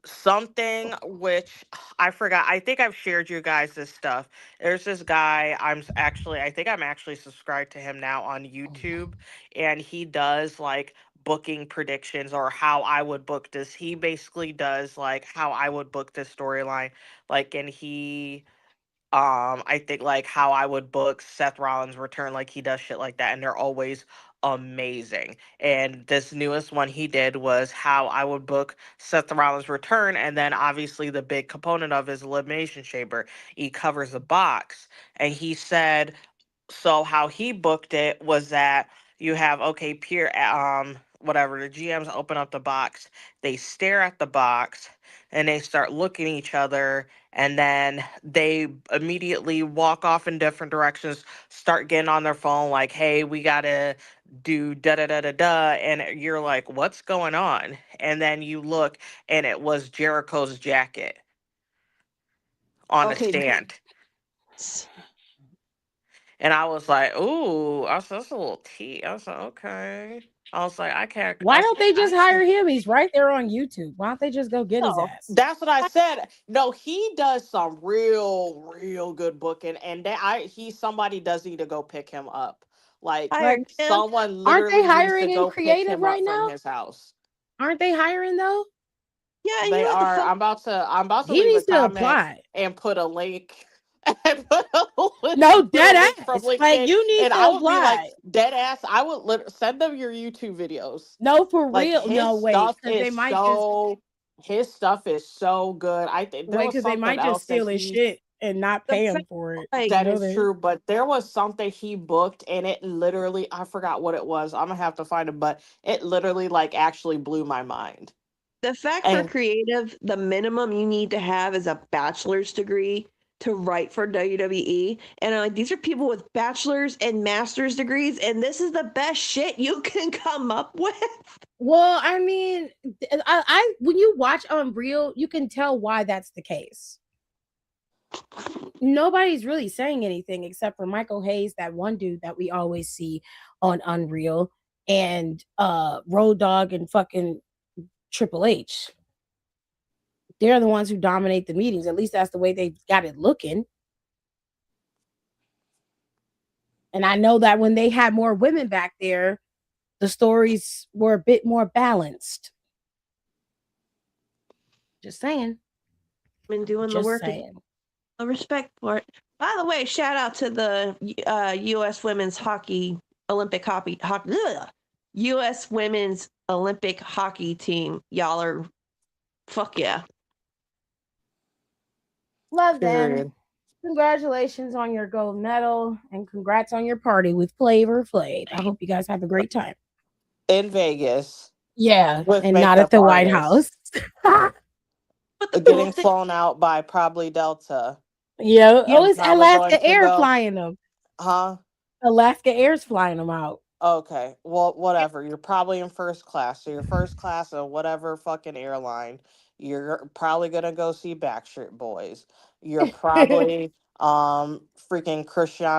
Something which I forgot. I think I've shared you guys this stuff. There's this guy. I think I'm actually subscribed to him now on YouTube, and he does like booking predictions or how I would book this. He basically does like how I would book this storyline. Like, and I think like how I would book Seth Rollins' return, like he does shit like that, and they're always amazing. And this newest one he did was how I would book Seth Rollins' return, and then obviously the big component of his Elimination Chamber. He covers the box, and he said so how he booked it was that you have okay peer whatever the GMs open up the box, they stare at the box and they start looking at each other, and then they immediately walk off in different directions, start getting on their phone like, hey, we gotta do da da da da da, and you're like, what's going on? And then you look and it was Jericho's jacket on a Okay. stand. And I was like, ooh, that's a little tea. I was like, okay. I was like, I can't. I Why was don't like, they just I hire can't. him? He's right there on YouTube. Why don't they just go get his No, ass? that's what I said. No, he does some real good booking, and somebody does need to go pick him up. Like Hire Like, him. someone aren't they literally needs to hiring in go pick creative him right up from now? his house. Aren't they hiring though? Yeah, and you They know what the are. fun I'm about to He leave a needs to comment apply. and put a link. And put a, No, put a dead link from ass. Like, LinkedIn, you need and to I would be like apply. dead ass. I would send them your YouTube videos. No, for Like real. No, wait, because his stuff is so good. I think there was they something might just else that steal his he shit and not the pay fact him for it. like You that know is that. true, but there was something he booked and it literally I forgot what it was. I'm gonna have to find it, but it literally like actually blew my mind. the fact for And creative, the minimum you need to have is a bachelor's degree to write for WWE. And I'm like, these are people with bachelor's and master's degrees, and this is the best shit you can come up with. Well, I mean, I when you watch Unreal, you can tell why that's the case. Nobody's really saying anything except for Michael Hayes, that one dude that we always see on Unreal, and Road Dogg and fucking Triple H. They're the ones who dominate the meetings. At least that's the way they got it looking. And I know that when they had more women back there, the stories were a bit more balanced. Just saying. Been doing the Just work. saying. Respect for it. By the way, shout out to the U.S. Women's Hockey Olympic hockey U.S. Women's Olympic Hockey Team. Y'all are fuck yeah. Love them. period. Congratulations on your gold medal and congrats on your party with Flavor Flav. I hope you guys have a great time. In Vegas Yeah, with and not at makeup the White House. artists But the cool getting thing, flown out by probably Delta. Yeah. you know, Oh, it's Probably going Alaska to Air go, flying them. huh? Alaska Air's flying them out. Okay, well, whatever. You're probably in first class, so you're first class of whatever fucking airline. You're probably gonna go see Backstreet Boys. You're probably freaking Christian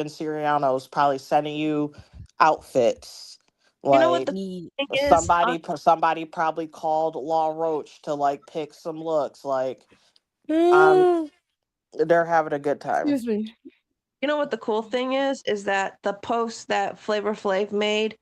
Siriano's probably sending you outfits. you know what Like the Ye- thing is? somebody probably called Law Roach to like pick some looks. Like um, Mm, they're having a good time. excuse me. You know what the cool thing is that the post that Flavor Flav made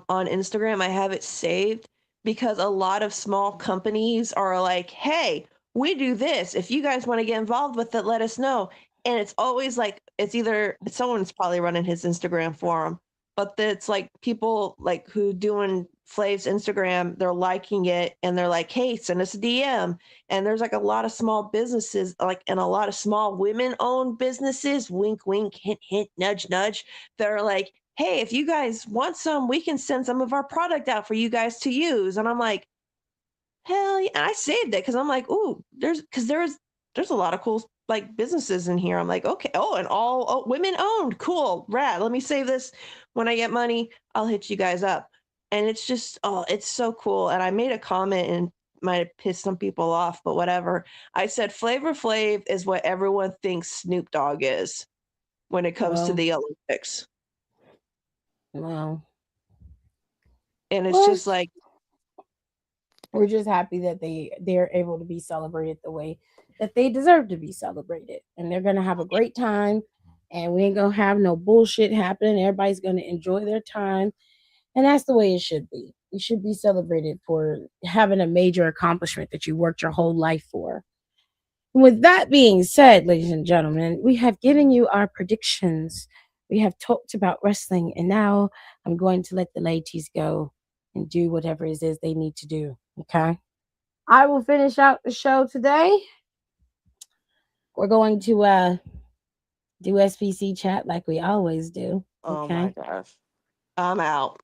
on Instagram, I have it saved because a lot of small companies are like, hey, we do this. If you guys want to get involved with it, let us know. And it's always like, it's either someone's probably running his Instagram for him, but it's like people like who doing Flav's Instagram, they're liking it and they're like, hey, send us a DM. And there's like a lot of small businesses, like, and a lot of small women owned businesses, wink, wink, hint, hint, nudge, nudge, that are like, hey, if you guys want some, we can send some of our product out for you guys to use. And I'm like, hell yeah. And I saved it because I'm like, ooh, there's a lot of cool like businesses in here. I'm like, okay, oh, and all women owned, cool, rad. Let me save this. When I get money, I'll hit you guys up. And it's just, oh, it's so cool. And I made a comment and might have pissed some people off, but whatever. I said Flavor Flav is what everyone thinks Snoop Dogg is when it comes to Well, the Olympics. well, And it's well, just like, we're just happy that they're able to be celebrated the way that they deserve to be celebrated, and they're gonna have a great time. And we ain't gonna have no bullshit happening. Everybody's gonna enjoy their time, and that's the way it should be. You should be celebrated for having a major accomplishment that you worked your whole life for. With that being said, ladies and gentlemen, we have given you our predictions. We have talked about wrestling, and now I'm going to let the ladies go and do whatever it is they need to do. Okay. I will finish out the show today. We're going to do SPC chat like we always do. Oh my Okay. gosh. I'm out.